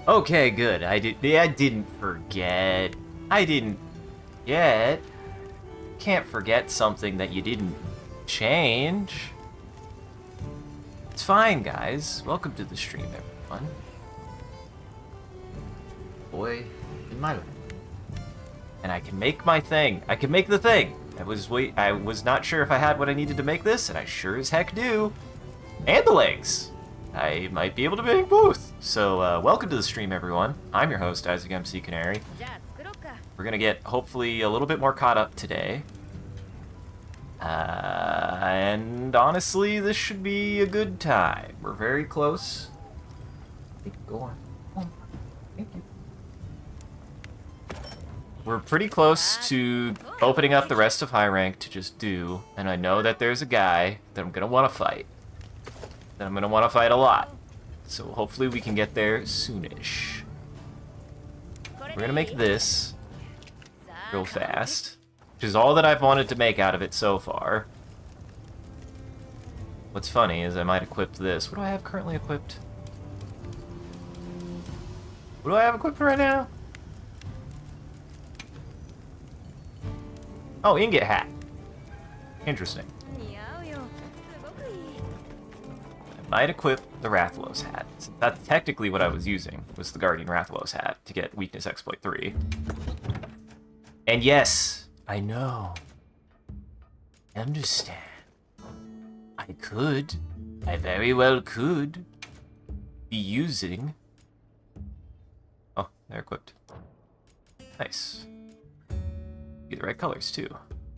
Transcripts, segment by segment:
Okay, good. I didn't forget. I didn't yet. Can't forget something that you didn't change. It's fine, guys. Welcome to the stream, everyone. Boy in my life. And I can make my thing. I can make the thing. I was not sure if I had what I needed to make this, and I sure as heck do. And the legs. I might be able to make both. So, welcome to the stream, everyone. I'm your host, Isaac MCCanary. We're gonna get, hopefully, a little bit more caught up today. And honestly, this should be a good time. We're very close. Go on. Thank you. We're pretty close to opening up the rest of high rank to just do, and I know that there's a guy that I'm gonna want to fight. That I'm gonna want to fight a lot. So hopefully we can get there soonish. We're gonna make this real fast, which is all that I've wanted to make out of it so far. What's funny is I might equip this. What do I have currently equipped? What do I have equipped right now? Oh, ingot hat. Interesting. I might equip the Rathalos hat. That's technically what I was using, was the Guardian Rathalos hat to get Weakness Exploit 3. And yes, I know. I understand. I very well could be using... Oh, they're equipped. Nice. Be the right colors, too.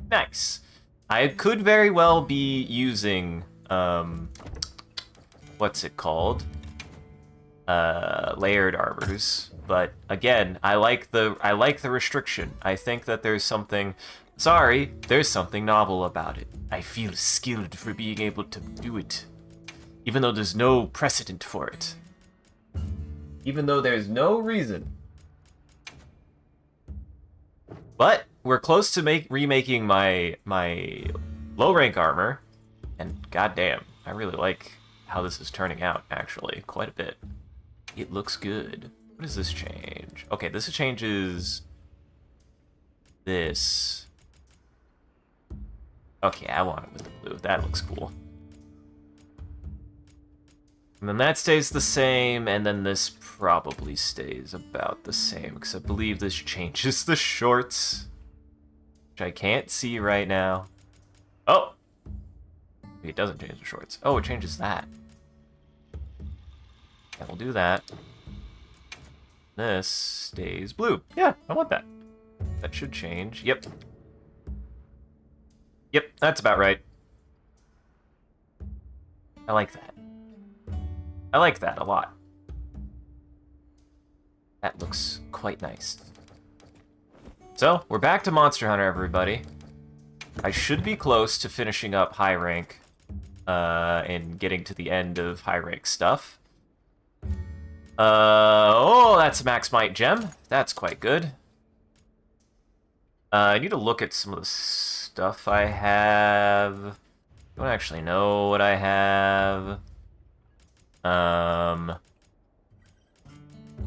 Nice. I could very well be using, what's it called? Layered armors. But again, I like the restriction. I think that there's something novel about it. I feel skilled for being able to do it. Even though there's no precedent for it. Even though there's no reason. But we're close to remaking my low rank armor, and goddamn, I really like how this is turning out. Actually, quite a bit. It looks good. What does this change? Okay, this changes this. Okay, I want it with the blue. That looks cool. And then that stays the same, and then this probably stays about the same, because I believe this changes the shorts, which I can't see right now. Oh! It doesn't change the shorts. Oh, it changes that. Yeah, we'll do that. This stays blue. Yeah, I want that. That should change. Yep. Yep, that's about right. I like that. I like that a lot. That looks quite nice. So, we're back to Monster Hunter, everybody. I should be close to finishing up high rank, and getting to the end of high rank stuff. Oh, that's a Max Might gem. That's quite good. I need to look at some of the stuff I have. I don't actually know what I have.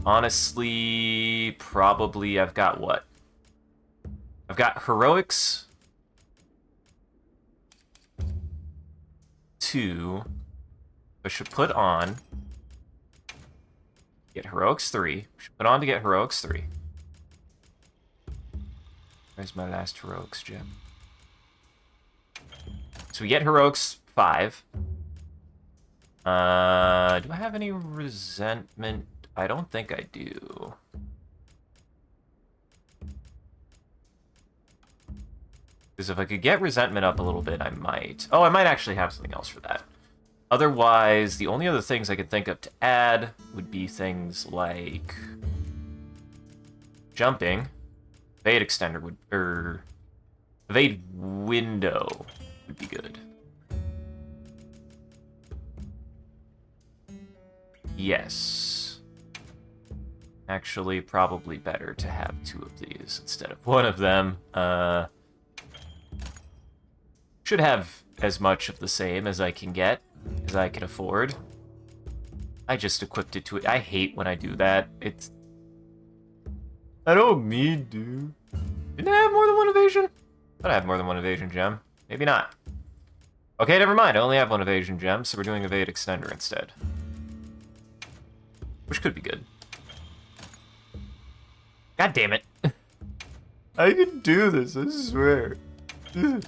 Honestly, probably I've got what? I've got Heroics 2. I should put on. Get Heroics 3. Should put on to get Heroics 3. Where's my last Heroics gem? So we get Heroics 5. Do I have any resentment? I don't think I do. Because if I could get resentment up a little bit, I might. Oh, I might actually have something else for that. Otherwise, the only other things I could think of to add would be things like jumping. Evade extender would, or evade window would be good. Yes. Actually, probably better to have 2 of these instead of 1 of them. Should have as much of the same as I can get, as I can afford. I just equipped it to it. I hate when I do that. It's... I don't mean to. Didn't I have more than one evasion? I thought I had more than one evasion gem. Maybe not. Okay, never mind. I only have one evasion gem, so we're doing evade extender instead. Which could be good. God damn it. I can do this, I swear. It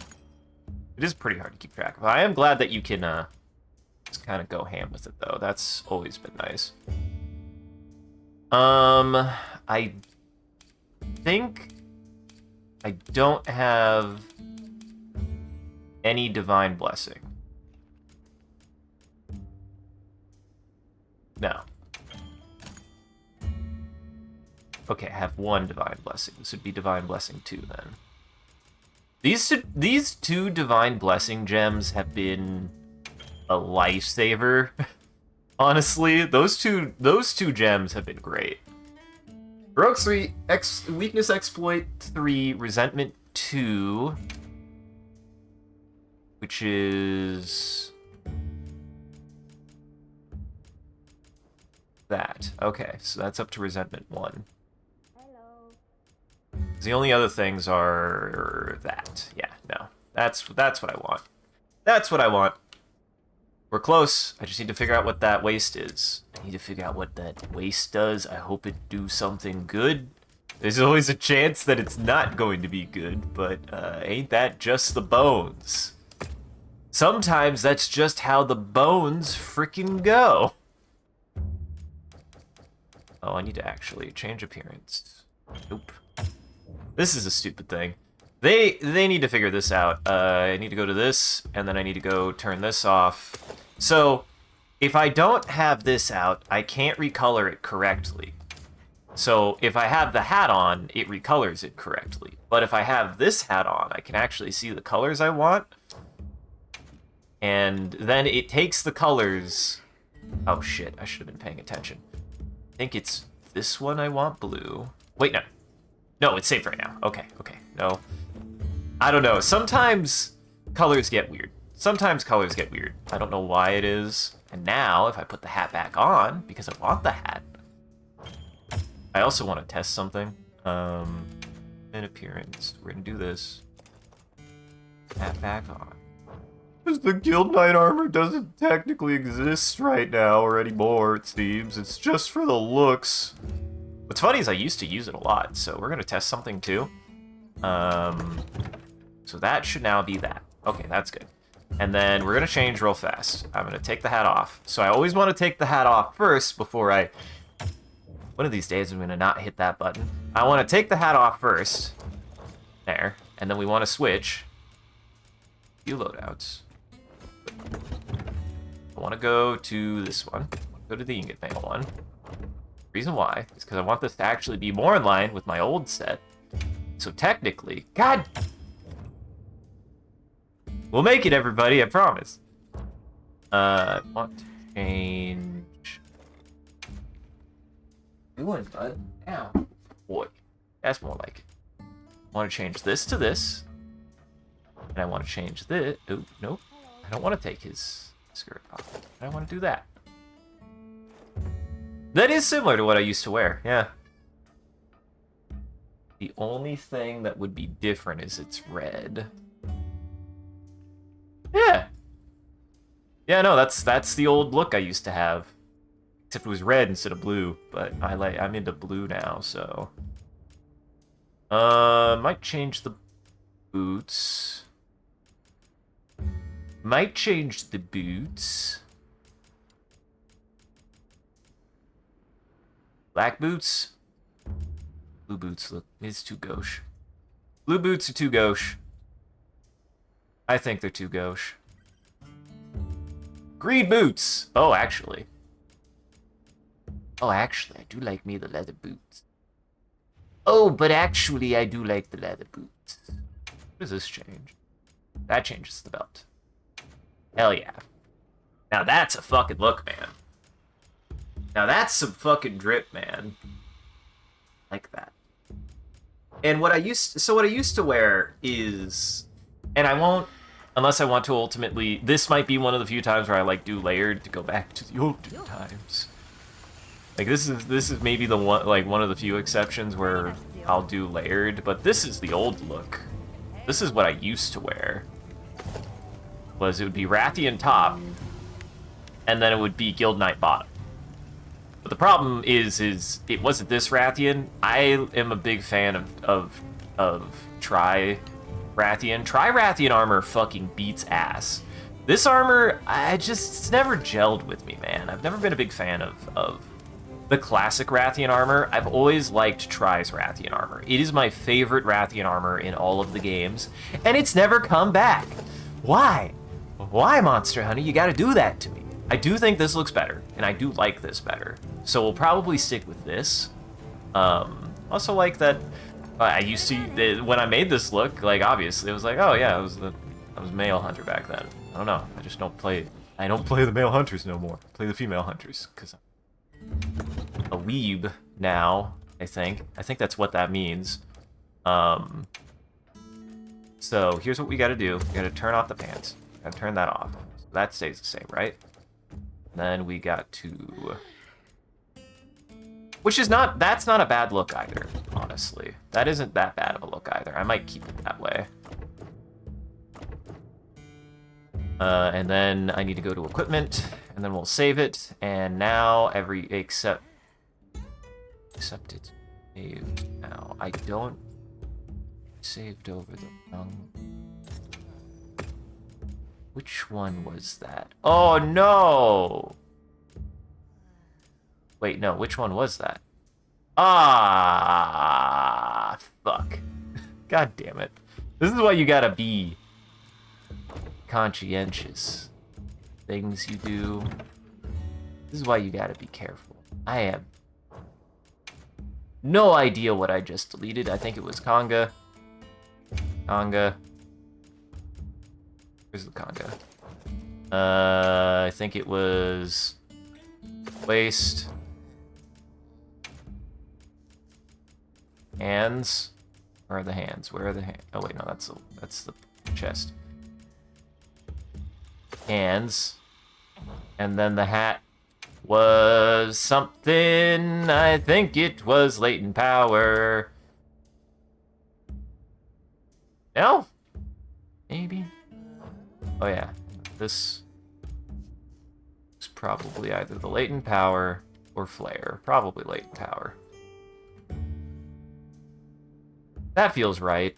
is pretty hard to keep track of. I am glad that you can just kind of go ham with it, though. That's always been nice. I think I don't have any divine blessing. No. Okay, I have one divine blessing. This would be divine blessing 2 then. These two divine blessing gems have been a lifesaver. Honestly, those two gems have been great. Heroic 3, weakness exploit 3, resentment 2, which is that. Okay, so that's up to resentment 1. The only other things are that. Yeah, no. That's what I want. That's what I want. We're close. I just need to figure out what that waste is. I need to figure out what that waste does. I hope it do something good. There's always a chance that it's not going to be good, but ain't that just the bones? Sometimes that's just how the bones freaking go. Oh, I need to actually change appearance. Nope. This is a stupid thing. They need to figure this out. I need to go to this, and then I need to go turn this off. So, if I don't have this out, I can't recolor it correctly. So, if I have the hat on, it recolors it correctly. But if I have this hat on, I can actually see the colors I want. And then it takes the colors... Oh shit, I should have been paying attention. I think it's this one I want blue. Wait, no. No, it's safe right now. Okay, no. I don't know. Sometimes colors get weird. I don't know why it is. And now, if I put the hat back on, because I want the hat, I also want to test something. In appearance. We're gonna do this. Hat back on. Because the Guild Knight armor doesn't technically exist right now or anymore, it seems. It's just for the looks. What's funny is I used to use it a lot, so we're gonna test something too. So that should now be that. Okay, that's good. And then we're gonna change real fast. I'm gonna take the hat off. So I always want to take the hat off first before I... One of these days I'm gonna not hit that button. I want to take the hat off first. There. And then we want to switch. Few loadouts. I want to go to this one. Go to the ingot mail one. Reason why is because I want this to actually be more in line with my old set. So technically, God, we'll make it, everybody. I promise. I want to change. New one, bud. Ow, boy, that's more like it. I want to change this to this, and I want to change this. Oh, nope. I don't want to take his skirt off. I want to do that. That is similar to what I used to wear, yeah. The only thing that would be different is it's red. Yeah. Yeah, no, that's the old look I used to have. Except it was red instead of blue, but I'm into blue now, so. Might change the boots. Might change the boots. Black boots. Blue boots look, it's too gauche. Blue boots are too gauche. I think they're too gauche. Green boots! Oh, actually. Oh, actually, I do like me the leather boots. Oh, but actually, I do like the leather boots. What does this change? That changes the belt. Hell yeah. Now that's a fucking look, man. Now that's some fucking drip, man. Like that. And what I used to wear is, and I won't Unless I want to ultimately... This might be one of the few times where I, like, do layered to go back to the olden times. Like, this is maybe the one, like, one of the few exceptions where I'll do layered, but this is the old look. This is what I used to wear. It would be Rathian top, and then it would be Guild Knight bottom. But the problem is it wasn't this Rathian. I am a big fan of Tri-Rathian. Tri-Rathian armor fucking beats ass. This armor, it's never gelled with me, man. I've never been a big fan of the classic Rathian armor. I've always liked Tri's Rathian armor. It is my favorite Rathian armor in all of the games, and it's never come back. Why? Why, Monster Honey? You gotta do that to me. I do think this looks better, and I do like this better. So we'll probably stick with this. Also like that, I used to, when I made this look, like, obviously, it was like, oh yeah, I was male hunter back then. I don't know, I just don't play the male hunters no more. I play the female hunters, because I'm a weeb now, I think. I think that's what that means. So here's what we gotta do. We gotta turn off the pants. Gotta turn that off. So that stays the same, right? Then we got to... that's not a bad look either, honestly. That isn't that bad of a look either. I might keep it that way. And then I need to go to equipment, and then we'll save it. And now except it's saved now. I don't saved over the wrong. Which one was that? Oh no! Wait, no, which one was that? Ah, fuck. God damn it. This is why you gotta be conscientious. Things you do. This is why you gotta be careful. I have no idea what I just deleted. I think it was Conga. Conga. Where's the Conga? I think it was waist. Hands. Where are the hands? Where are the hands? Oh wait, no, that's the chest. Hands. And then the hat was something. I think it was latent power. No? Maybe. Oh yeah, this is probably either the latent power or flare. Probably latent power. That feels right.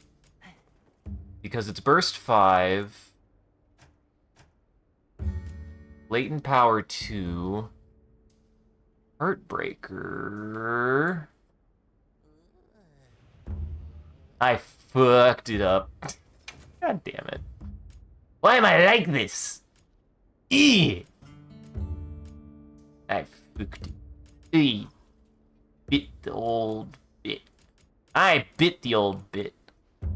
Because it's burst 5, latent power 2, Heartbreaker. I fucked it up. God damn it. Why am I like this? I fucked it. Bit the old bit. I bit the old bit. I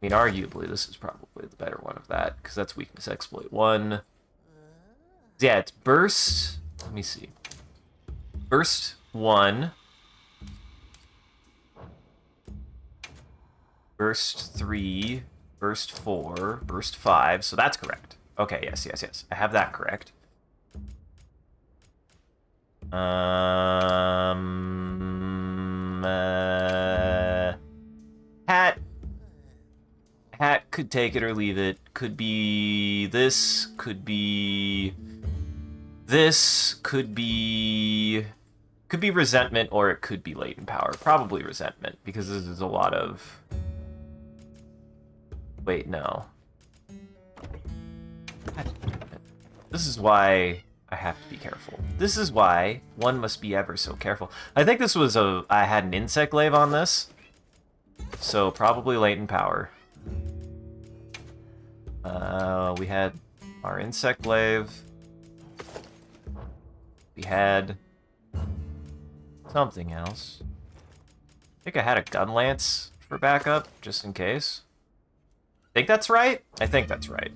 mean, arguably, this is probably the better one of that, because that's weakness exploit 1. Yeah, it's burst. Let me see. Burst 1. Burst 3. Burst 4, burst 5, so that's correct. Okay, yes. I have that correct. Hat. Hat could take it or leave it. Could be this, could be this, could be resentment, or it could be latent power. Probably resentment, because this is a lot of... Wait, no. This is why I have to be careful. This is why one must be ever so careful. I think this was I had an insect glaive on this, so probably latent power. We had our insect glaive. We had something else. I think I had a gun lance for backup, just in case. Think that's right? I think that's right.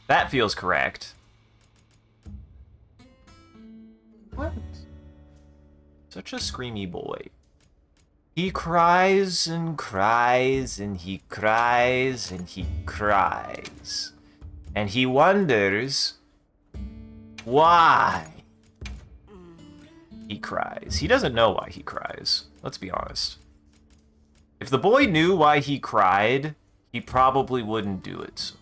That feels correct. What? Such a screamy boy. He cries and cries and he cries and he cries. And he wonders why he cries. He doesn't know why he cries. Let's be honest. If the boy knew why he cried, he probably wouldn't do it.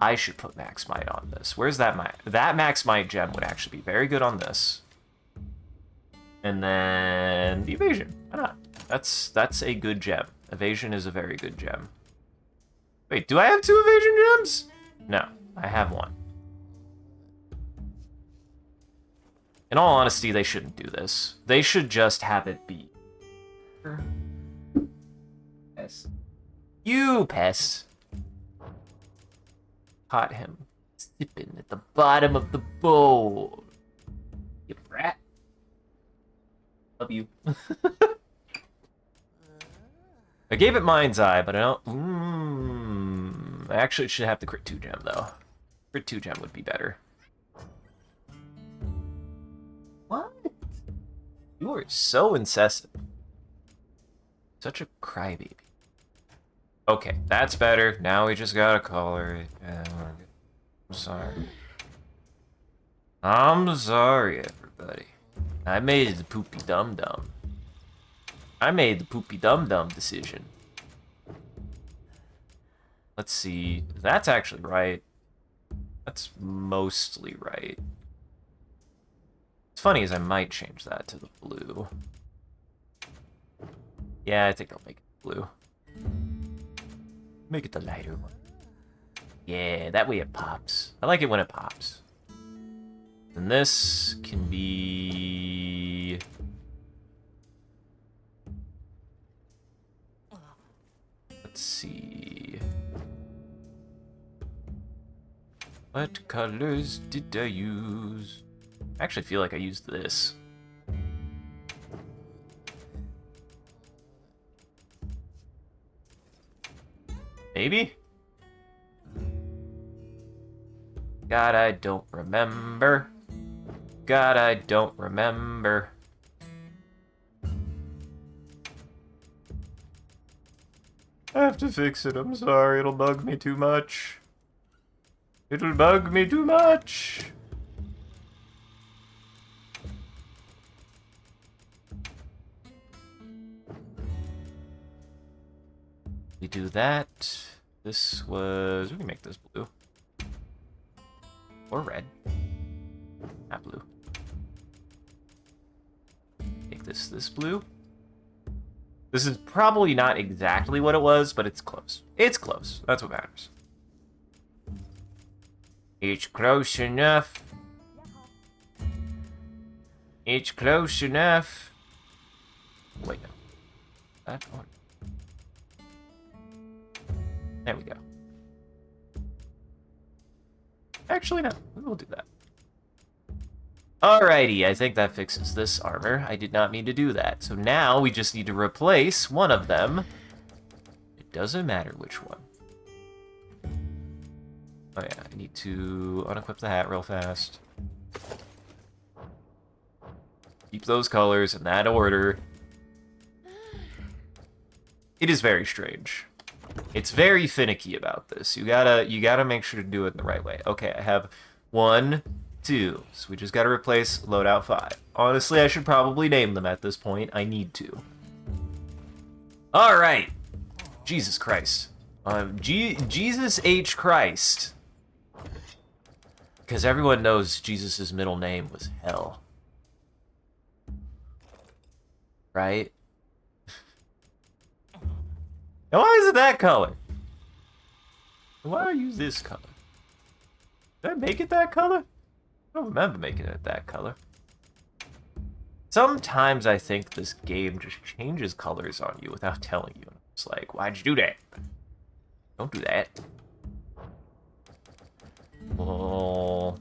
I should put Max Might on this. Where's that Might? That Max Might gem would actually be very good on this. And then the evasion. Why not? That's a good gem. Evasion is a very good gem. Wait, do I have 2 evasion gems? No, I have 1. In all honesty, they shouldn't do this. They should just have it be. Pest. You pest. Caught him sipping at the bottom of the bowl. You brat. Love you. I gave it Mind's Eye, but I don't... I actually should have the Crit 2 gem, though. Crit 2 gem would be better. What? You are so incessant. Such a crybaby. Okay, that's better. Now we just gotta color it. And we're good. I'm sorry. I'm sorry, everybody. I made the poopy dum-dum. I made the poopy dum-dum decision. Let's see. That's actually right. That's mostly right. What's funny is I might change that to the blue. Yeah, I think I'll make it blue. Make it the lighter one. Yeah, that way it pops. I like it when it pops. And this can be... Let's see... What colors did I use? I actually feel like I used this. Maybe? God, I don't remember. God, I don't remember. I have to fix it, I'm sorry, it'll bug me too much. It'll bug me too much. We do that. This was... We can make this blue. Or red. Not blue. Make this blue. This is probably not exactly what it was, but it's close. It's close. That's what matters. It's close enough. It's close enough. Wait, no. That one. There we go. Actually, no. We'll do that. Alrighty, I think that fixes this armor. I did not mean to do that. So now we just need to replace one of them. It doesn't matter which one. Oh yeah, I need to unequip the hat real fast. Keep those colors in that order. It is very strange. It's very finicky about this. You gotta make sure to do it in the right way. Okay, I have 1, 2. So we just gotta replace loadout 5. Honestly, I should probably name them at this point. I need to. All right. Jesus Christ. Jesus H. Christ. Because everyone knows Jesus' middle name was Hell. Right? Now why is it that color? Why are you this color? Did I make it that color? I don't remember making it that color. Sometimes I think this game just changes colors on you without telling you. It's like, why'd you do that? Don't do that. We'll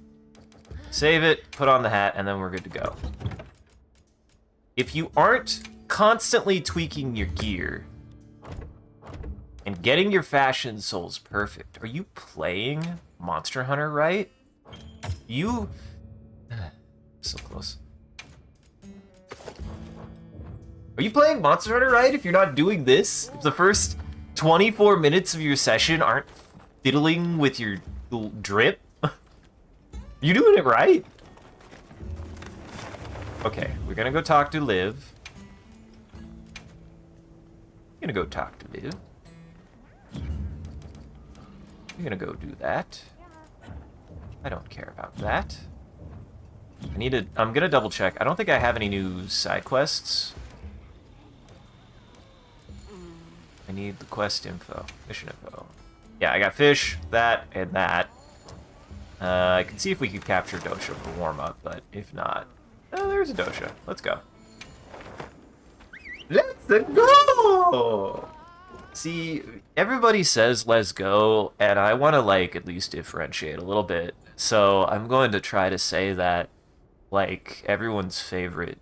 save it, put on the hat, and then we're good to go. If you aren't constantly tweaking your gear and getting your fashion souls perfect, are you playing Monster Hunter right? You... So close. Are you playing Monster Hunter right if you're not doing this? If the first 24 minutes of your session aren't fiddling with your drip? You doing it right? Okay, we're gonna go talk to Liv. We're gonna go talk to Liv. We're gonna go do that. I don't care about that. I'm gonna double check. I don't think I have any new side quests. I need the quest info, mission info. Yeah, I got fish, that, and that. I can see if we could capture Dosha for warm-up, but if not... Oh, there's a Dosha. Let's go. Let's go! See, everybody says let's go, and I want to, like, at least differentiate a little bit. So I'm going to try to say that, like, everyone's favorite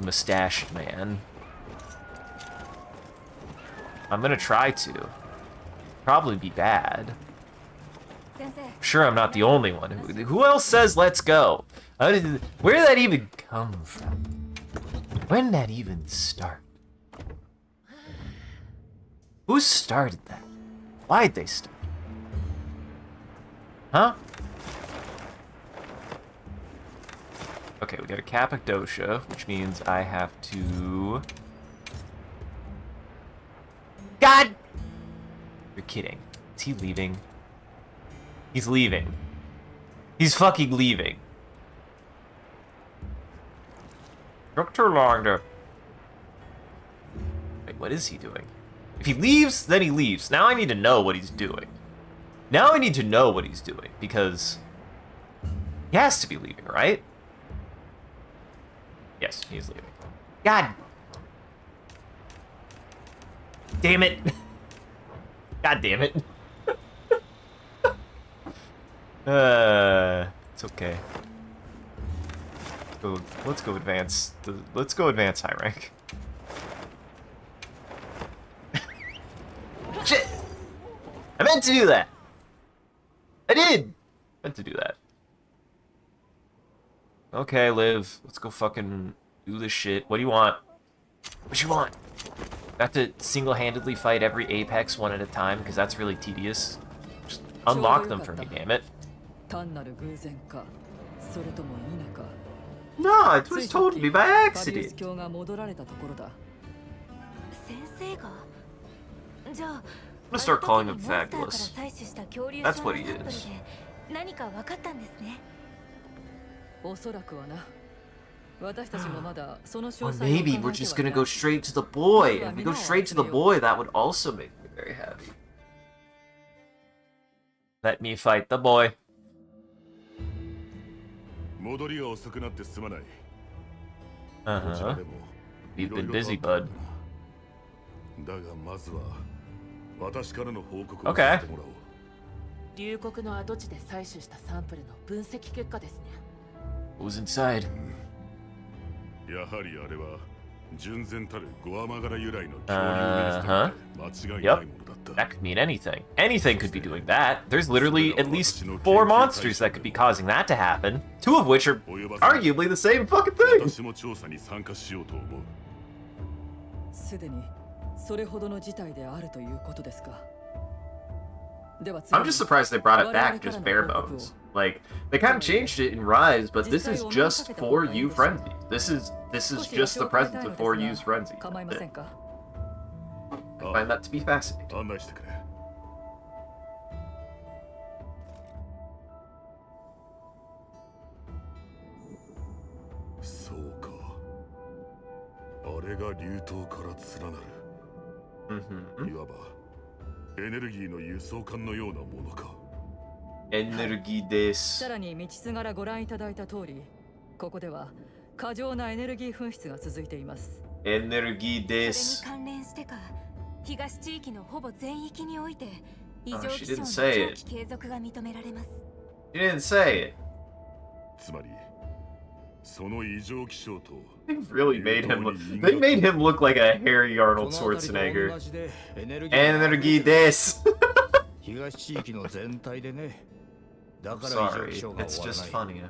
mustached man. I'm gonna try to. Probably be bad. Sure, I'm not the only one. Who else says let's go? Where did that even come from? When did that even start? Who started that? Why'd they start? Huh? Okay, we got a Cappadocia, which means I have to... God! You're kidding. Is he leaving? He's leaving. He's fucking leaving. Took too long to... Wait, what is he doing? If he leaves, then he leaves. Now I need to know what he's doing. Now I need to know what he's doing, because... He has to be leaving, right? Yes, he's leaving. God! Damn it! God damn it. It's okay. Let's go advance. Let's go advance high rank. Shit! I meant to do that! I did! I meant to do that. Okay, Liv. Let's go fucking do this shit. What do you want? What you want? I have to single-handedly fight every Apex one at a time, because that's really tedious. Just unlock them for me, damn it. No, it was told to me by accident. I'm gonna start calling him Fabulous. That's what he is. Or maybe we're just gonna go straight to the boy. If we go straight to the boy, that would also make me very happy. Let me fight the boy. Uh-huh. We've been busy, bud. Okay. Who's inside? Uh-huh. Yep. That could mean anything. Anything could be doing that. There's literally at least 4 monsters that could be causing that to happen. 2 of which are arguably the same fucking thing. I'm just surprised they brought it back just bare bones. Like, they kind of changed it in Rise, but this is just for you Frenzy. This is just the presence of 4U's Frenzy. I find that to be fascinating. Energy des. さらに道すがらご覧いただいた通り、ここでは過剰なエネルギー噴出が続いています。Energy des. それに関連してか、東地域のほぼ全域において異常 she 気象 didn't の say 長期継続が認められます。You didn't say it. つまりその異常気象と They really made him look. They made him look like a hairy Arnold Schwarzenegger. Energy des. 東地域の全体でね。だから異 Sorry, 常気象が it's 終わら just ない。 funny.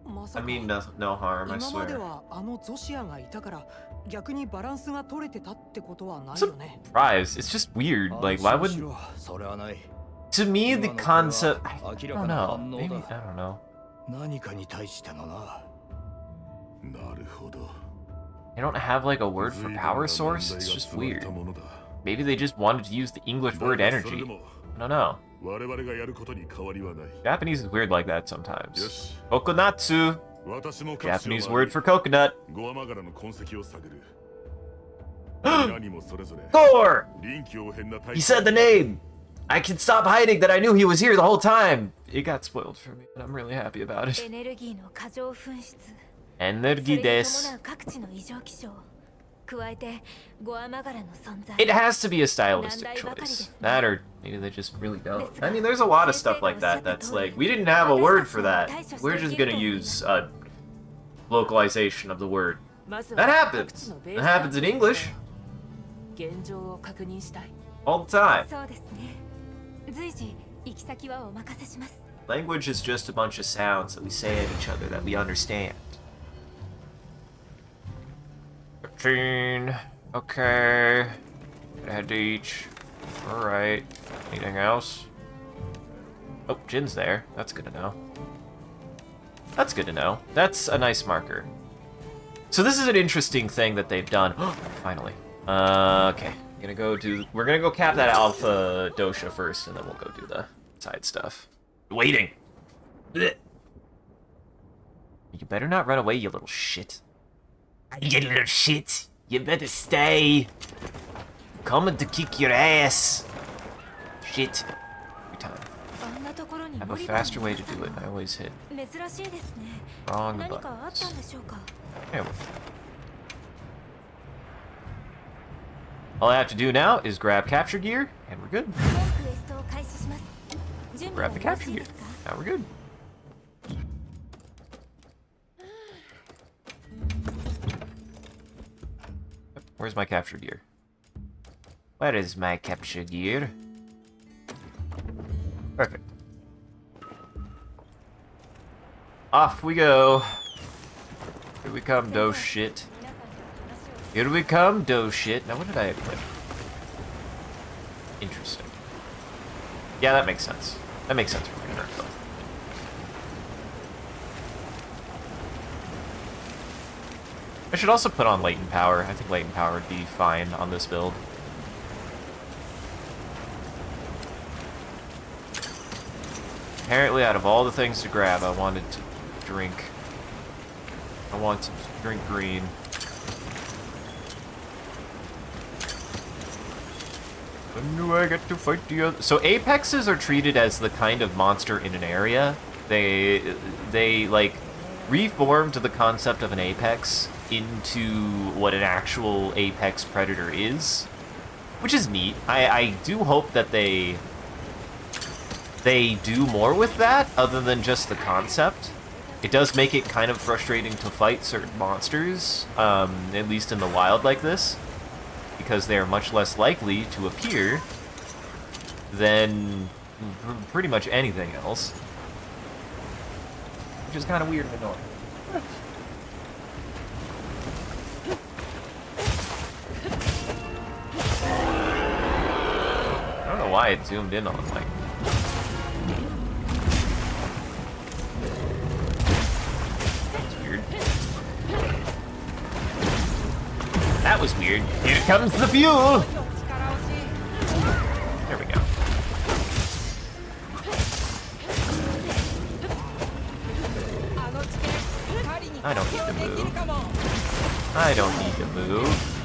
まさ I か mean no harm, I 今まで swear. はあのゾシアがいたから逆にバランスが取れてたってことはない It's よね。 a surprise. It's just weird. Like, why would... それはない。 To me, the concept... I 明 don't らかな know. 反応 Maybe, だ。 I don't know. 何かに対してのな。なるほど。 They don't have, like, a word for power source? It's just weird. Maybe they just wanted to use the English word energy. I don't know. 我々がやることに変わりはない。 Japanese is weird like that sometimes. よし。 Kokonatsu. 私も Japanese word for coconut. ゴアマガラの痕跡を探る。皆にもそれぞれ Gore! 臨機応変な対 He said the name! I can stop hiding that I knew he was here the whole time! It got spoiled for me, but I'm really happy about it. エネルギーの過剰噴出。エネルギーです。それに伴う各地の異常気象。加えてゴアマガラの存在。 It has to be a stylistic choice. That or maybe they just really don't. I mean, there's a lot of stuff like that that's like, we didn't have a word for that. We're just gonna use a localization of the word. That happens. It happens in English 現状を確認したい。 all the time. そうですね。随時行き先はお任せします。 Language is just a bunch of sounds that we say at each other that we understand. 13. Okay. Head to each. Alright. Anything else? Oh, Jin's there. That's good to know. That's good to know. That's a nice marker. So this is an interesting thing that they've done. Finally. Okay. We're gonna go cap that alpha dosha first, and then we'll go do the side stuff. Waiting. Blech. You better not run away, you little shit. You little shit. You better stay. Coming to kick your ass. Shit. Every time. あんなところに I have モ a リバー faster way to do it. I always hit 珍しいですね。 wrong 何かあった buttons. んでしょうか。 There we go. All I have to do now is grab capture gear, and we're good. 本クエストを開始します。準備 Grab は the よろし capture い gear. ですか。 Now we're good. Where's my capture gear? Where is my capture gear? Perfect. Off we go. Here we come, do shit. Here we come, do shit. Now, what did I equip? Interesting. Yeah, that makes sense. That makes sense for me. I should also put on latent power. I think latent power would be fine on this build. Apparently, out of all the things to grab, I wanted to drink. I want to drink green. When do I get to fight the other? So apexes are treated as the kind of monster in an area. They like reformed the concept of an apex into what an actual apex predator is, which is neat. I do hope that they do more with that other than just the concept. It does make it kind of frustrating to fight certain monsters, at least in the wild like this, because they are much less likely to appear than pretty much anything else, which is kind of weird and annoying. I don't know why it zoomed in on like. That's weird. That was weird. Here comes the fuel! There we go. I don't need to move. I don't need to move.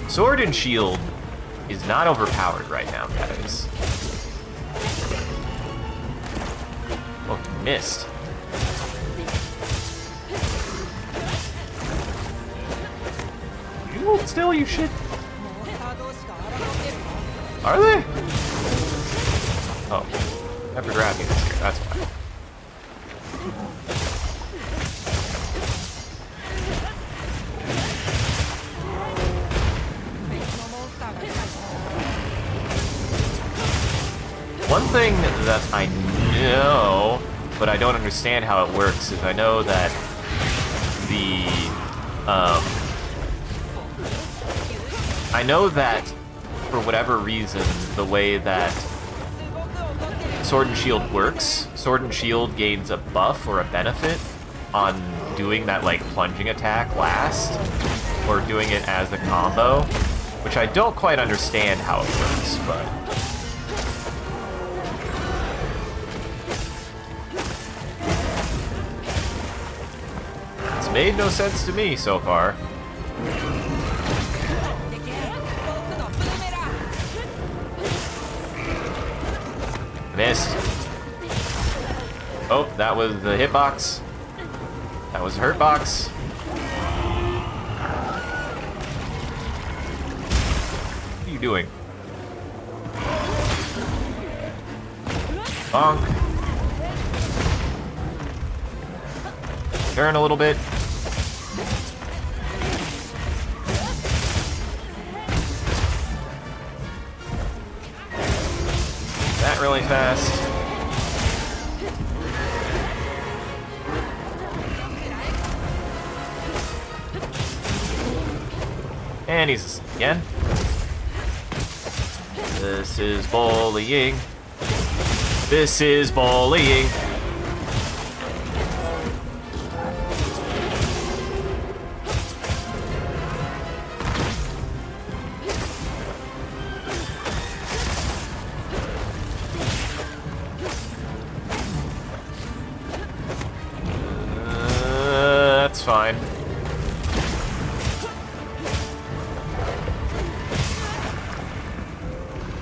Sword and shield is not overpowered right now, guys. Oh, missed. You hold still, you shit. Are they? Oh, never grabbed me this year, that's why. One thing that I know but I don't understand how it works. Is I know that the I know that for whatever reason, the way that Sword and Shield works, Sword and Shield gains a buff or a benefit on doing that like plunging attack last, or doing it as a combo, which I don't quite understand how it works, but it's made no sense to me so far. Missed. Oh, that was the hitbox. That was a hurt box. What are you doing? Bonk. Turn a little bit. That really fast. And he's again. This is bullying. This is bullying. That's fine.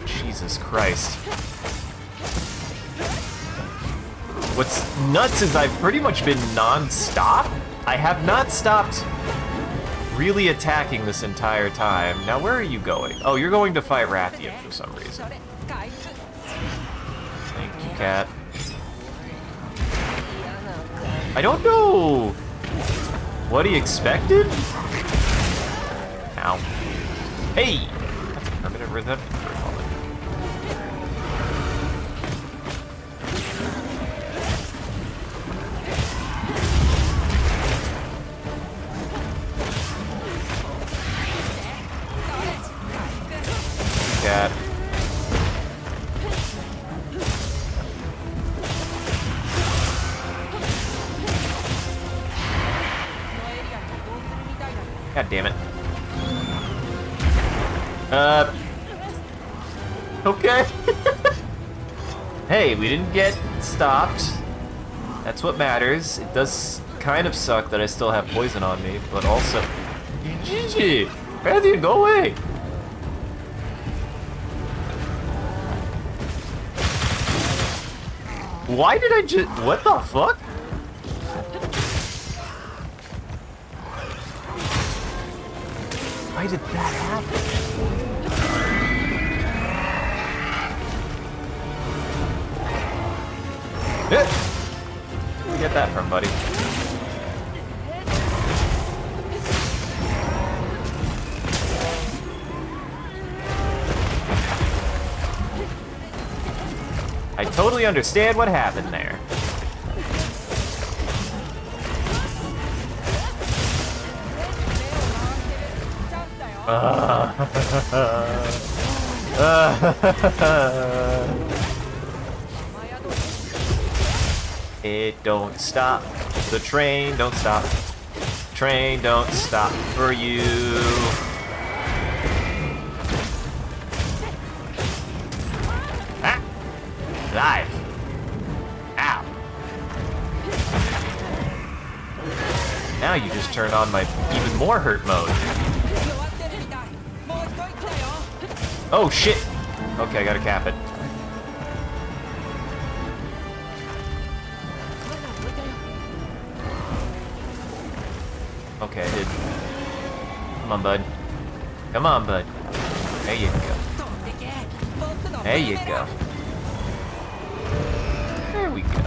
Jesus Christ. What's nuts is I've pretty much been non-stop. I have not stopped really attacking this entire time. Now, where are you going? Oh, you're going to fight Rathian for some reason. Thank you, cat. I don't know what he expected? Ow. Hey! That's a permanent rhythm. Cat. God damn it. Okay. Hey, we didn't get stopped. That's what matters. It does kind of suck that I still have poison on me, but also... GG! Rathian, go away! Why did I just... What the fuck? Why did that happen? Where'd you get that from, buddy? I totally understand what happened there. It don't stop. The train don't stop. Train don't stop for you. Ah! Live. Ow. Now you just turned on my even more hurt mode. Oh shit! Okay, I gotta cap it. Okay, I did. Come on, bud. Come on, bud. There you go. There you go. There we go.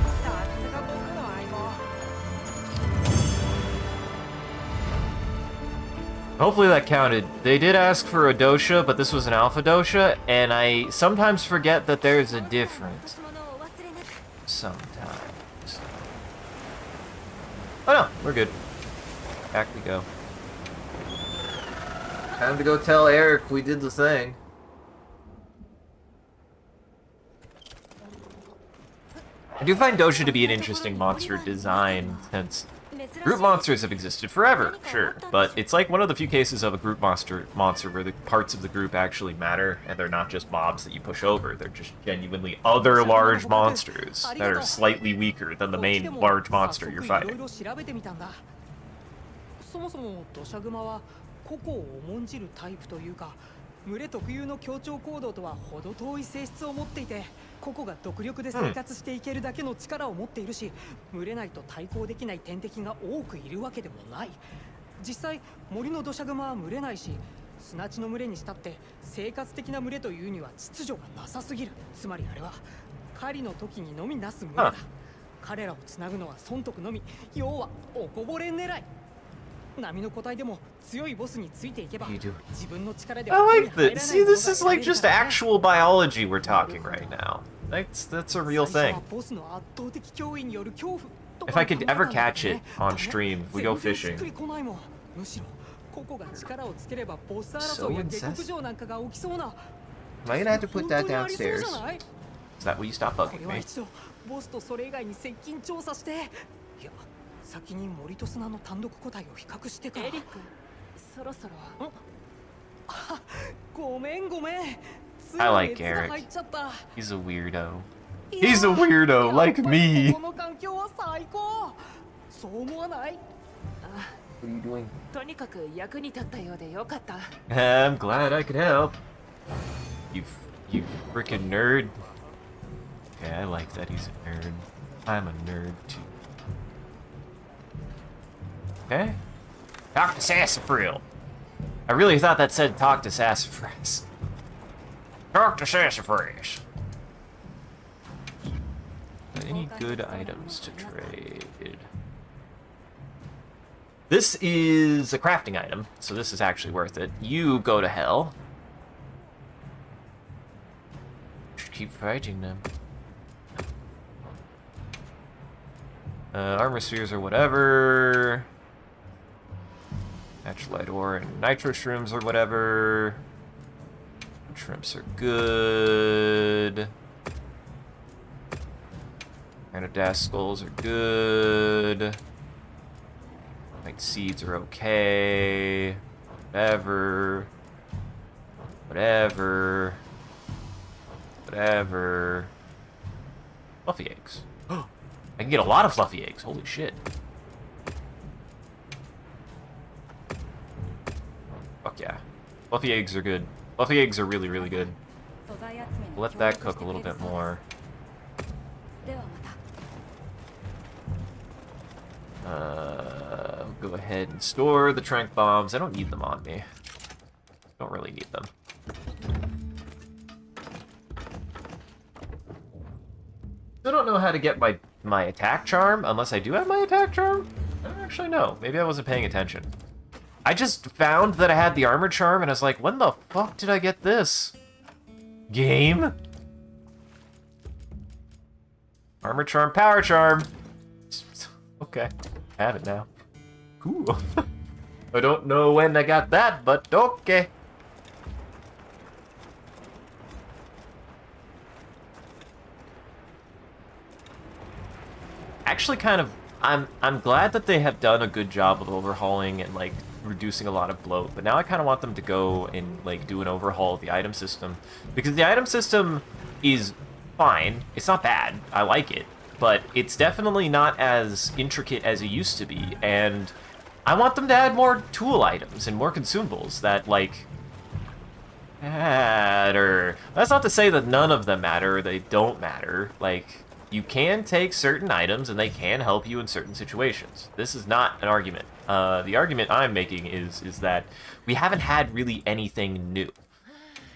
Hopefully that counted. They did ask for a dosha, but this was an alpha dosha, and I sometimes forget that there's a difference. Sometimes. Oh no, we're good. Back we go. Time to go tell Eric we did the thing. I do find Doja to be an interesting monster design, since group monsters have existed forever, sure, but it's like one of the few cases of a group monster where the parts of the group actually matter, and they're not just mobs that you push over, they're just genuinely other large monsters that are slightly weaker than the main large monster you're fighting. そもそも土砂熊は個々を重んじるタイプというか、群れ特有の協調行動とは程遠い性質を持っていて、個々が独力で生活していけるだけの力を持っているし、群れないと対抗できない天敵が多くいるわけでもない。実際森の土砂熊は群れないし、砂地の群れにしたって生活的な群れというには秩序がなさすぎる。つまりあれは狩りの時にのみなす群れだ。彼らをつなぐのは損得のみ、要はおこぼれ狙い。 波の個体でも強いボスについていけば自分の力で I like that. See, this is like just actual biology we're talking right now. That's a real thing. If I could ever catch it on stream, if we go fishing. So incest. Am I gonna have to put that downstairs? Is that where you stop bugging me? 先に森と砂の単独個体を比較してから。エリック、そろそろ。ごめんごめん。I like Eric. He's a weirdo. He's a weirdo like me. この環境は最高。そう思わない？ What are you doing? とにかく役に立ったようでよかった。I'm glad I could help. You freaking nerd. Okay, I like that he's a nerd. I'm a nerd too. Okay. Talk to Sassafras. I really thought that said talk to Sassafras. Talk to Sassafras. Any good items to trade? This is a crafting item, so this is actually worth it. You go to hell. Just keep fighting them. Armor spheres or whatever. Natural light ore and nitro shrooms or whatever. Shrimps are good. Granodias skulls are good. Like seeds are okay. Whatever. Whatever. Whatever. Fluffy eggs. I can get a lot of fluffy eggs. Holy shit. Fuck yeah. Fluffy eggs are good. Fluffy eggs are really, really good. Let that cook a little bit more. Go ahead and store the tranq bombs. I don't need them on me. Don't really need them. Still don't know how to get my attack charm, unless I do have my attack charm? I don't actually know. Maybe I wasn't paying attention. I just found that I had the armor charm, and I was like, when the fuck did I get this? Game? Armor charm, power charm. Okay, I have it now. Cool. I don't know when I got that, but okay. Actually, kind of, I'm glad that they have done a good job of overhauling and like reducing a lot of bloat, but now I kind of want them to go and like do an overhaul of the item system, because the item system is fine. It's not bad. I like it, but it's definitely not as intricate as it used to be, and I want them to add more tool items and more consumables that like matter. That's not to say that none of them matter or they don't matter. Like, you can take certain items and they can help you in certain situations. This is not an argument. The argument I'm making is that we haven't had really anything new,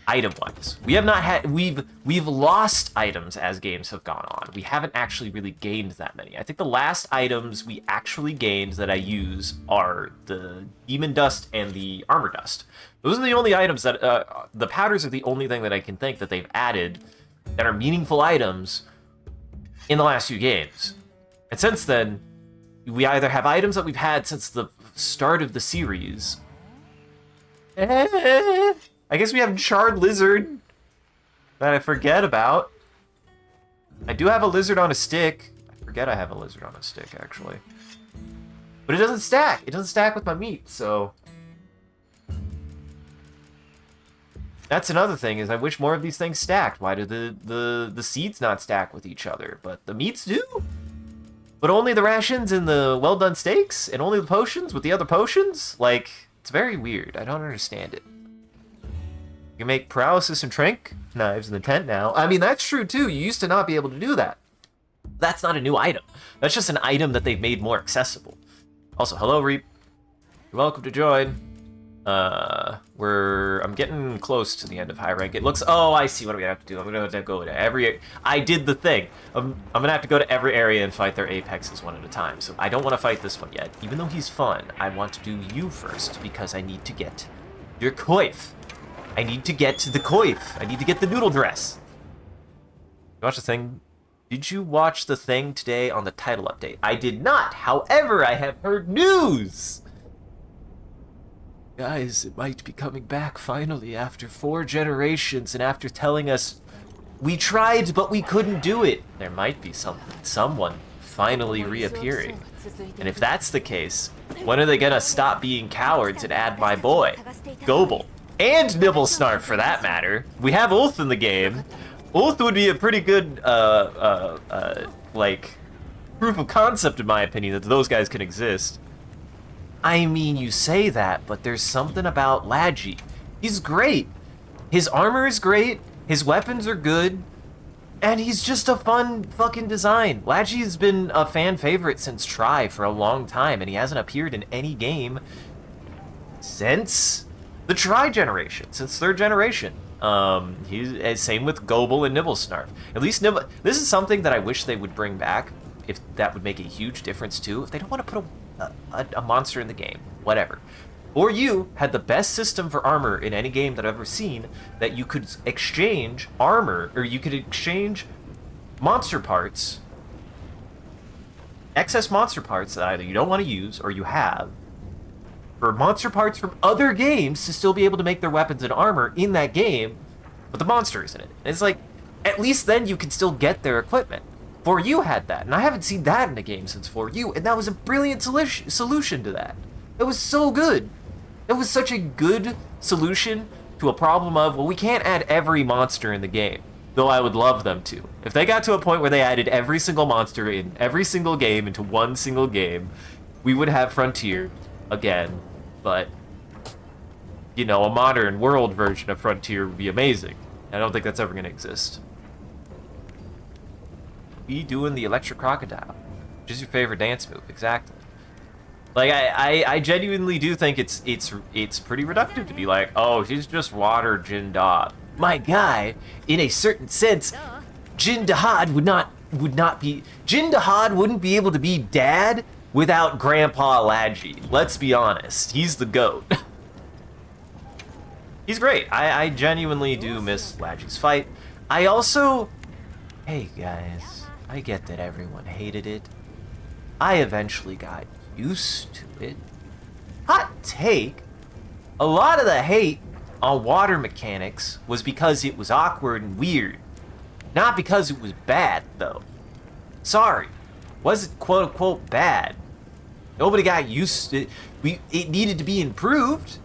item-wise. We have not had, we've lost items as games have gone on. We haven't actually really gained that many. I think the last items we actually gained that I use are the Demon Dust and the Armor Dust. Those are the only items that, the powders are the only thing that I can think that they've added that are meaningful items in the last few games. And since then, We either have items that we've had since the start of the series. I guess we have Charred Lizard that I forget about. I do have a lizard on a stick. I forget I have a lizard on a stick, actually. But it doesn't stack. It doesn't stack with my meat, so... That's another thing, is I wish more of these things stacked. Why do the seeds not stack with each other? But the meats do? But only the rations and the well-done steaks? And only the potions with the other potions? Like, it's very weird. I don't understand it. You can make paralysis and trank knives in the tent now. I mean, that's true too. You used to not be able to do that. That's not a new item. That's just an item that they've made more accessible. Also, hello, Reap. You're welcome to join. I'm getting close to the end of high rank. It looks, oh, I see what we have to do. I'm gonna have to go to every, I did the thing. I'm gonna have to go to every area and fight their apexes one at a time. So I don't want to fight this one yet. Even though he's fun, I want to do you first because I need to get your coif. I need to get the coif. I need to get the noodle dress. You watch the thing? Did you watch the thing today on the title update? I did not. However, I have heard news. Guys, it might be coming back finally after 4 generations and after telling us we tried but we couldn't do it. There might be someone finally reappearing. And if that's the case, when are they gonna stop being cowards and add my boy, Goble? And Nibblesnarf, for that matter. We have Ulth in the game. Ulth would be a pretty good, like, proof of concept, in my opinion, that those guys can exist. I mean, you say that, but there's something about Ladji. He's great. His armor is great, his weapons are good, and he's just a fun fucking design. Ladji's been a fan favorite since Tri for a long time, and he hasn't appeared in any game since the Tri generation, since 3rd generation. He's same with Goble and Nibblesnarf. At least this is something that I wish they would bring back, if that would make a huge difference too. If they don't want to put a monster in the game, whatever. Or you had the best system for armor in any game that I've ever seen, that you could exchange armor, or you could exchange monster parts, excess monster parts that either you don't want to use or you have, for monster parts from other games to still be able to make their weapons and armor in that game, but the monster isn't in it. And it's like, at least then you can still get their equipment. 4U had that, and I haven't seen that in a game since 4U, and that was a brilliant solution to that. It was so good. It was such a good solution to a problem of, well, we can't add every monster in the game, though I would love them to. If they got to a point where they added every single monster in every single game into one single game, we would have Frontier again. But, you know, a modern world version of Frontier would be amazing. I don't think that's ever going to exist. We doing the Electric Crocodile, which is your favorite dance move, exactly. Like, I genuinely do think it's pretty reductive to be like, oh, he's just water Jindad. My guy, in a certain sense, Jindad would not be, Jindad wouldn't be able to be dad without Grandpa Ladji. Let's be honest. He's the GOAT. He's great. I genuinely do miss Ladji's fight. I also... Hey, guys. I get that everyone hated it. I eventually got used to it. Hot take. A lot of the hate on water mechanics was because it was awkward and weird. Not because it was bad, though. Sorry. Wasn't quote-unquote bad. Nobody got used to it. It needed to be improved,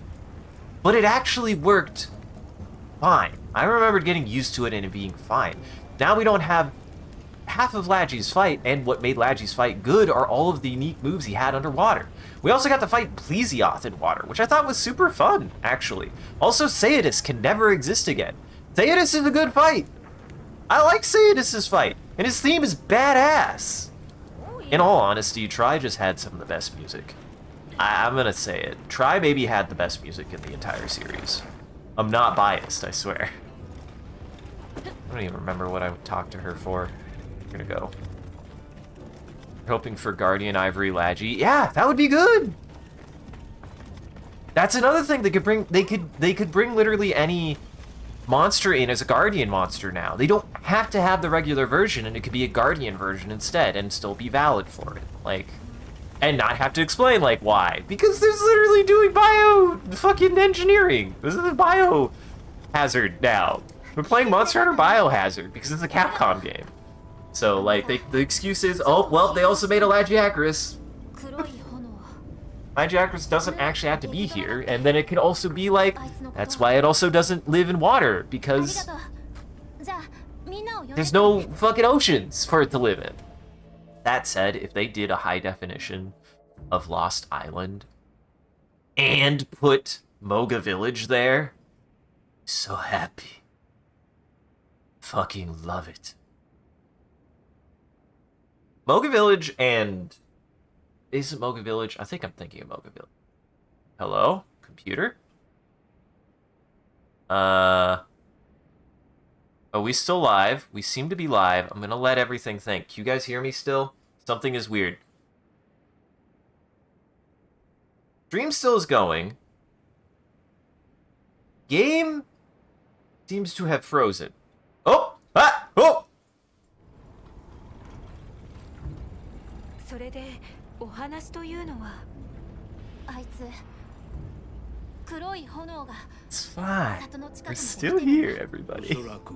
but it actually worked fine. I remember getting used to it and it being fine. Now we don't have half of Ladji's fight, and what made Ladji's fight good are all of the unique moves he had underwater. We also got to fight Plesioth in water, which I thought was super fun, actually. Also, Seidus can never exist again. Seidus is a good fight. I like Seidus' fight, and his theme is badass. In all honesty, Tri just had some of the best music. I'm gonna say it. Tri maybe had the best music in the entire series. I'm not biased, I swear. I don't even remember what I would talk to her for. We're gonna go. Hoping for Guardian Ivory Ladji. Yeah, that would be good. That's another thing they could bring. They could bring literally any monster in as a Guardian monster now. They don't have to have the regular version, and it could be a Guardian version instead and still be valid for it. Like, and not have to explain, like, why. Because there's literally doing bio fucking engineering. This is a biohazard now. We're playing Monster Hunter Biohazard because it's a Capcom game. So, like, the excuse is, oh, well, they also made a Lagiacrus. Lagiacrus doesn't actually have to be here, and then it can also be like, that's why it also doesn't live in water, because there's no fucking oceans for it to live in. That said, if they did a high definition of Lost Island and put Moga Village there, so happy. Fucking love it. Moga Village and... Is it Moga Village? I think I'm thinking of Moga Village. Hello? Computer? Are we still live? We seem to be live. I'm gonna let everything think. Can you guys hear me still? Something is weird. Stream still is going. Game seems to have frozen. Oh! Ah! Oh! それでお話というのはあいつ黒い炎が It's fine. 里の近 We're く still here, everybody. おそらく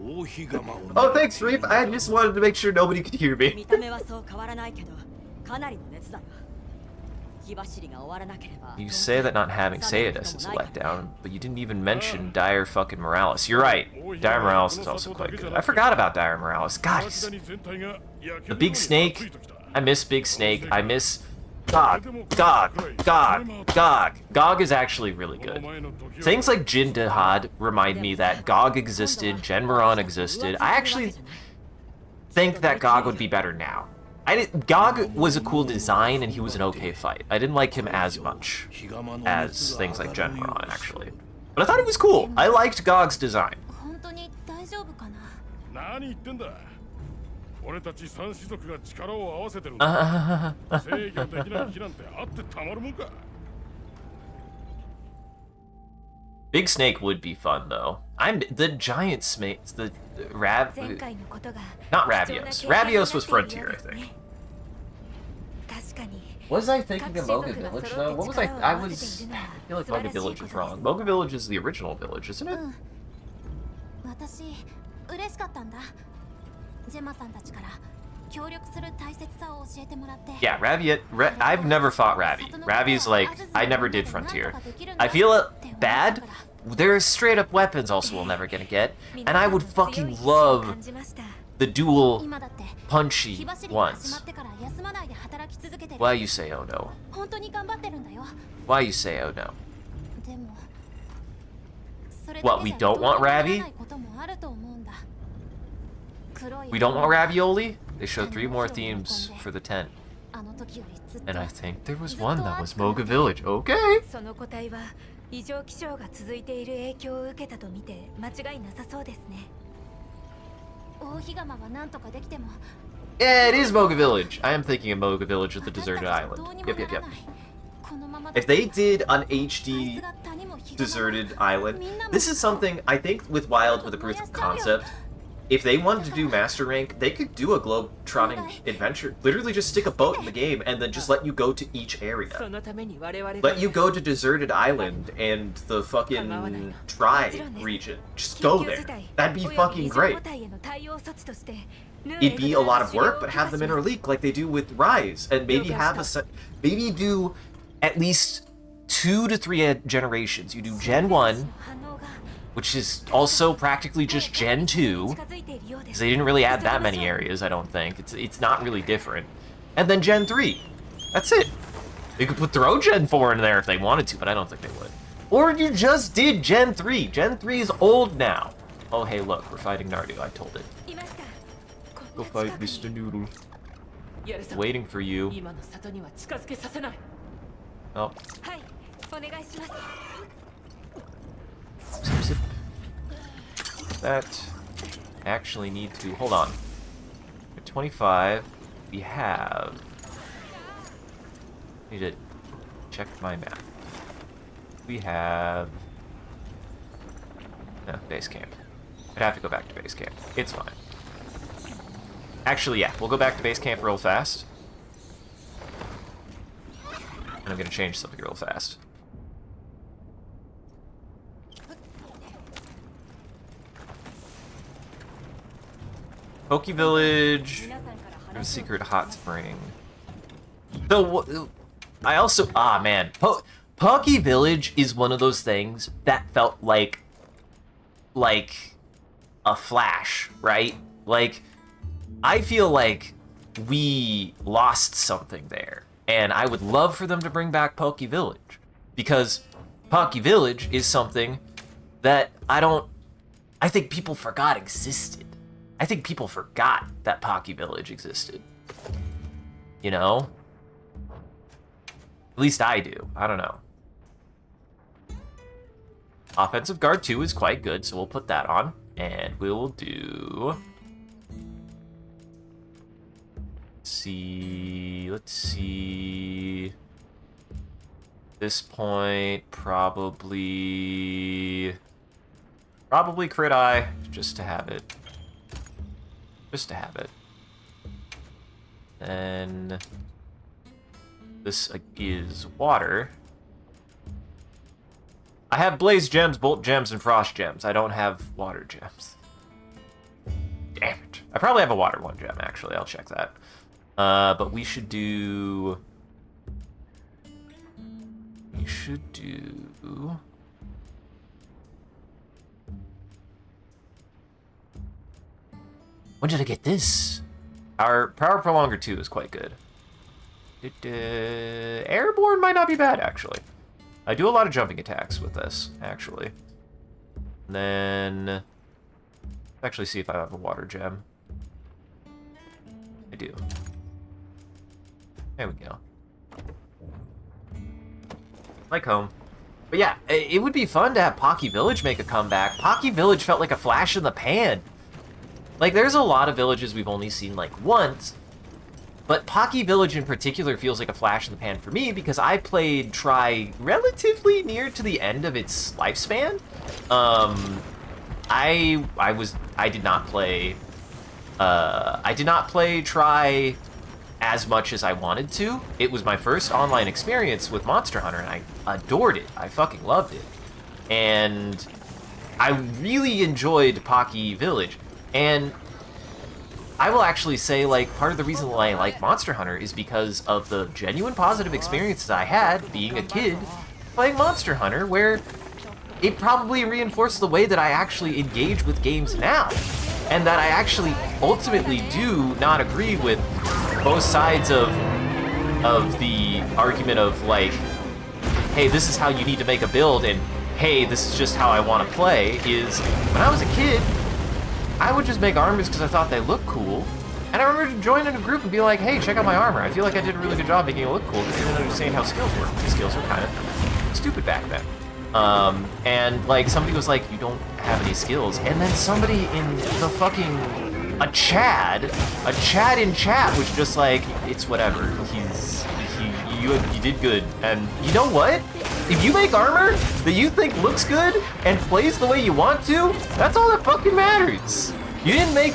大日釜を Oh, thanks, Reef. I just wanted to make sure nobody could hear me. 見た目はそう変わらないけどかなりの熱だよ火走りが終わらなければ You say that not having Sayadus is a letdown, but you didn't even mention Dire fucking Morales. You're right. Dire Morales is also quite good. I forgot about Dire Morales. Guys, the Big Snake. I miss Big Snake. I miss Gog. Gog is actually really good. Things like Jin Dahad remind me that Gog existed, Genmaron existed. I actually think that Gog would be better now. Gog was a cool design and he was an okay fight. I didn't like him as much as things like Genmaron, actually. But I thought he was cool. I liked Gog's design. 本当に大丈夫かな何言ってんだ。俺たち三種族が力を合わせてるんだ。制御できない日なんてあってたまるもんか。Big Snake would be fun though. The giant snake, the Not Ravios. Ravios was Frontier, I think. 確かに Was I thinking of Moga Village though? What was I feel like Moga Village is wrong. Moga Village is the original village, isn't it? 私嬉しかったんだジェマさんたちから協力する大切さを教えてもらって Yeah, I've never fought Ravi. Ravi's like, I never did Frontier. I feel it bad. There's straight up weapons also we're never gonna get. And I would fucking love the dual punchy ones. Why you say oh no? 本当に頑張ってるんだよ Why you say oh no? でも What, we don't want Ravi? We don't want Ravioli? They showed 3 more themes for the tent. And I think there was one that was Moga Village. Okay. その個体は異常気象が続いている影響を受けたと見て間違いなさそうですね大日釜は何とかできても Yeah, it is Moga Village. I am thinking of Moga Village with the deserted island. Yep. If they did an HD deserted island, this is something I think with Wild with a proof of concept. If they wanted to do Master Rank, they could do a globe-trotting adventure. Literally just stick a boat in the game and then just let you go to each area. Let you go to Deserted Island and the fucking Tri region. Just go there. That'd be fucking great. It'd be a lot of work, but have them interleak like they do with Rise. And maybe have maybe do at least 2 to 3 generations. You do Gen 1, which is also practically just Gen 2, because they didn't really add that many areas, I don't think. It's not really different. And then Gen 3. That's it. They could put their own Gen 4 in there if they wanted to, but I don't think they would. Or you just did Gen 3. Gen 3 is old now. Oh, hey, look, we're fighting Nardu. I told it. Go fight Mr. Noodle. Waiting for you. Oh. Zip, zip. That actually need to hold on. At 25, we have. Need to check my map. We have base camp. I'd have to go back to base camp. It's fine. Actually, yeah, we'll go back to base camp real fast. And I'm gonna change something real fast. Poke Village. There's a secret hot spring. So, I also... Ah, man. Poke Village is one of those things that felt like a Flash, right? Like, I feel like we lost something there. And I would love for them to bring back Poke Village. Because Poke Village is something that I think people forgot existed. I think people forgot that Poke Village existed. You know? At least I do. I don't know. Offensive Guard 2 is quite good, so we'll put that on. And we'll do... Let's see... This point, probably Crit Eye, just to have it. Just to have it. Then... This is Water. I have Blaze Gems, Bolt Gems, and Frost Gems. I don't have Water Gems. Damn it. I probably have a Water 1 gem, actually. I'll check that. But we should do... When did I get this? Our Power Prolonger 2 is quite good. Airborne might not be bad, actually. I do a lot of jumping attacks with this, actually. And then... Let's actually see if I have a Water Gem. I do. There we go. Like home. But yeah, it would be fun to have Poke Village make a comeback. Poke Village felt like a flash in the pan. Like, there's a lot of villages we've only seen, like, once. But Poke Village in particular feels like a flash in the pan for me because I played Tri relatively near to the end of its lifespan. I did not play Tri as much as I wanted to. It was my first online experience with Monster Hunter, and I adored it. I fucking loved it. And I really enjoyed Poke Village. And I will actually say, like, part of the reason why I like Monster Hunter is because of the genuine positive experiences I had being a kid playing Monster Hunter, where it probably reinforced the way that I actually engage with games now. And that I actually ultimately do not agree with both sides of the argument of, like, hey, this is how you need to make a build, and hey, this is just how I want to play, is when I was a kid, I would just make armors because I thought they looked cool. And I remember joining a group and be like, hey, check out my armor. I feel like I did a really good job making it look cool because I didn't understand how skills work. The skills were kind of stupid back then. And like somebody was like, you don't have any skills. And then somebody in the fucking, a Chad in chat was just like, it's whatever. You did good. And you know what? If you make armor that you think looks good and plays the way you want to, that's all that fucking matters. You didn't make...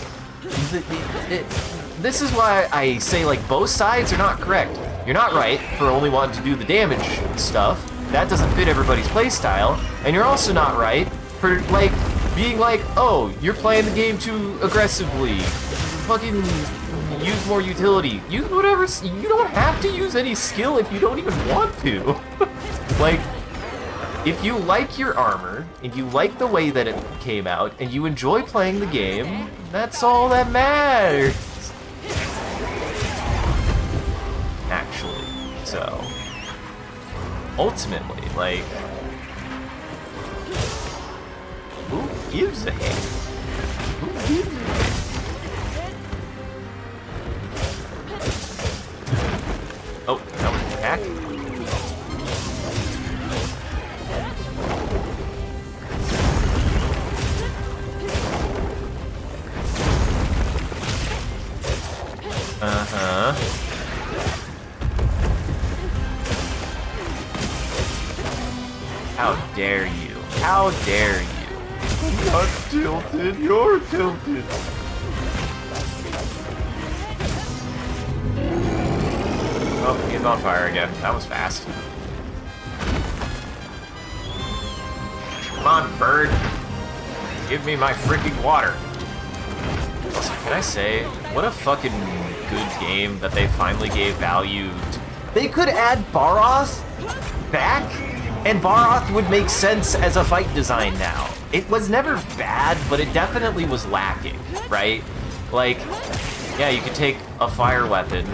This is why I say, like, both sides are not correct. You're not right for only wanting to do the damage stuff. That doesn't fit everybody's playstyle. And you're also not right for, like, being like, oh, you're playing the game too aggressively. Fucking use more utility. Use whatever... You don't have to use any skill if you don't even want to. Like, if you like your armor, and you like the way that it came out, and you enjoy playing the game, that's all that matters. Actually, so... Ultimately, like... Who gives a heck? Who gives a heck? Oh, that was an attack? Uh-huh. How dare you? How dare you? I'm not tilted, you're tilted. Oh, he's on fire again. That was fast. Come on, bird. Give me my freaking water. Also, can I say, what a fucking good game that they finally gave value to. They could add Baroth back, and Baroth would make sense as a fight design now. It was never bad, but it definitely was lacking, right? Like, yeah, you could take a fire weapon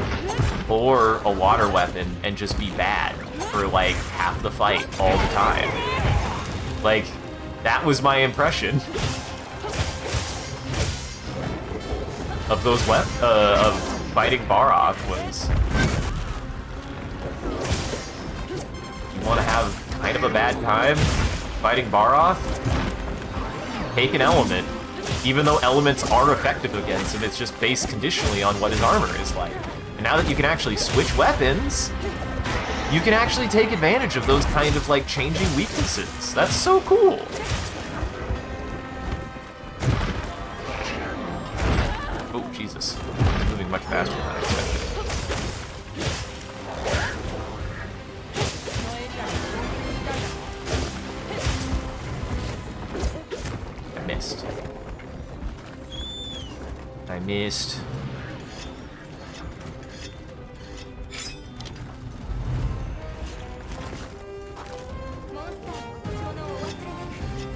or a water weapon and just be bad for like half the fight all the time. Like, that was my impression of those of fighting Baroth was, you want to have kind of a bad time fighting Baroth? Take an element, even though elements are effective against him, it's just based conditionally on what his armor is like. And now that you can actually switch weapons, you can actually take advantage of those kind of like changing weaknesses. That's so cool. Oh, Jesus. It's moving much faster than I expected. I missed. I missed.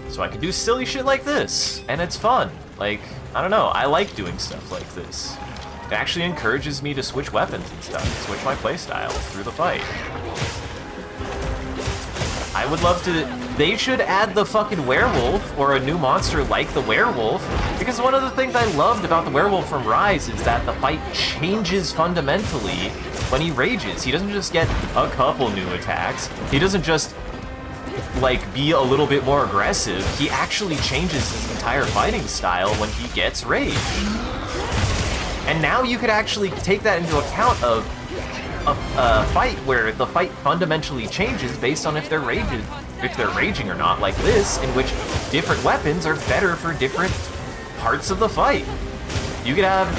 So I can do silly shit like this, and it's fun. Like, I don't know, I like doing stuff like this. It actually encourages me to switch weapons and stuff, switch my playstyle through the fight. I would love to... They should add the fucking werewolf, or a new monster like the werewolf, because one of the things I loved about the werewolf from Rise is that the fight changes fundamentally when he rages. He doesn't just get a couple new attacks, he doesn't just like be a little bit more aggressive, he actually changes his entire fighting style when he gets rage. And now you could actually take that into account of a fight where the fight fundamentally changes based on if they're raging or not, like this, in which different weapons are better for different parts of the fight. You could have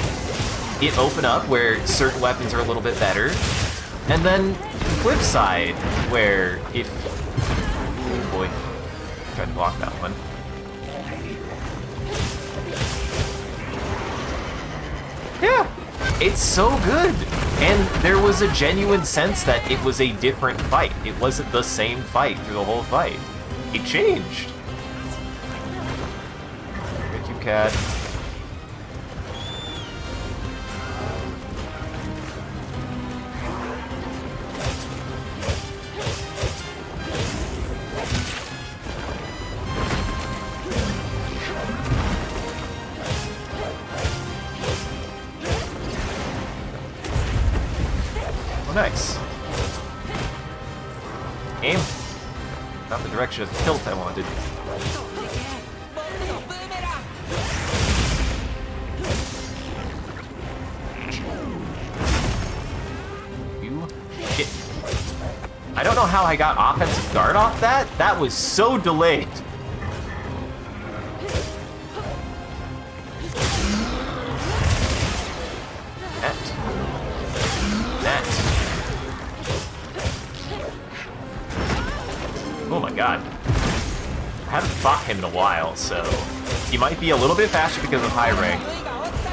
it open up where certain weapons are a little bit better, and then the flip side where if... Oh boy, tried to block that one. Yeah, it's so good. And there was a genuine sense that it was a different fight. It wasn't the same fight through the whole fight. It changed. Get you, cat. Nice. Aim. Not the direction of the tilt I wanted. You shit. I don't know how I got offensive guard off that. That was so delayed. Oh my god. I haven't fought him in a while, so he might be a little bit faster because of high rank,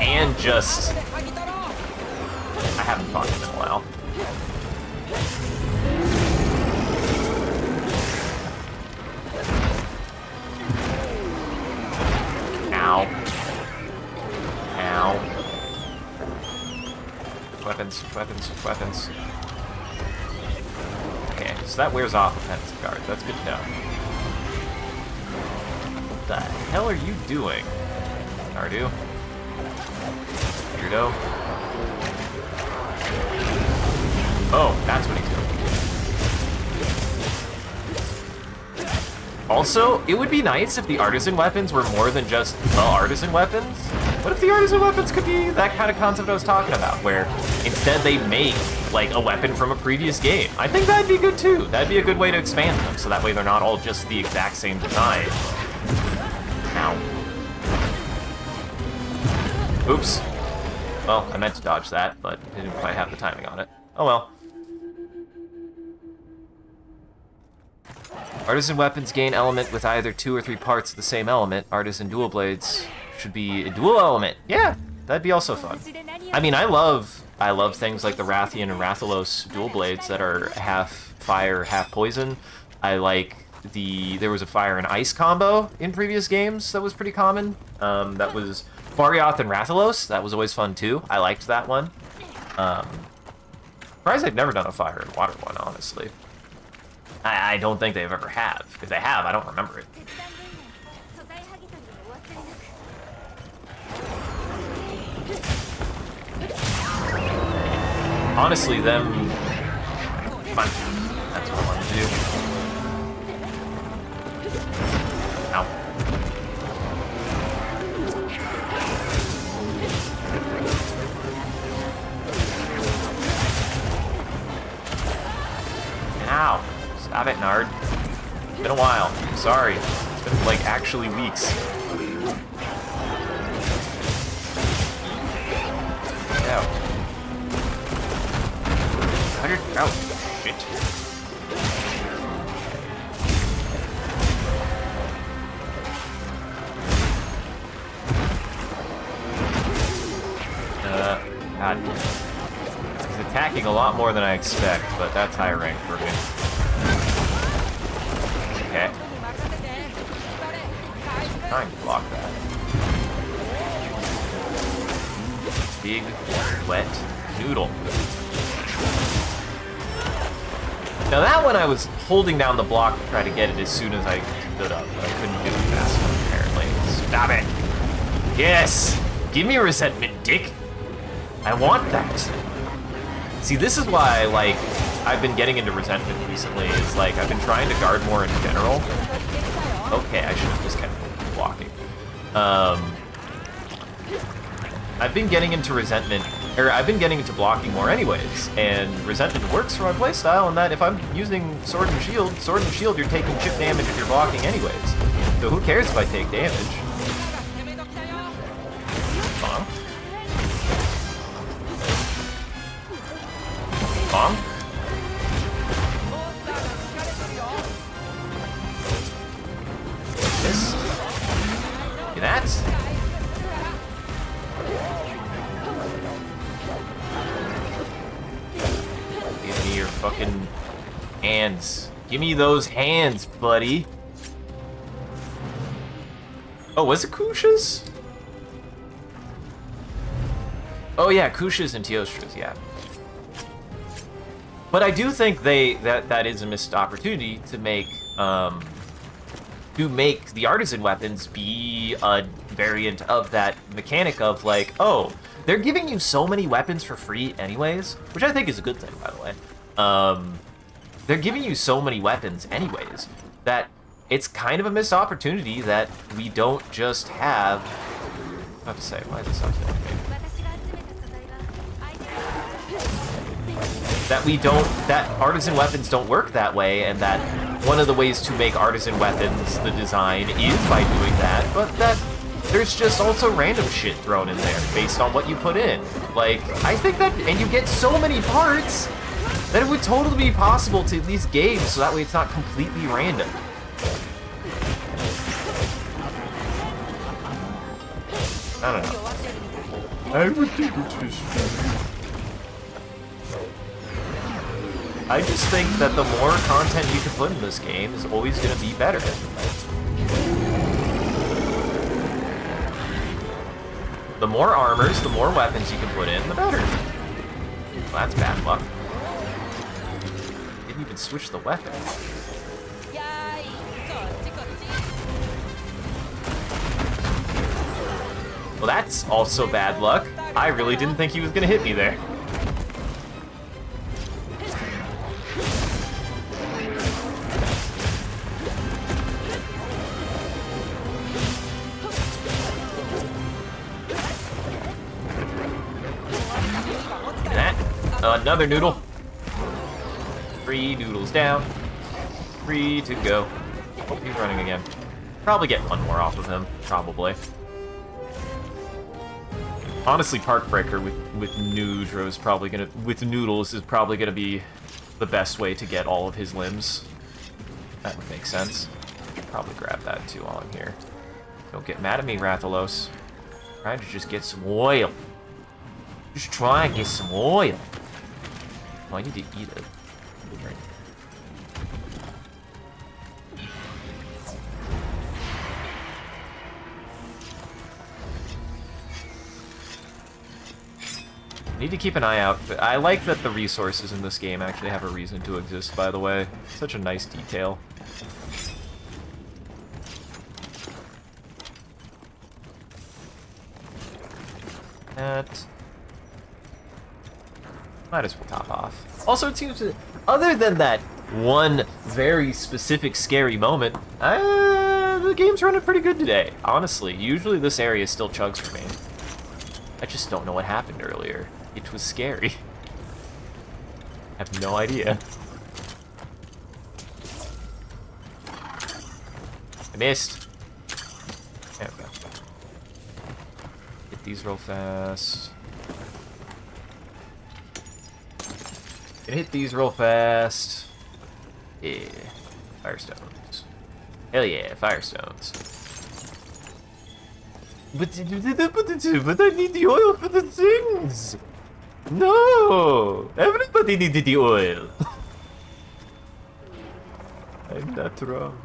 and just... I haven't fought him in a while. Ow. Ow. Weapons, weapons, weapons. Okay, so that wears off offensive guard. That's good to know. What the hell are you doing, Nardu? Weirdo. Oh, that's what he's doing. Also, it would be nice if the artisan weapons were more than just the artisan weapons. What if the artisan weapons could be that kind of concept I was talking about, where instead they make like a weapon from a previous game? I think that'd be good too. That'd be a good way to expand them, so that way they're not all just the exact same design. Ow. Oops. Well, I meant to dodge that, but I didn't quite have the timing on it. Oh well. Artisan weapons gain element with either 2 or 3 parts of the same element. Artisan dual blades should be a dual element. Yeah, that'd be also fun. I mean, I love things like the Rathian and Rathalos dual blades that are half fire, half poison. I like there was a fire and ice combo in previous games that was pretty common. That was Varioth and Rathalos. That was always fun too. I liked that one. Surprised they've never done a fire and water one, honestly. I don't think they've ever have. If they have, I don't remember it. Honestly, them... Fine. That's what I wanted to do. Ow. Ow. Stop it, Nard. It's been a while. I'm sorry. It's been, like, actually weeks. Ow. Oh, shit. God. He's attacking a lot more than I expect, but that's high rank for me. Okay. Trying to block that. Big, wet noodle. Now that one I was holding down the block to try to get it as soon as I stood up, but I couldn't do it fast enough, apparently. Stop it! Yes! Give me a resentment, dick! I want that! See, this is why, like, I've been getting into resentment recently. It's like, I've been trying to guard more in general. Okay, I should have just kept blocking. I've been getting into resentment, or I've been getting into blocking more anyways, and resentment works for my playstyle in that if I'm using sword and shield, you're taking chip damage if you're blocking anyways. So who cares if I take damage? Bonk. Bonk. This. Look at that. Give me your fucking hands. Give me those hands, buddy. Oh, was it Kusha's? Oh yeah, Kusha's and Teostra's, yeah. But I do think that is a missed opportunity to make the artisan weapons be a variant of that mechanic of like, oh, they're giving you so many weapons for free anyways, which I think is a good thing, by the way. They're giving you so many weapons anyways that it's kind of a missed opportunity that we don't just have. I have to say, why is this not hitting me? That artisan weapons don't work that way, and that one of the ways to make artisan weapons, the design, is by doing that, but that there's just also random shit thrown in there based on what you put in. Like, I think that, and you get so many parts that it would totally be possible to at least gauge so that way it's not completely random. I don't know. I would think it is fair. I just think that the more content you can put in this game is always going to be better. The more armors, the more weapons you can put in, the better. Well, that's bad luck. Didn't even switch the weapon. Well, that's also bad luck. I really didn't think he was going to hit me there. Another noodle. 3 noodles down. 3 to go. Oh, he's running again. Probably get one more off of him. Probably. Honestly, Park Breaker with Noodro is probably gonna... With Noodles is probably gonna be the best way to get all of his limbs. That would make sense. Probably grab that too while I'm here. Don't get mad at me, Rathalos. Trying to just get some oil. Just try and get some oil. Oh, I need to eat it. Need to keep an eye out. I like that the resources in this game actually have a reason to exist, by the way. Such a nice detail. That might as well top off. Also, it seems to, other than that one very specific scary moment, the game's running pretty good today. Honestly, usually this area still chugs for me. I just don't know what happened earlier. It was scary. I have no idea. I missed. There we go. Hit these real fast. Can hit these real fast. Yeah. Firestones. Hell yeah, firestones. But I need the oil for the things! No! Everybody needed the oil! I'm not wrong.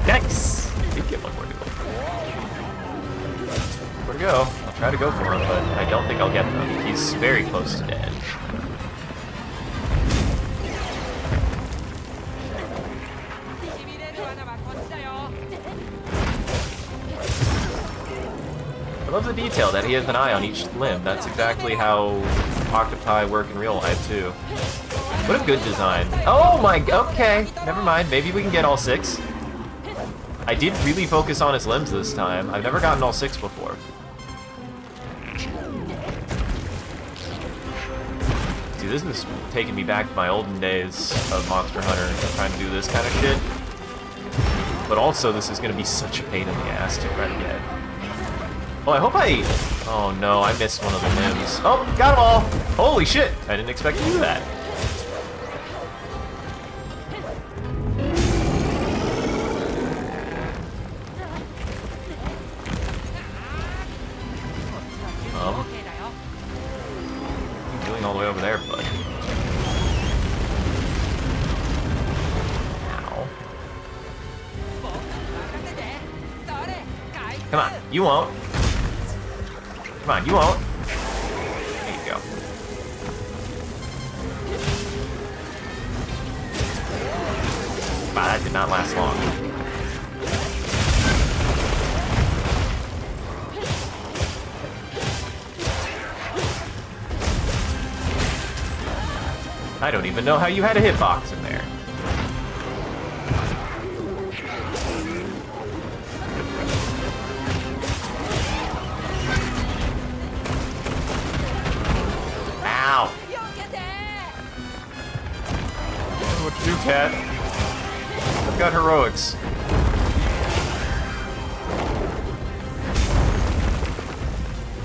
Nice! Did get one more to go. Where to go? I'll try to go for him, but I don't think I'll get them. He's very close to dead. I love the detail that he has an eye on each limb. That's exactly how octopi work in real life, too. What a good design. Oh my, okay. Never mind. Maybe we can get all 6. I did really focus on his limbs this time. I've never gotten all 6 before. See, this is taking me back to my olden days of Monster Hunter, trying to do this kind of shit. But also, this is going to be such a pain in the ass to try to get. Oh, I hope I... Oh no, I missed one of the limbs. Oh, got them all! Holy shit! I didn't expect to do that. What are you doing all the way over there, bud? Ow. Come on, you won't. Come on, you won't. There you go. Wow, that did not last long. I don't even know how you had a hitbox in there. What to do, cat? I've got heroics.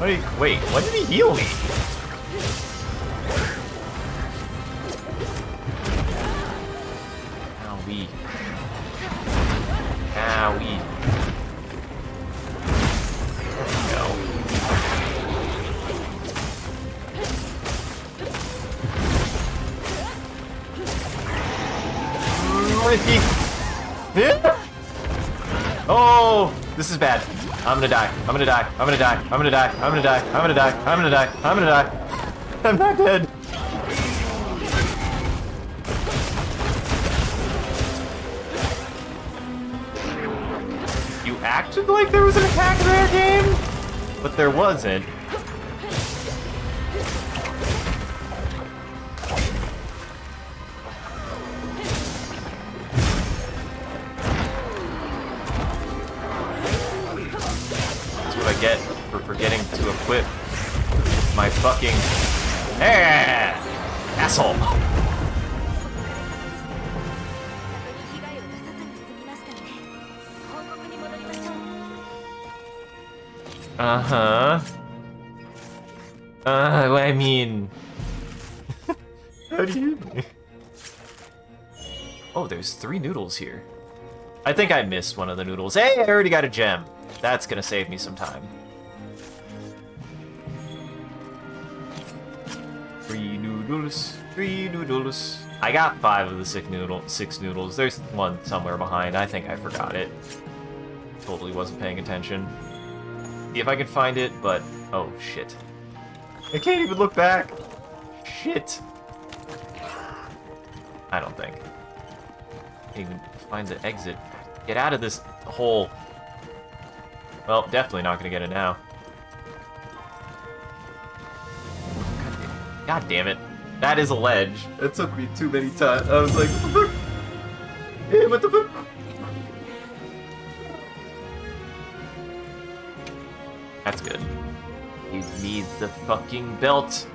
Wait, when did he heal me? Owie. Owie. Oh, this is bad. I'm gonna die. I'm gonna die. I'm gonna die. I'm gonna die. I'm gonna die. I'm gonna die. I'm gonna die. I'm gonna die. I'm not dead. You acted like there was an attack there, game, but there wasn't. Get for forgetting to equip my fucking asshole. I mean... How do you... Oh, there's 3 noodles here. I think I missed one of the noodles. Hey, I already got a gem. That's gonna save me some time. 3 noodles, 3 noodles. I got 5 of the 6 noodles. There's one somewhere behind. I think I forgot it. Totally wasn't paying attention. See if I can find it, but... Oh, shit. I can't even look back. Shit. I don't think. Can't even find the exit. Get out of this hole. Well, definitely not gonna get it now. God damn it. That is a ledge. It took me too many times. I was like, what the fuck? Hey, what the fuck? That's good. You need the fucking belt.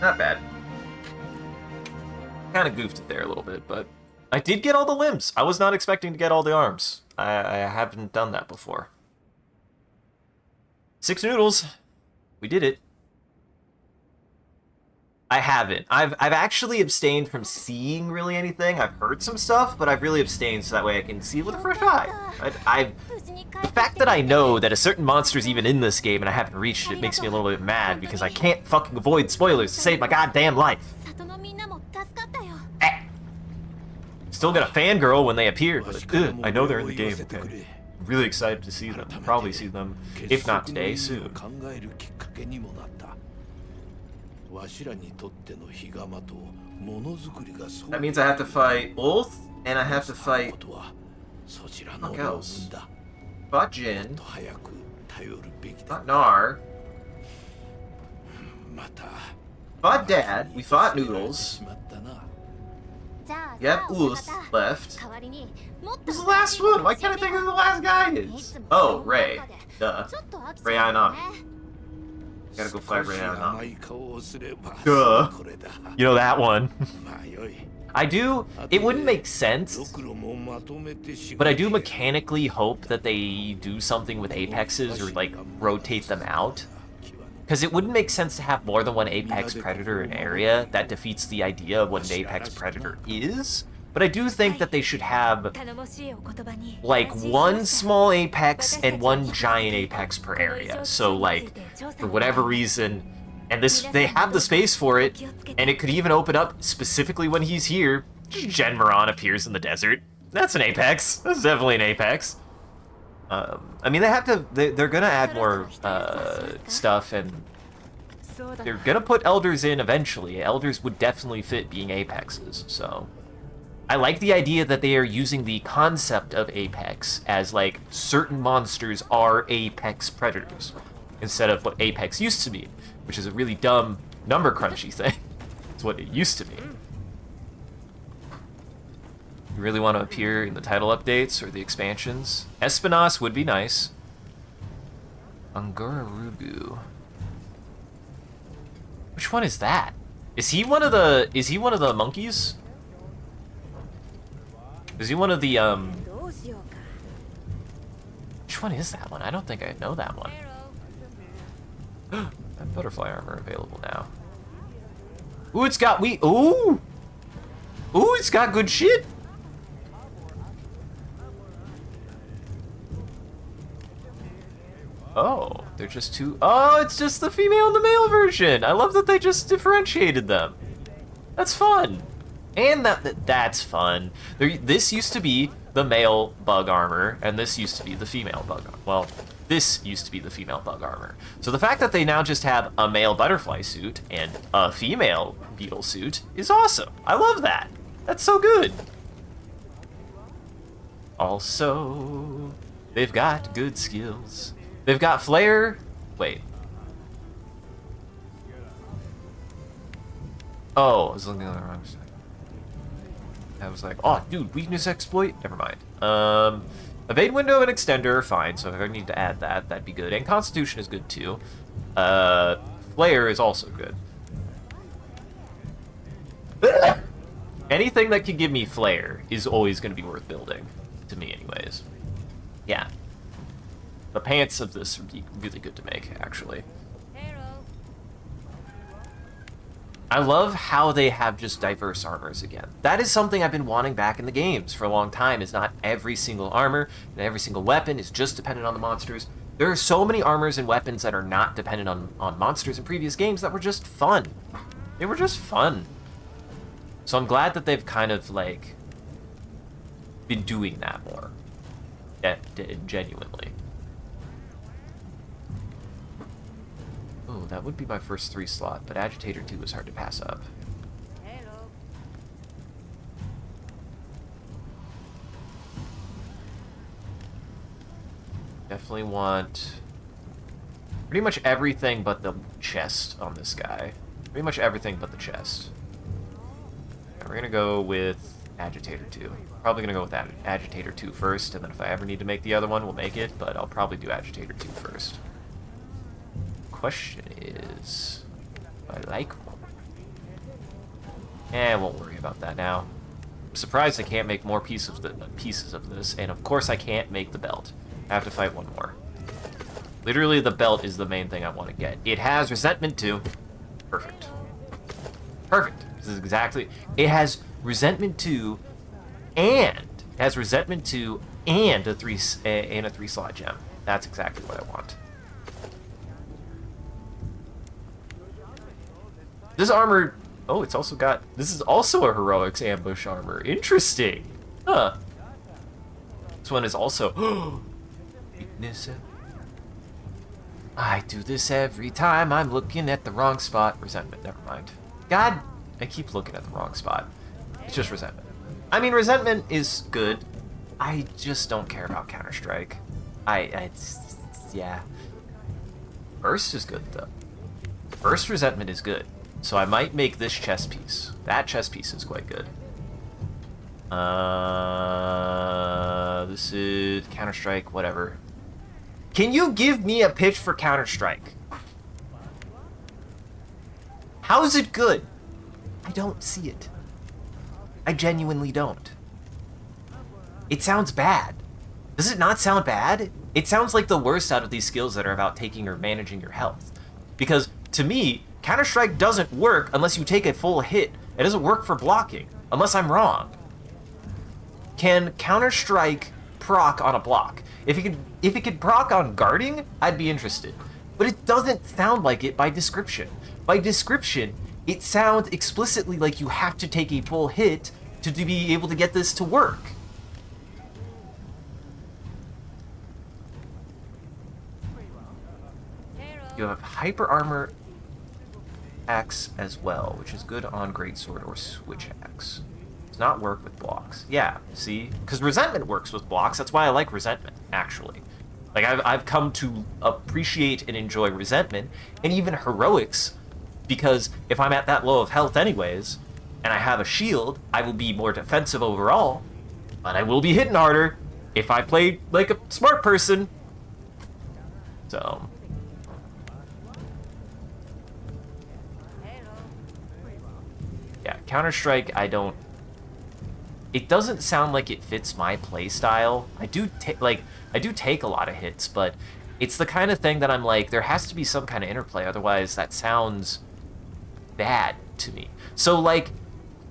Not bad. Kind of goofed it there a little bit, but I did get all the limbs. I was not expecting to get all the arms. I haven't done that before. 6 noodles. We did it. I haven't. I've actually abstained from seeing really anything. I've heard some stuff, but I've really abstained so that way I can see with a fresh eye. The fact that I know that a certain monster's even in this game and I haven't reached it makes me a little bit mad because I can't fucking avoid spoilers to save my goddamn life. Eh. Still got a fangirl when they appear, but I know they're in the game, okay? I'm really excited to see them. Probably see them, if not today, soon. That means I have to fight Ulth, and I have to fight... Fuck else. Fought Jin. Fought Nar. Fought Dad. We fought Noodles. You have Ulth left. Who's the last one? Why can't I think of who the last guy is? Oh, Ray. Duh. Ray Anon. Gotta go fight Ray Anon. Duh. You know that one. I do. It wouldn't make sense, but I do mechanically hope that they do something with apexes or like rotate them out. Because it wouldn't make sense to have more than one apex predator in an area. That defeats the idea of what an apex predator is. But I do think that they should have like one small apex and one giant apex per area. So like, for whatever reason, and this they have the space for it, and it could even open up specifically when he's here. Genmaron appears in the desert. That's an apex. That's definitely an apex. I mean, they have to. They're gonna add more stuff, and they're gonna put elders in eventually. Elders would definitely fit being apexes. So I like the idea that they are using the concept of apex as like certain monsters are apex predators instead of what apex used to be, which is a really dumb number crunchy thing. It's what it used to be. You really want to appear in the title updates or the expansions? Espinas would be nice. Angurugu. Which one is that? Is he one of the monkeys? Is he one of the Which one is that one? I don't think I know that one. That butterfly armor available now. Ooh, it's got ooh, it's got good shit. Oh, they're just two. Oh, it's just the female and the male version. I love that they just differentiated them. That's fun. And that's fun. This used to be the male bug armor, and this used to be the female bug armor. Well, this used to be the female bug armor. So the fact that they now just have a male butterfly suit and a female beetle suit is awesome. I love that. That's so good. Also, they've got good skills. They've got flare. Wait. Oh, I was looking on the wrong side. I was like, oh, dude, weakness exploit? Never mind. Evade window and extender are fine, so if I need to add that, that'd be good. And constitution is good too. Flare is also good. Anything that can give me flare is always going to be worth building. To me, anyways. Yeah. The pants of this would be really good to make, actually. I love how they have just diverse armors again. That is something I've been wanting back in the games for a long time, is not every single armor and every single weapon is just dependent on the monsters. There are so many armors and weapons that are not dependent on monsters in previous games that were just fun. They were just fun. So I'm glad that they've kind of, like, been doing that more. Genuinely. Oh, that would be my first 3 slot, but Agitator 2 is hard to pass up. Definitely want pretty much everything but the chest on this guy. Pretty much everything but the chest. And we're gonna go with Agitator 2. Probably gonna go with Agitator 2 first, and then if I ever need to make the other one, we'll make it, but I'll probably do Agitator 2 first. Question is, do I like one? I won't worry about that now. I'm surprised I can't make more pieces of this, and of course I can't make the belt. I have to fight one more. Literally, the belt is the main thing I want to get. It has Resentment 2. Perfect. Perfect. This is exactly... It has Resentment 2, and it has Resentment 2 and a 3-slot gem. That's exactly what I want. This armor... Oh, it's also got... This is also a Heroics ambush armor. Interesting. Huh. This one is also... Weakness. I do this every time I'm looking at the wrong spot. Resentment, never mind. God, I keep looking at the wrong spot. It's just Resentment. I mean, Resentment is good. I just don't care about Counter-Strike. Yeah. Burst is good, though. Burst Resentment is good. So I might make this chest piece. That chest piece is quite good. This is Counter-Strike, whatever. Can you give me a pitch for Counter-Strike? How is it good? I don't see it. I genuinely don't. It sounds bad. Does it not sound bad? It sounds like the worst out of these skills that are about taking or managing your health. Because, to me, Counter-Strike doesn't work unless you take a full hit. It doesn't work for blocking, unless I'm wrong. Can Counter-Strike proc on a block? If it could proc on guarding, I'd be interested. But it doesn't sound like it by description. By description, it sounds explicitly like you have to take a full hit to be able to get this to work. You have Hyper Armor Axe as well, which is good on Greatsword or Switch Axe. Does not work with blocks. Yeah, see? Because Resentment works with blocks. That's why I like Resentment, actually. Like, I've come to appreciate and enjoy Resentment, and even Heroics, because if I'm at that low of health anyways, and I have a shield, I will be more defensive overall, but I will be hitting harder if I play like a smart person. So... yeah, Counter-Strike, it doesn't sound like it fits my playstyle. I do take a lot of hits, but it's the kind of thing that I'm like, there has to be some kind of interplay, otherwise that sounds bad to me. So, like,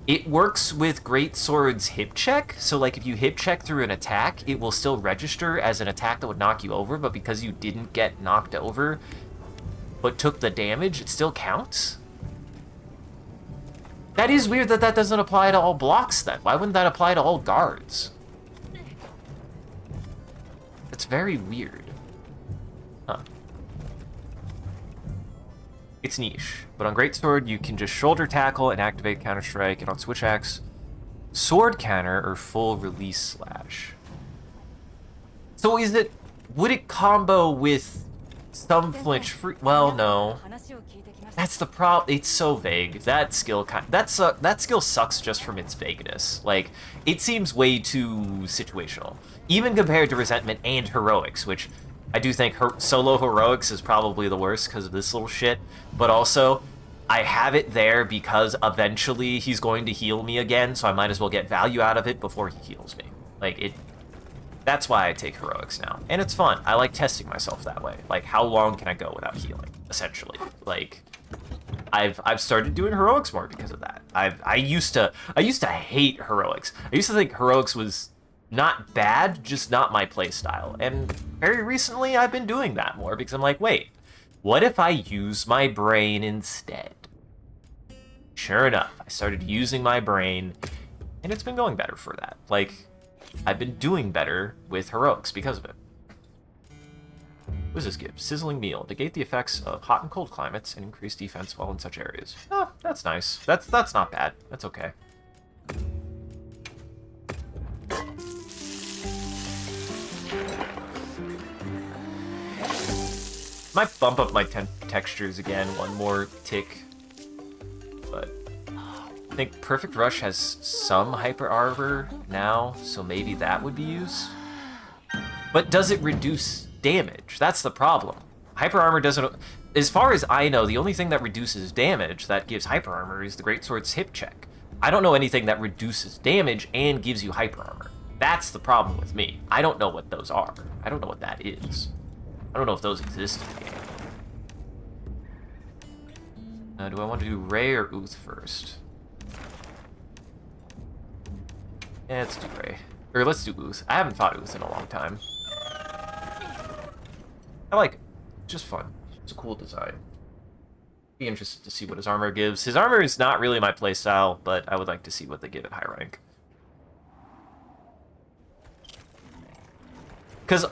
it works with Greatsword's hip check, so, like, if you hip check through an attack, it will still register as an attack that would knock you over, but because you didn't get knocked over, but took the damage, it still counts? That is weird that that doesn't apply to all blocks, then. Why wouldn't that apply to all guards? That's very weird. Huh. It's niche, but on Greatsword, you can just shoulder tackle and activate Counter-Strike, and on Switch Axe, sword counter or full release slash. So would it combo with some flinch free? Well, no. That's the problem. It's so vague. That skill that skill sucks just from its vagueness. Like, it seems way too situational, even compared to Resentment and Heroics, which I do think solo Heroics is probably the worst because of this little shit. But also, I have it there because eventually he's going to heal me again, so I might as well get value out of it before he heals me. Like, That's why I take heroics now. And it's fun. I like testing myself that way. Like, how long can I go without healing, essentially? Like, I've started doing heroics more because of that. I used to hate heroics. I used to think heroics was not bad, just not my playstyle. And very recently I've been doing that more because I'm like, wait, what if I use my brain instead? Sure enough, I started using my brain, and it's been going better for that. Like, I've been doing better with heroics because of it. What does this give? Sizzling meal. Negate the effects of hot and cold climates and increase defense while in such areas. Oh, that's nice. That's not bad. That's okay. Might bump up my textures again one more tick. But I think Perfect Rush has some hyper armor now, so maybe that would be used. But does it reduce damage? That's the problem. Hyper armor doesn't... As far as I know, the only thing that reduces damage that gives hyper armor is the Greatsword's hip check. I don't know anything that reduces damage and gives you hyper armor. That's the problem with me. I don't know what those are. I don't know what that is. I don't know if those exist in the game. Do I want to do Ray or Uth first? Yeah, let's do Ray. Or let's do Uth. I haven't fought Uth in a long time. I like it. Just fun. It's a cool design. Be interested to see what his armor gives. His armor is not really my playstyle, but I would like to see what they give at high rank. Because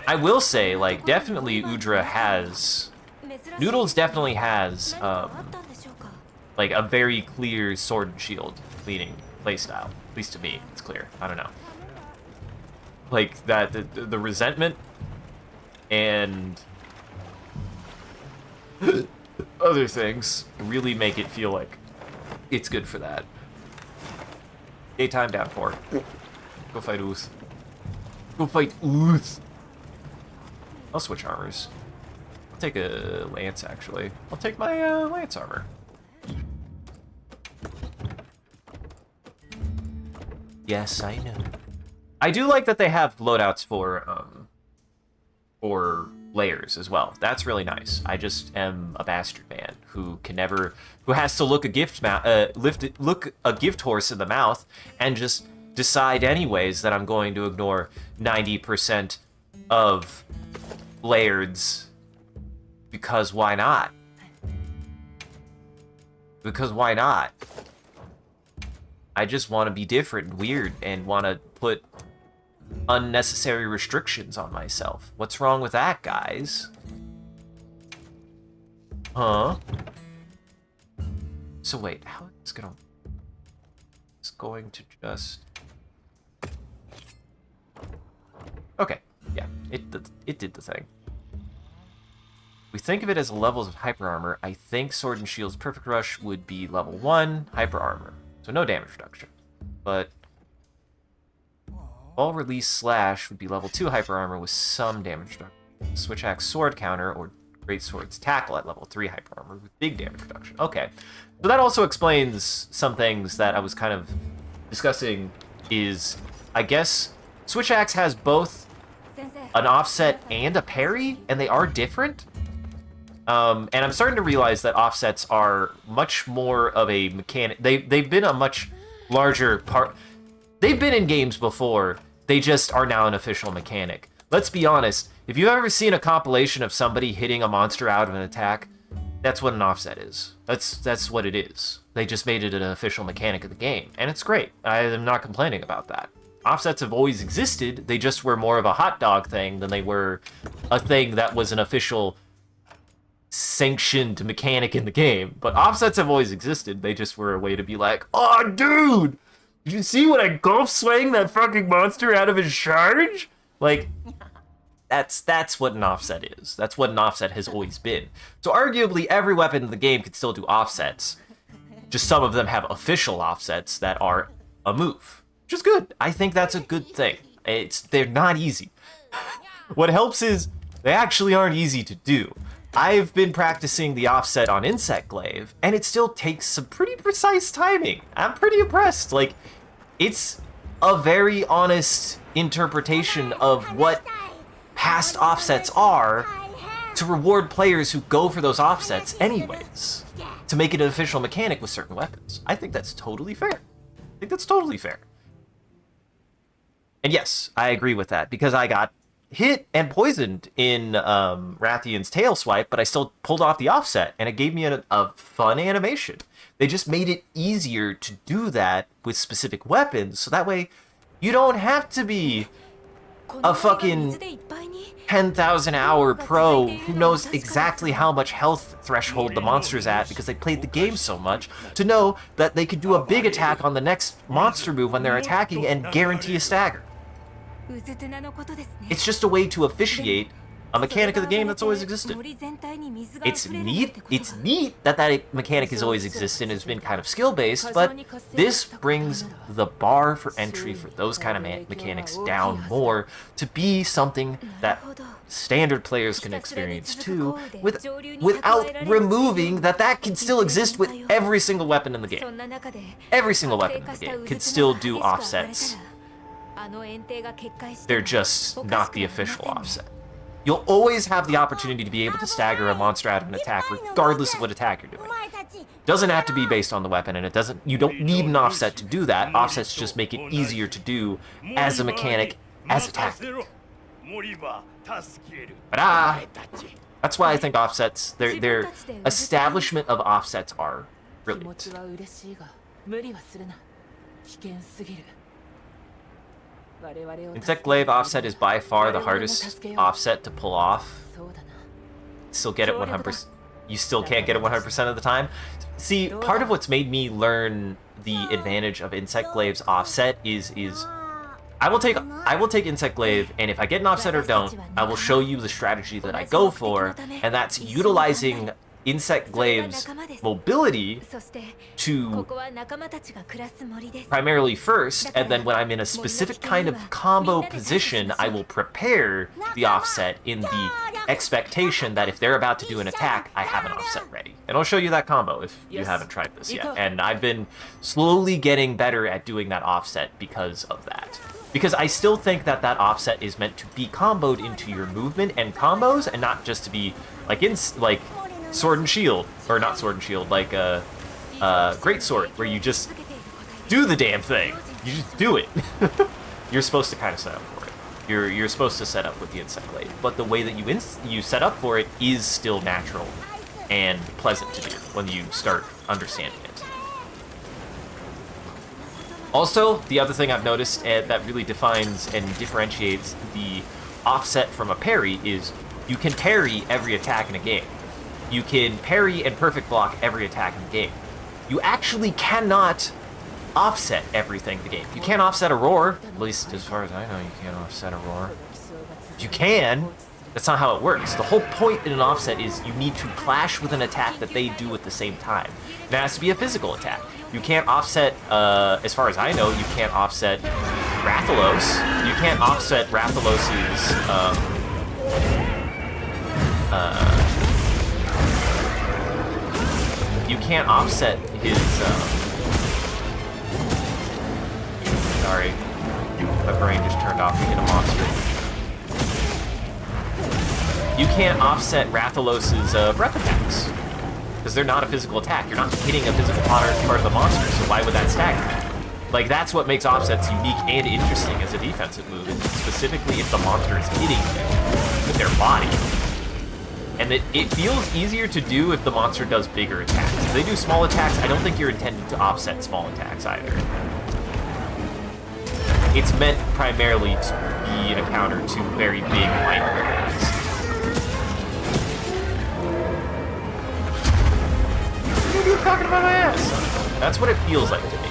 I will say, like, definitely Udra has... Noodles definitely has, like, a very clear sword and shield leading playstyle. At least to me, it's clear. I don't know. Like, that, the resentment and other things really make it feel like it's good for that. Daytime down 4. Go fight Uth. Go fight Uth. I'll switch armors. I'll take a lance, actually. I'll take my lance armor. Yes, I know. I do like that they have loadouts for layers as well. That's really nice. I just am a bastard man who has to look a gift horse in the mouth and just decide anyways that I'm going to ignore 90% of layers because why not? Because why not? I just want to be different and weird and want to put unnecessary restrictions on myself. What's wrong with that, guys? Huh? So wait, how is it gonna... It's going to just... Okay, yeah, it did the thing. We think of it as levels of hyper armor. I think Sword and Shield's Perfect Rush would be level 1 hyper armor, so no damage reduction. But All Release Slash would be level 2 hyper armor with some damage reduction. Switch Axe Sword Counter or Great Sword's Tackle at level 3 hyper armor with big damage reduction. Okay, so that also explains some things that I was kind of discussing. Is I guess Switch Axe has both an offset and a parry, and they are different. And I'm starting to realize that offsets are much more of a mechanic. They've been a much larger part. They've been in games before. They just are now an official mechanic. Let's be honest. If you've ever seen a compilation of somebody hitting a monster out of an attack, that's what an offset is. That's what it is. They just made it an official mechanic of the game, and it's great. I am not complaining about that. Offsets have always existed. They just were more of a hot dog thing than they were a thing that was an official sanctioned mechanic in the game. But offsets have always existed. They just were a way to be like, oh, dude, did you see what I golf swang that fucking monster out of his charge? Like, that's what an offset is. That's what an offset has always been. So arguably every weapon in the game can still do offsets. Just some of them have official offsets that are a move, which is good. I think that's a good thing. They're not easy. What helps is they actually aren't easy to do. I've been practicing the offset on Insect Glaive, and it still takes some pretty precise timing. I'm pretty impressed. Like, it's a very honest interpretation of what past offsets are to reward players who go for those offsets anyways, to make it an official mechanic with certain weapons. I think that's totally fair. I think that's totally fair. And yes, I agree with that, because I got hit and poisoned in Rathian's tail swipe, but I still pulled off the offset, and it gave me a fun animation. They just made it easier to do that with specific weapons, so that way you don't have to be a fucking 10,000 hour pro who knows exactly how much health threshold the monster's at because they played the game so much to know that they could do a big attack on the next monster move when they're attacking and guarantee a stagger. It's just a way to officiate a mechanic of the game that's always existed. It's neat that that mechanic has always existed and has been kind of skill-based, but this brings the bar for entry for those kind of mechanics down more to be something that standard players can experience too, without removing that can still exist with every single weapon in the game. Every single weapon in the game can still do offsets. They're just not the official offset. You'll always have the opportunity to be able to stagger a monster out of an attack, regardless of what attack you're doing. Doesn't have to be based on the weapon, and you don't need an offset to do that. Offsets just make it easier to do as a mechanic, as a tactic. But that's why I think offsets, their establishment of offsets are brilliant. Insect Glaive offset is by far the hardest offset to pull off. Still get it 100%. You still can't get it 100% of the time. See, part of what's made me learn the advantage of Insect Glaive's offset is I will take Insect Glaive, and if I get an offset or don't, I will show you the strategy that I go for, and that's utilizing Insect Glaive's mobility to primarily first, and then when I'm in a specific kind of combo position, I will prepare the offset in the expectation that if they're about to do an attack, I have an offset ready. And I'll show you that combo if you haven't tried this yet. And I've been slowly getting better at doing that offset because of that. Because I still think that offset is meant to be comboed into your movement and combos, and not just to be like Sword and Shield, or not Sword and Shield, like Great Sword, where you just do the damn thing. You just do it. You're supposed to kind of set up for it. You're supposed to set up with the Insect Glaive, but the way that you set up for it is still natural and pleasant to do when you start understanding it. Also, the other thing I've noticed that really defines and differentiates the offset from a parry is you can parry every attack in a game. You can parry and perfect block every attack in the game. You actually cannot offset everything in the game. You can't offset a roar, at least as far as I know, you can't offset a roar. You can, that's not how it works. The whole point in an offset is you need to clash with an attack that they do at the same time. And it has to be a physical attack. You can't offset, as far as I know, you can't offset Rathalos. You can't offset Rathalos's, you can't offset his, sorry, my brain just turned off to hit a monster. You can't offset Rathalos's breath attacks, because they're not a physical attack. You're not hitting a physical part of the monster, so why would that stagger? Like, that's what makes offsets unique and interesting as a defensive move, is specifically if the monster is hitting you with their body. And it feels easier to do if the monster does bigger attacks. If they do small attacks, I don't think you're intended to offset small attacks either. It's meant primarily to be an counter to very big light weapons. You're talking about my ass! That's what it feels like to me.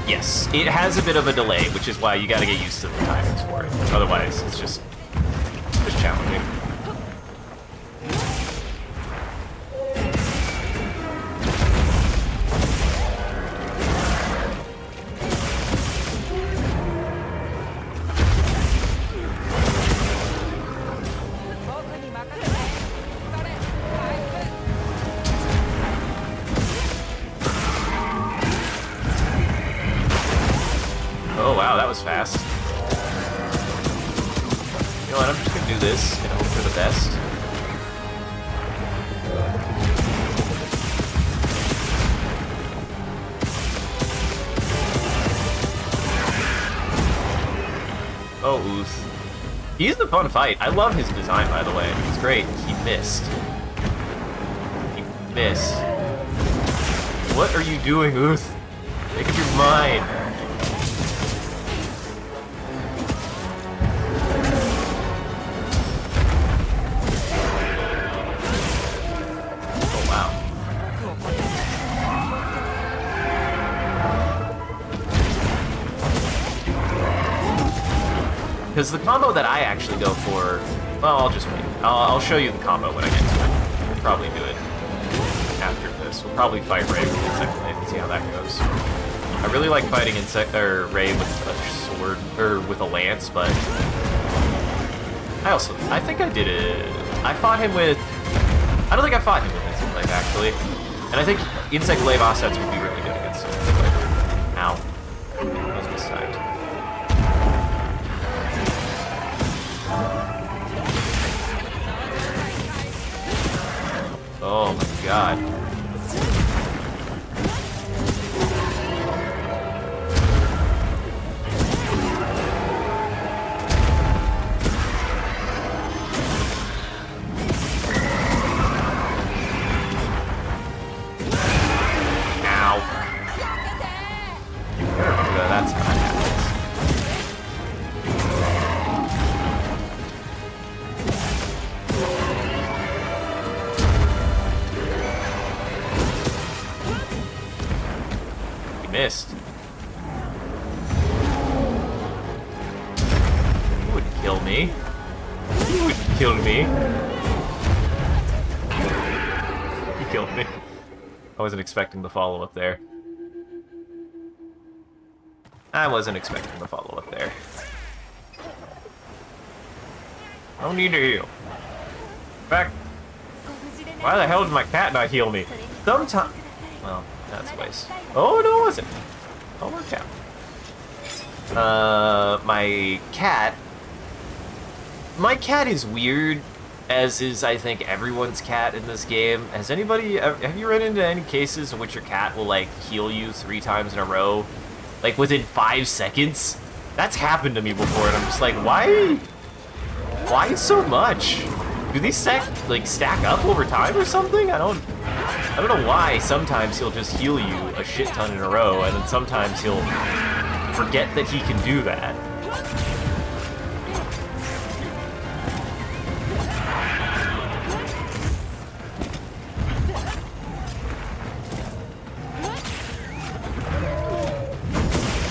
Yes, it has a bit of a delay, which is why you gotta get used to the timings for it. Otherwise, it's just challenging. fast. You know what, I'm just gonna do this and hope for the best. Oh, Uth. He's the fun fight. I love his design, by the way. It's great. He missed. He missed. What are you doing, Uth? Make up your mind. Oh, wow. Because the combo that I actually go for, well, I'll just wait. I'll show you the combo when I get to it. We'll probably do it after this. We'll probably fight Ray with Insect Blade and see how that goes. I really like fighting Ray with a sword, or with a lance, but I think I did it. I fought him with, I don't think I fought him with Insect Blade, actually. And I think Insect Blade offsets would be really good against him. Ow. That was mistimed. Oh my god. Ow. Remember that's how that happens. Missed. You wouldn't kill me. You wouldn't kill me. You killed me. I wasn't expecting the follow-up there. I wasn't expecting the follow-up there. No need to heal. In fact, why the hell did my cat not heal me? Sometimes... Well, that's a waste. Oh, no, it wasn't. Oh, worked out. My cat is weird, as is, I think, everyone's cat in this game. Have you run into any cases in which your cat will, like, heal you 3 times in a row? Like, within 5 seconds? That's happened to me before, and I'm just like, why so much? Do these stack up over time or something? I don't know why sometimes he'll just heal you a shit ton in a row, and then sometimes he'll forget that he can do that.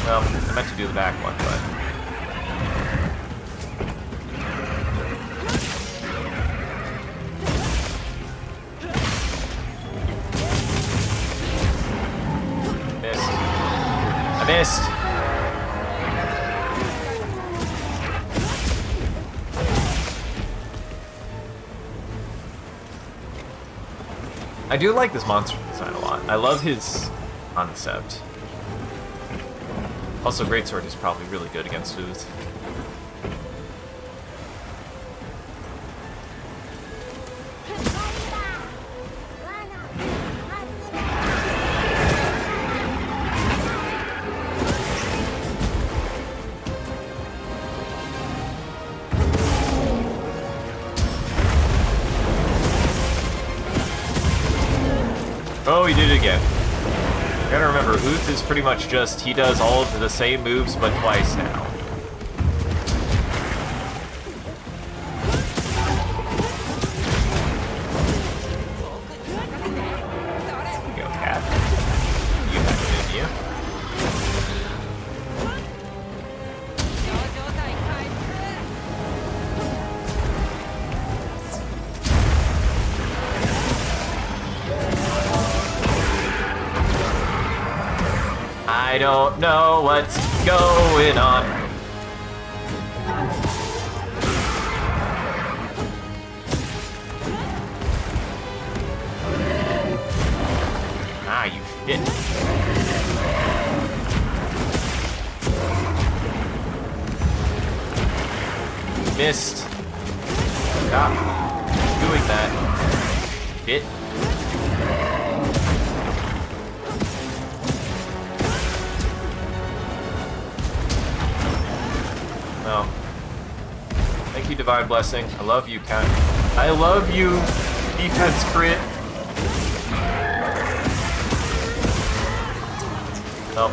Well, I meant to do the back one, but... I missed. I do like this monster design a lot. I love his concept. Also, Greatsword is probably really good against Uth. Oh, he did it again. You gotta remember, Uth is pretty much just, he does all of the same moves, but twice now. There you go, cat. You have it in you. I don't know what's going on. Ah, you shit. Missed. Stop doing that. Shit. Well. Thank you, Divine Blessing. I love you, Count. I love you, defense crit. Oh.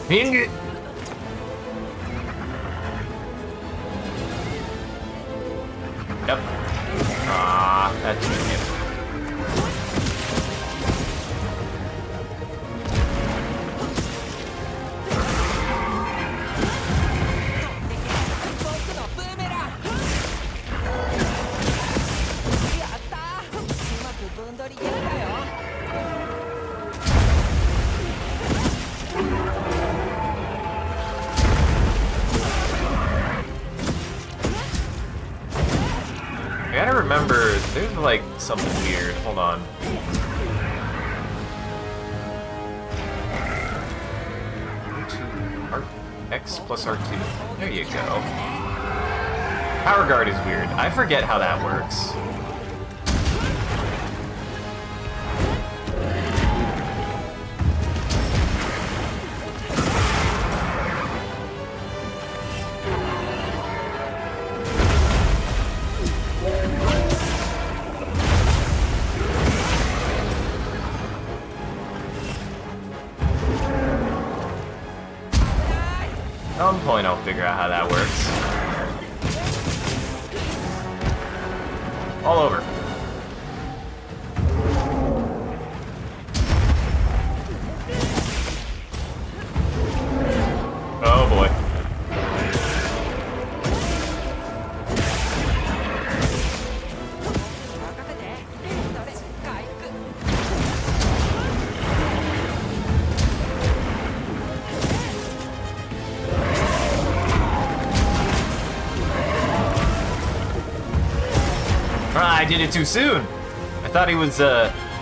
Dang it! Yep. Ah, that didn't hit. I gotta remember, there's like something weird. Hold on. X plus R2. There you go. Power Guard is weird. I forget how that works. At some point I'll figure out how that works. All over. Oh boy. I did it too soon. I thought he was,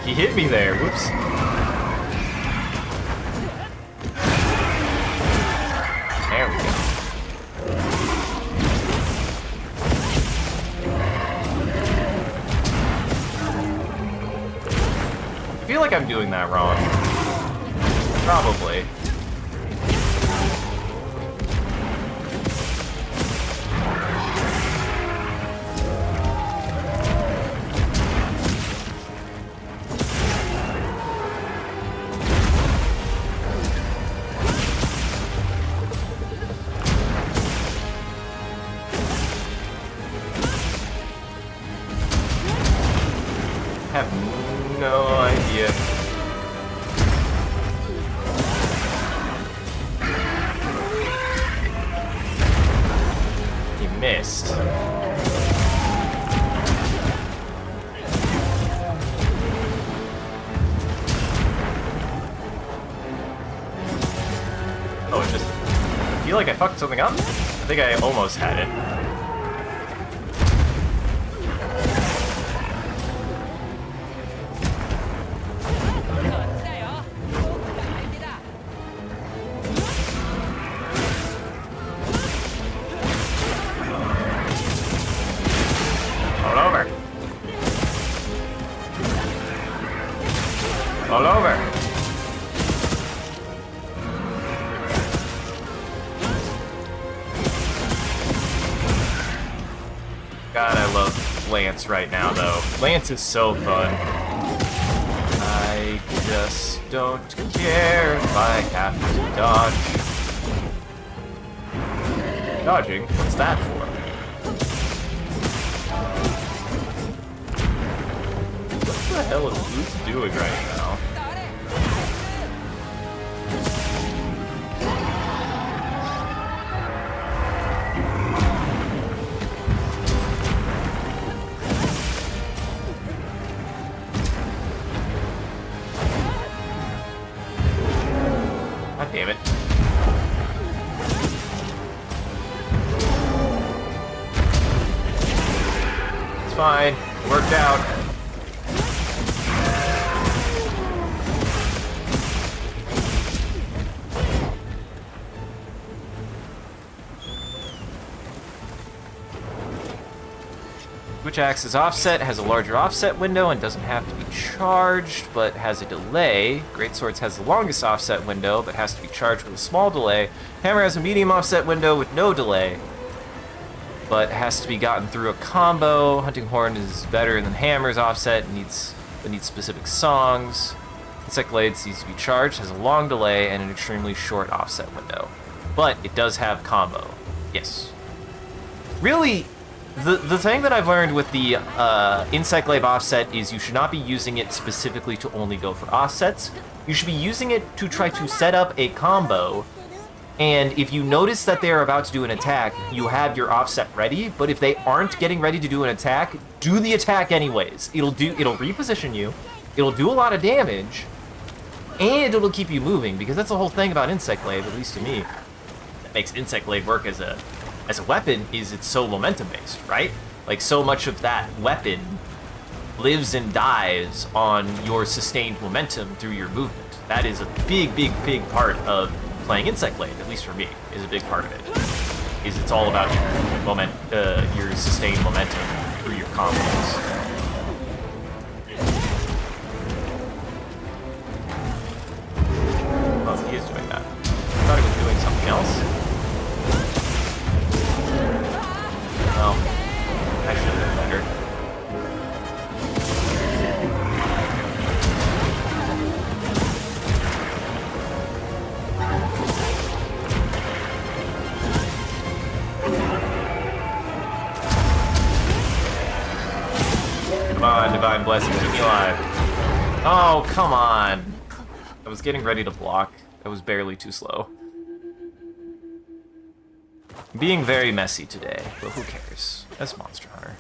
he hit me there. Whoops. There we go. I feel like I'm doing that wrong. Probably. I have no idea. He missed. Oh, it just... I feel like I fucked something up? I think I almost had it. All over. God, I love Lance right now, though. Lance is so fun. I just don't care if I have to dodge. Dodging? What's that for? What the hell is Boots doing right now? God damn it. It's fine. It worked out. Switch Axe's offset has a larger offset window and doesn't have to be charged, but has a delay. Greatswords has the longest offset window, but has to be charged with a small delay. Hammer has a medium offset window with no delay, but has to be gotten through a combo. Hunting Horn is better than Hammer's offset, but needs specific songs. Insect Blades needs to be charged, has a long delay, and an extremely short offset window. But it does have combo. Yes. Really, the thing that I've learned with the Insect Glaive offset is you should not be using it specifically to only go for offsets. You should be using it to try to set up a combo, and if you notice that they're about to do an attack, you have your offset ready, but if they aren't getting ready to do an attack, do the attack anyways. It'll reposition you, it'll do a lot of damage, and it'll keep you moving, because that's the whole thing about Insect Glaive, at least to me, that makes Insect Glaive work as a weapon, is it's so momentum based, right? Like, so much of that weapon lives and dies on your sustained momentum through your movement. That is a big, big, big part of playing Insect Glaive, at least for me, is a big part of it. Is it's all about your sustained momentum through your combos. Oh, he is doing that. I thought he was doing something else. Oh, I should have been better. Come on, Divine Blessing, keep me alive. Oh, come on. I was getting ready to block. That was barely too slow. Being very messy today, but who cares? That's Monster Hunter.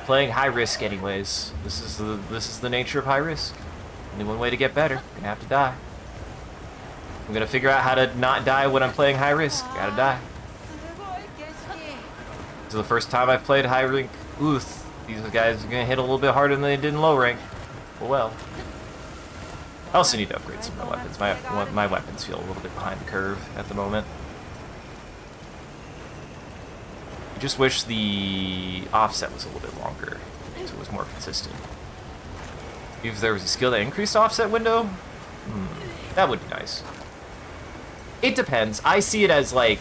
Playing high risk anyways. This is the nature of high risk. Only one way to get better. I'm gonna have to die. I'm gonna figure out how to not die when I'm playing high risk. Gotta die. This is the first time I've played high rank Uth. These guys are gonna hit a little bit harder than they did in low rank. Well. I also need to upgrade some of my weapons. My weapons feel a little bit behind the curve at the moment. Just wish the offset was a little bit longer, so it was more consistent. If there was a skill that increased offset window, that would be nice. It depends. I see it as like,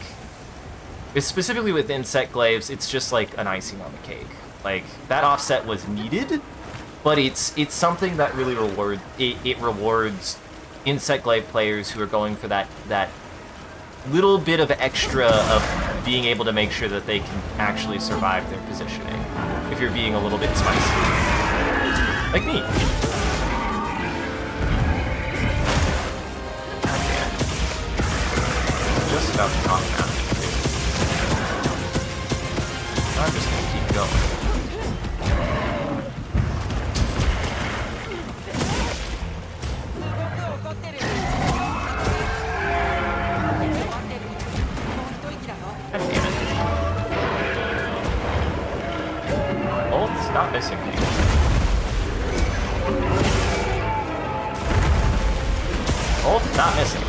specifically with Insect Glaives, it's just like an icing on the cake. Like, that offset was needed, but it's something that really rewards Insect Glaive players who are going for that little bit of extra of being able to make sure that they can actually survive their positioning if you're being a little bit spicy. Like me. Just about to knock him out. I'm just gonna keep going. Stop missing me. Oh, stop missing.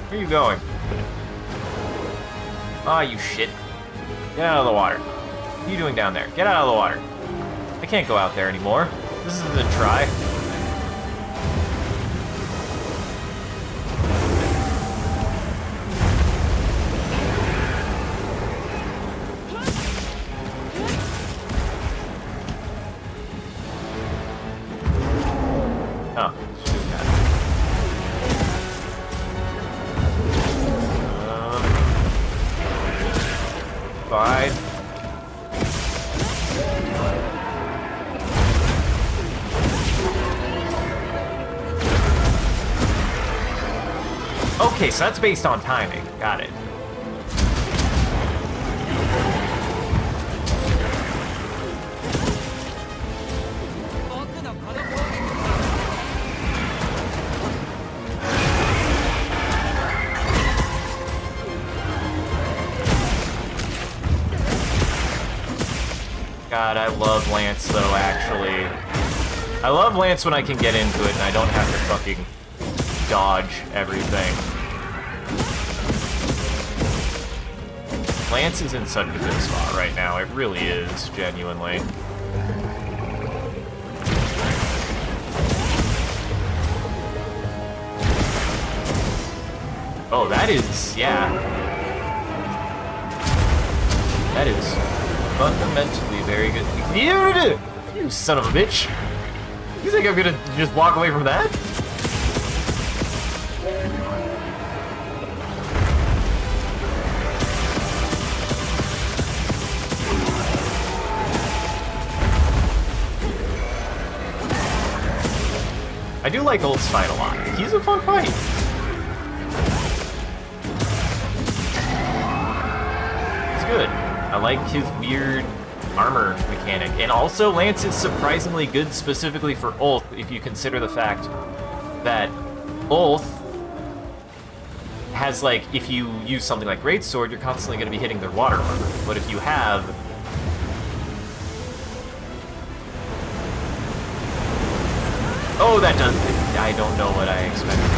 Where are you going? Ah, you shit. Get out of the water. What are you doing down there? Get out of the water. I can't go out there anymore. This isn't a try. Oh, shoot that. Fine. Okay, so that's based on timing. Got it. God, I love Lance, though, actually. I love Lance when I can get into it and I don't have to fucking dodge everything. Lance is in such a good spot right now. It really is, genuinely. Oh, that is, yeah. That is fundamentally very good. You son of a bitch. You think I'm gonna just walk away from that? I do like Ult's fight a lot. He's a fun fight. He's good. I like his weird armor mechanic. And also, Lance is surprisingly good specifically for Ulth if you consider the fact that Ulth has, like, if you use something like Greatsword, you're constantly going to be hitting their water armor. But if you have... Oh, that does... I don't know what I expected.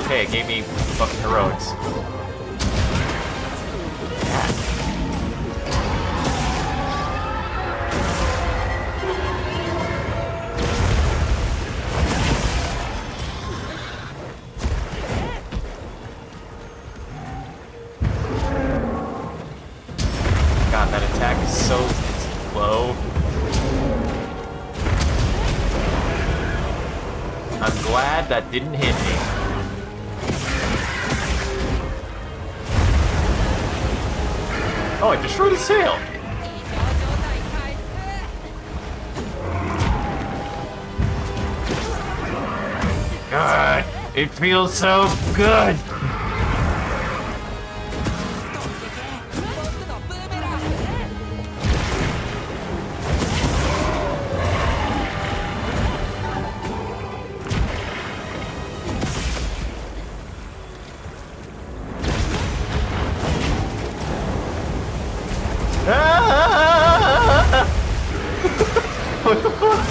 Okay, it gave me fucking heroics. God, that attack is so low. I'm glad that didn't hit me. Oh, I destroyed his sail! God, it feels so good! What the fuck?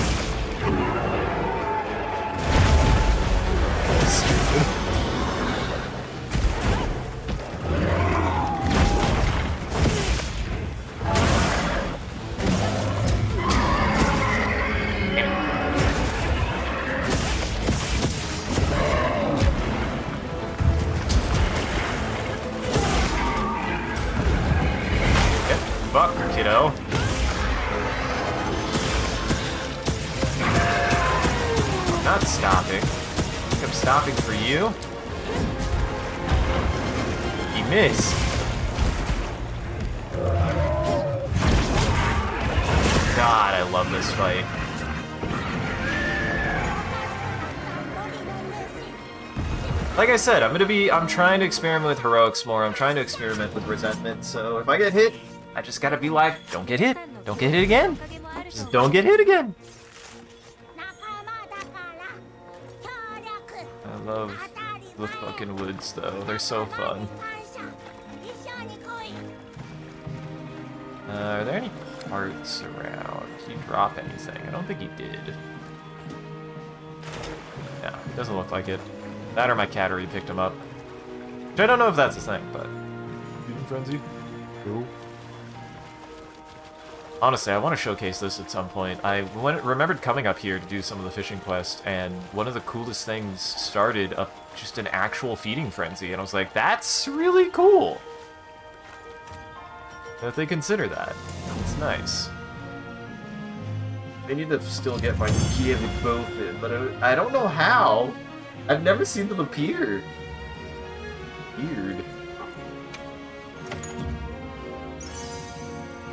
Get fucked, kiddo. Not stopping. I think I'm stopping for you. He missed. God, I love this fight. Like I said, I'm trying to experiment with heroics more. I'm trying to experiment with resentment. So if I get hit, I just gotta be like, don't get hit. Don't get hit again. Just don't get hit again. I love the fucking woods, though. They're so fun. Are there any parts around? Did he drop anything? I don't think he did. No, doesn't look like it. That or my cattery picked him up. Which I don't know if that's a thing, but... Feeding Frenzy? Cool. Honestly, I want to showcase this at some point. I remembered coming up here to do some of the fishing quests, and one of the coolest things started just an actual feeding frenzy, and I was like, that's really cool! That they consider that. It's nice. They need to still get my give both in, but I don't know how. I've never seen them appear. Weird.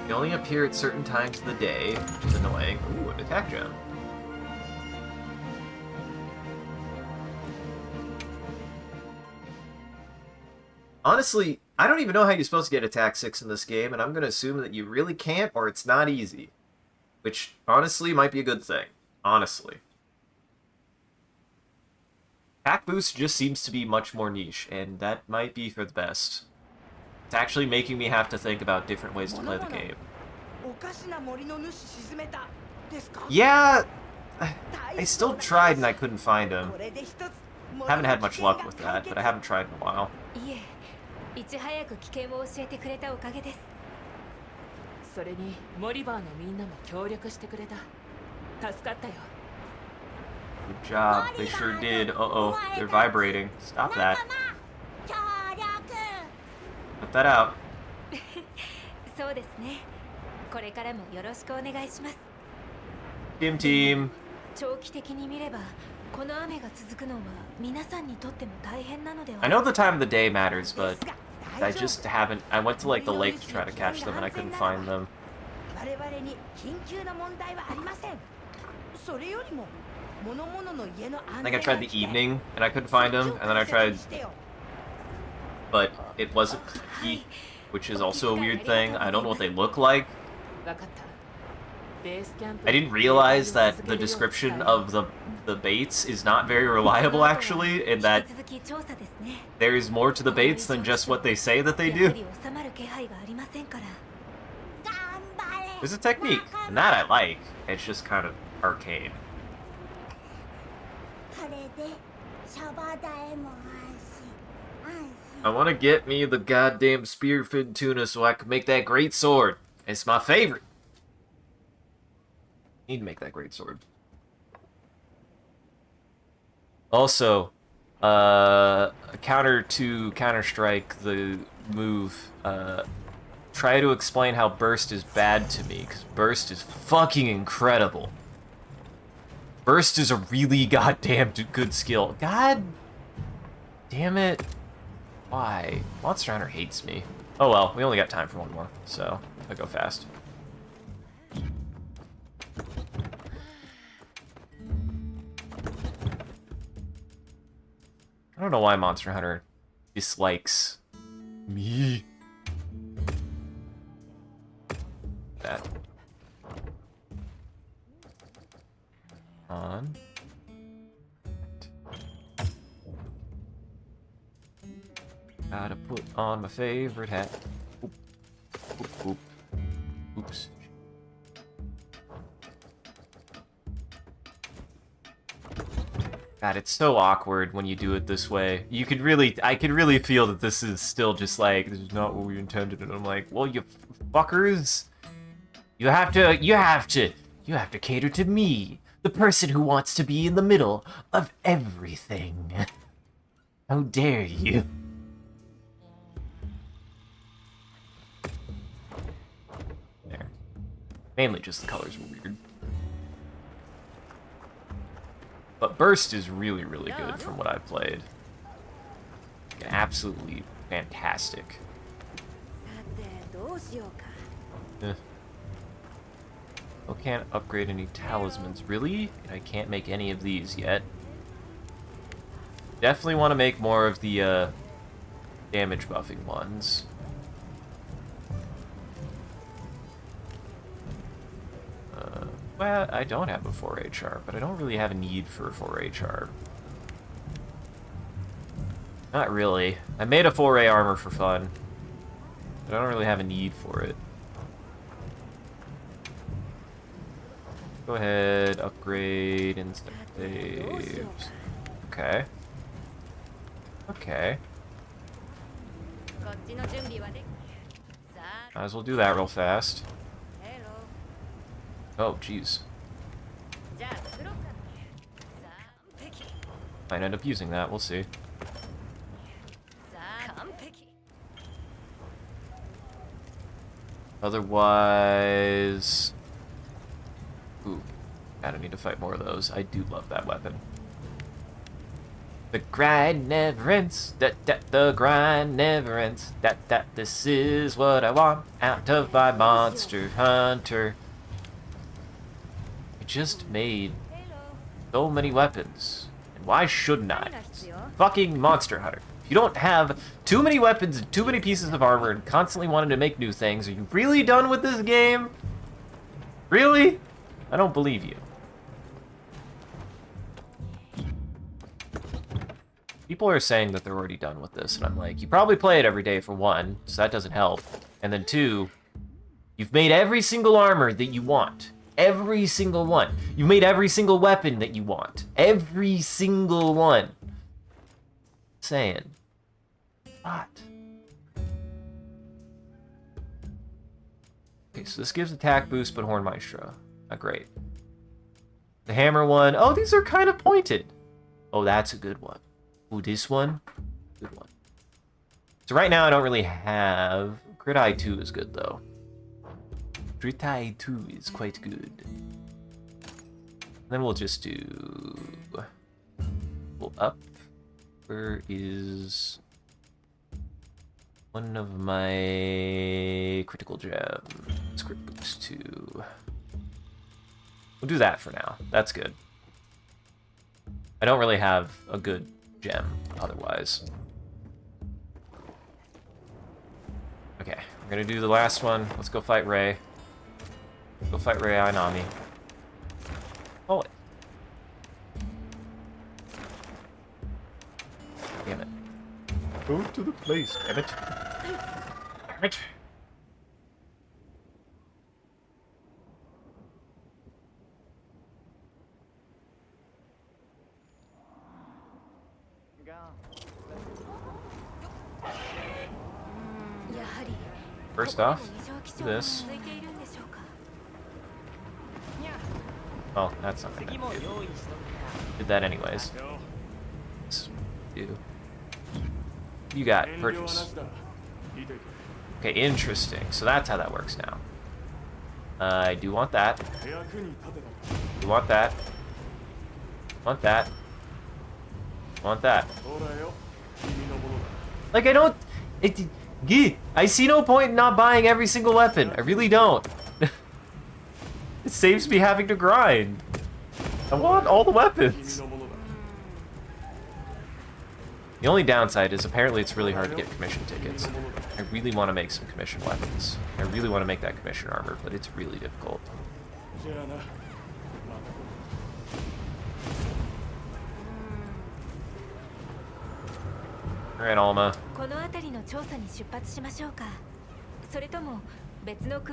They only appear at certain times of the day, which is annoying. Ooh, an attack gem. Honestly, I don't even know how you're supposed to get attack 6 in this game, and I'm going to assume that you really can't, or it's not easy. Which, honestly, might be a good thing. Honestly. Attack boost just seems to be much more niche, and that might be for the best. It's actually making me have to think about different ways to play the game. Yeah, I still tried and I couldn't find him. Haven't had much luck with that, but I haven't tried in a while. いえ、いち早く危険を教えてくれたおかげです。それにモリバーのみんなも協力してくれた。助かったよ。 Good job. They sure did. Uh-oh, they're vibrating. Stop that. Cut that out. そうですね。これからもよろしくお願いします。 Team. 長期的に見れば、この雨が続くのは皆さんにとっても大変なのでは。 I know the time of the day matters, but I just haven't. I went to like the lake to try to catch them and I couldn't find them. I think I tried the evening and I couldn't find them, and then I tried, but it wasn't heat, which is also a weird thing. I don't know what they look like. わかった。ベースキャンプ I didn't realize that the description of the baits is not very reliable, actually, and that 引き続き調査ですね。 there's more to the baits than just what they say that they やは do. り収まる気配がありませんから。 There's a technique, and that I like. It's just kind of arcane. I want to get me the goddamn spearfin tuna so I can make that great sword. It's my favorite. Need to make that great sword. Also, counter to Counter-Strike, the move, try to explain how burst is bad to me, because burst is fucking incredible. Burst is a really goddamn good skill. God damn it. Why? Monster Hunter hates me. Oh well, we only got time for one more, so I'll go fast. I don't know why Monster Hunter dislikes me. That. On. Gotta put on my favorite hat. Oop. Oop, oop. Oops. God, it's so awkward when you do it this way. I could really feel that this is still just like, this is not what we intended, and I'm like, well, you fuckers, you have to cater to me, the person who wants to be in the middle of everything. How dare you? There. Mainly just the colors were weird. But Burst is really, really good from what I've played. Like, absolutely fantastic. Still can't upgrade any talismans. Really? I can't make any of these yet. Definitely want to make more of the damage buffing ones. Well, I don't have a 4A chart, but I don't really have a need for a 4A chart. Not really. I made a 4A armor for fun, but I don't really have a need for it. Go ahead, upgrade, instant saves. Okay. Okay. Might as well do that real fast. Oh, jeez. Might end up using that, we'll see. Otherwise... Ooh, I don't need to fight more of those. I do love that weapon. The grind never ends, the grind never ends, this is what I want out of my Monster Hunter. I just made so many weapons, and why shouldn't I? It's fucking Monster Hunter. If you don't have too many weapons and too many pieces of armor and constantly wanting to make new things, are you really done with this game? Really? I don't believe you. People are saying that they're already done with this, and I'm like, you probably play it every day for one, so that doesn't help. And then two, You've made every single armor that you want. Every single one. You've made every single weapon that you want. Every single one. Saying. What? Okay, so this gives attack boost, but Horn Maestro. Not great. The hammer one. Oh, these are kind of pointed. Oh, that's a good one. Oh, this one. Good one. So right now I don't really have... Grid Eye 2 is good, though. Grid Eye 2 is quite good. Then we'll just do... Pull up. Where is... one of my critical gems? Crit boost 2. We'll do that for now. That's good. I don't really have a good gem otherwise. Okay, we're gonna do the last one. Let's go fight Ray. Go fight Ray Ainami. Oh, it. Damn it. Go to the place, damn it. Damn it. First off, do this. Well, that's not gonna do. Did that anyways. Let's do. You got purchase. Okay, interesting. So that's how that works now. I do want that. You want that. Want that. Want that. Like, I don't... I see no point in not buying every single weapon. I really don't. It saves me having to grind. I want all the weapons. The only downside is apparently it's really hard to get commission tickets. I really want to make some commission weapons. I really want to make that commission armor, but it's really difficult. Alright, Alma.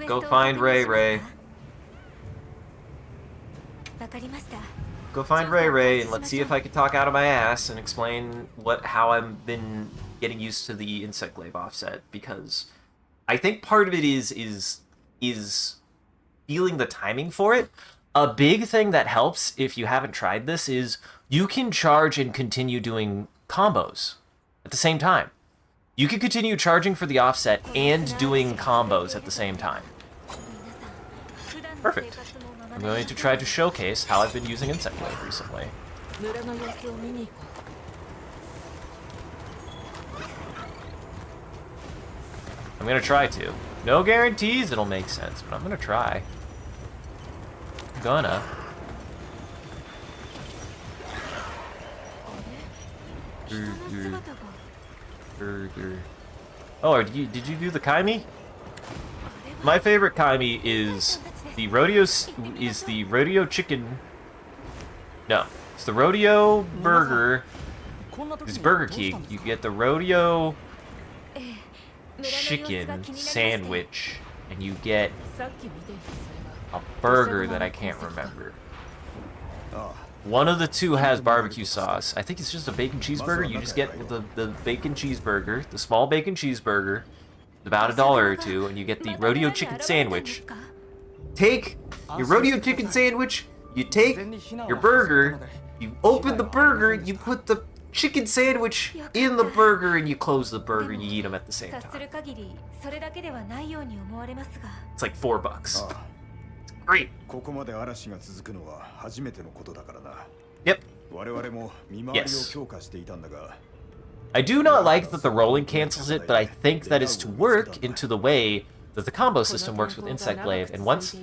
Go find Ray. Go find Ray, and let's see if I can talk out of my ass and explain how I've been getting used to the insect glaive offset, because I think part of it is feeling the timing for it. A big thing that helps if you haven't tried this is you can charge and continue doing combos at the same time. You can continue charging for the offset and doing combos at the same time. Perfect. I'm going to try to showcase how I've been using Insect Glaive recently. I'm going to try to. No guarantees it'll make sense, but I'm going to try. I'm gonna. Oh, did you do the Kaimi? My favorite Kaimi is the rodeo chicken. No, it's the rodeo burger. It's Burger King. You get the rodeo chicken sandwich, and you get a burger that I can't remember. One of the two has barbecue sauce. I think it's just a bacon cheeseburger. You just get the bacon cheeseburger, the small bacon cheeseburger, about $1 or $2, and you get the rodeo chicken sandwich. Take your rodeo chicken sandwich, you take your burger, you open the burger, you put the chicken sandwich in the burger, and you close the burger and you eat them at the same time. It's like $4. Great. Yep. Yes. I do not like that the rolling cancels it, but I think that is to work into the way that the combo system works with Insect Glaive, and once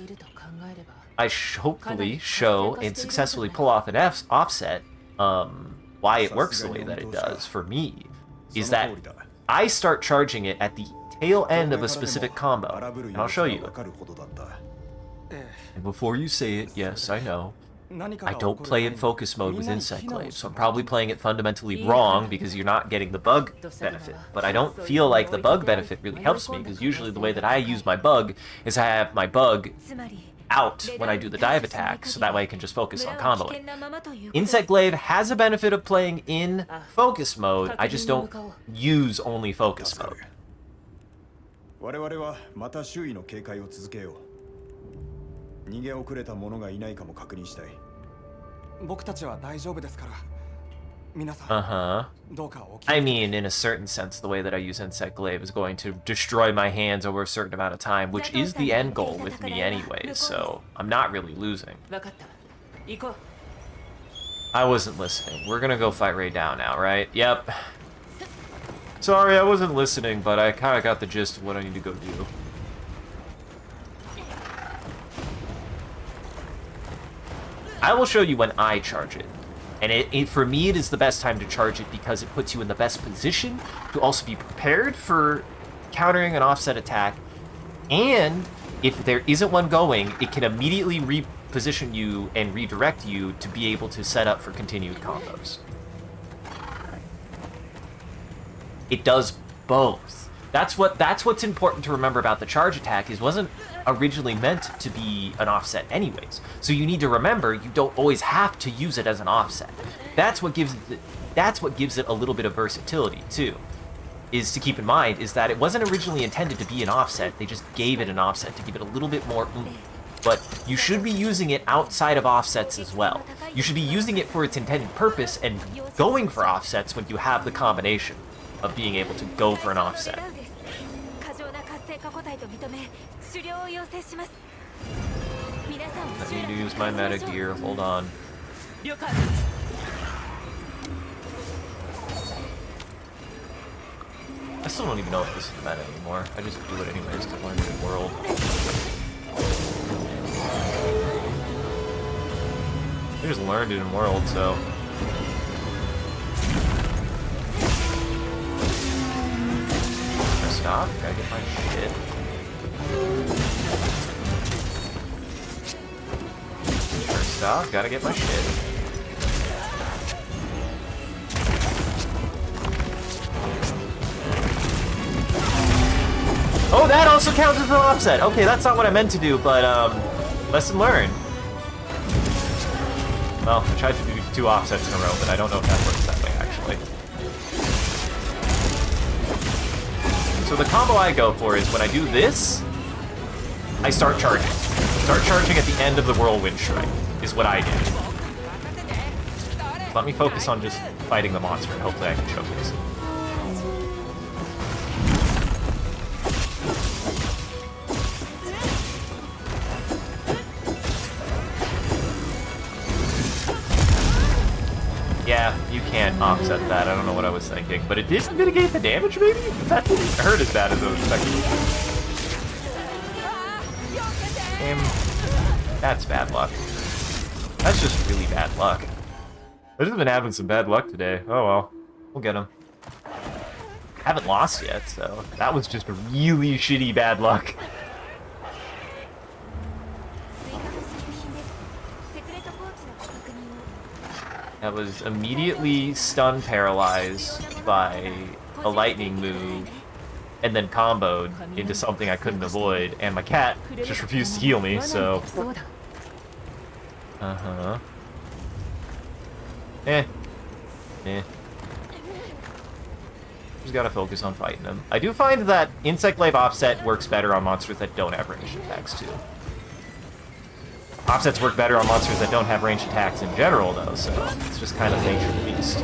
I hopefully show and successfully pull off an offset, why it works the way that it does for me is that I start charging it at the tail end of a specific combo, and I'll show you. And before you say it, yes, I know, I don't play in focus mode with Insect Glaive, so I'm probably playing it fundamentally wrong because you're not getting the bug benefit. But I don't feel like the bug benefit really helps me, because usually the way that I use my bug is I have my bug out when I do the dive attack, so that way I can just focus on comboing. Insect Glaive has a benefit of playing in focus mode, I just don't use only focus mode. 我々はまた周囲の警戒を続けよう。逃げ遅れた者がいないかも確認したい。僕たちは大丈夫ですから。皆さん、どうかお気をつけて。I mean, in a certain sense, the way that I use Insect Glaive is going to destroy my hands over a certain amount of time, which is the end goal with me anyway, so I'm not really losing. I wasn't listening. We're gonna go fight Ray Down now, right? Yep. Sorry, I wasn't listening, but I kind of got the gist of what I need to go do. I will show you when I charge it. And for me, it is the best time to charge it because it puts you in the best position to also be prepared for countering an offset attack. And if there isn't one going, it can immediately reposition you and redirect you to be able to set up for continued combos. It does both. That's what's important to remember about the charge attack. Is wasn't originally meant to be an offset anyways. So you need to remember you don't always have to use it as an offset. That's what gives it a little bit of versatility too. Is to keep in mind is that it wasn't originally intended to be an offset. They just gave it an offset to give it a little bit more oomph. But you should be using it outside of offsets as well. You should be using it for its intended purpose and going for offsets when you have the combination of being able to go for an offset. I need to use my meta gear. Hold on. I still don't even know if this is the meta anymore. I just do it anyways to learn the world. I just learned it in world, so. Stop, gotta get my shit. First off, gotta get my shit. Oh, that also counts as an offset! Okay, that's not what I meant to do, but, lesson learned. Well, I tried to do 2 offsets in a row, but I don't know if that works that way, actually. So the combo I go for is when I do this, I start charging. Start charging at the end of the Whirlwind Strike, is what I do. Let me focus on just fighting the monster, and hopefully I can showcase it. Yeah, you can't offset that. I don't know what I was thinking. But it did mitigate the damage, maybe? That didn't hurt as bad as I was expecting. Damn. That's bad luck. That's just really bad luck. I've just been having some bad luck today. Oh well. We'll get him. Haven't lost yet, so that was just really shitty bad luck. That was immediately stun paralyzed by a lightning move, and then comboed into something I couldn't avoid, and my cat just refused to heal me, so... Just gotta focus on fighting them. I do find that Insect Glaive Offset works better on monsters that don't have ranged attacks, too. Offsets work better on monsters that don't have ranged attacks in general, though, so it's just kind of nature of the beast.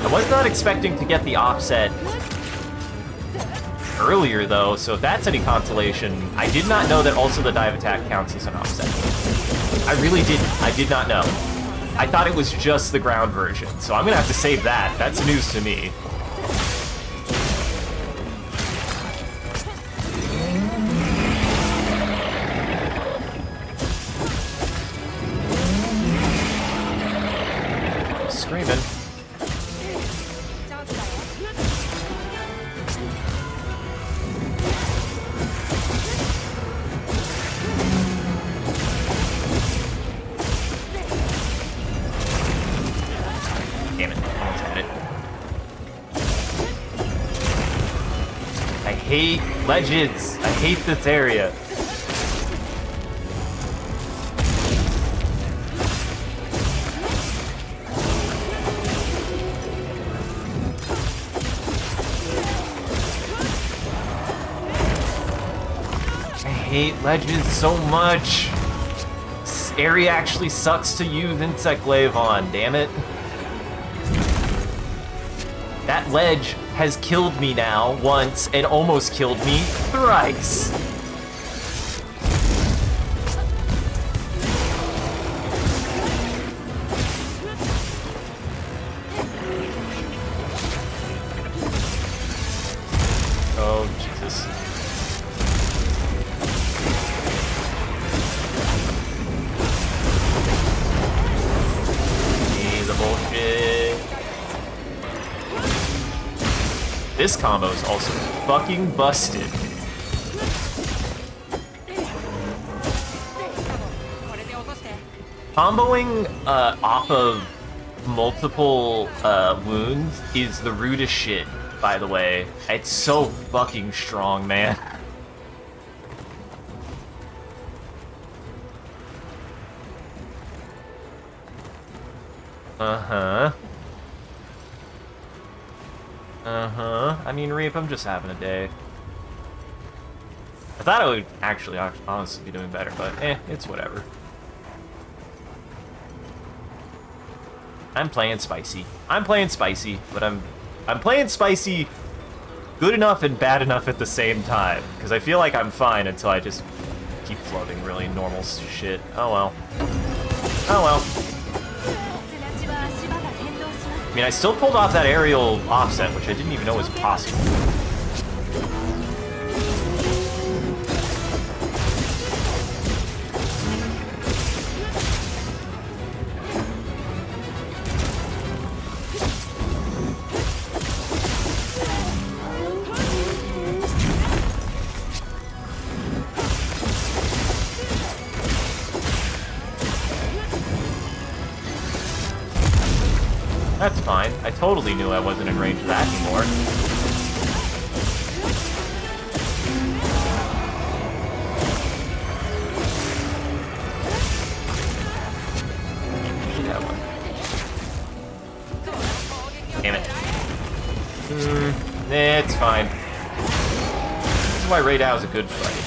I was not expecting to get the offset earlier, though, so if that's any consolation, I did not know that also the dive attack counts as an offset. I really didn't. I did not know. I thought it was just the ground version, so I'm gonna have to save that. That's news to me. Screaming. I hate ledges. I hate this area. I hate ledges so much. This area actually sucks to use Insect Glaive on, damn it. That ledge has killed me now once and almost killed me thrice. Oh, Jesus. See the bullshit. This combo is also fucking busted. Comboing off of multiple wounds is the rudest shit, by the way. It's so fucking strong, man. Uh-huh. I mean, Reap, I'm just having a day. I thought I would actually honestly be doing better, but it's whatever. I'm playing spicy. I'm playing spicy, but I'm playing spicy good enough and bad enough at the same time. Because I feel like I'm fine until I just keep floating really normal shit. Oh well. Oh well. I mean, I still pulled off that aerial offset, which I didn't even know was possible. That's fine. I totally knew I wasn't in range of that anymore. That one. Damn it. It's fine. This is why Raidao is a good fight.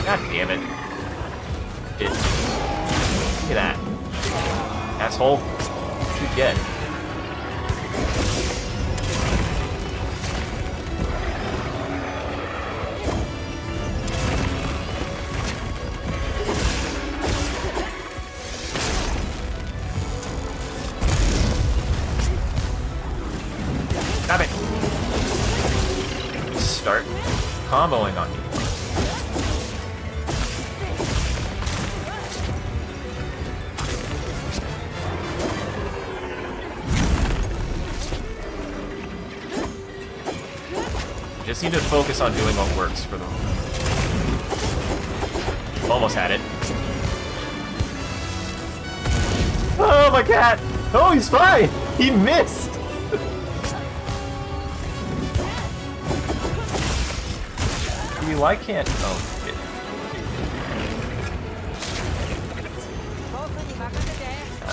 God damn it. Look at that. Asshole. What you get? Stop it. Start comboing on you. Just need to focus on doing what works for them. Almost had it. Oh, my cat! Oh, he's fine! He missed! I can't. Oh, shit.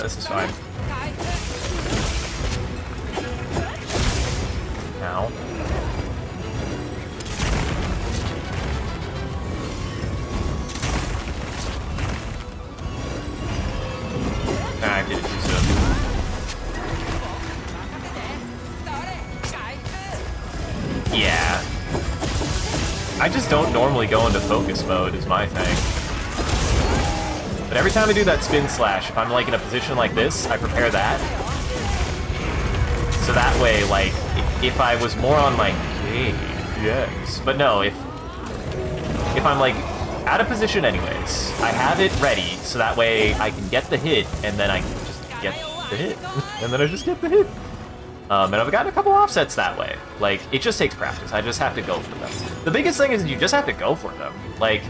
This is fine. Ow. I did it too soon. Yeah. I just don't normally go into focus mode is my thing. But every time I do that spin slash, if I'm like in a position like this, I prepare that. So that way, like, if I was more on my game, yes. But no, if I'm like out of position anyways, I have it ready so that way I can get the hit and then I can just get the hit. And then I just get the hit. And I've gotten a couple offsets that way. Like, it just takes practice. I just have to go for them. The biggest thing is you just have to go for them. Like,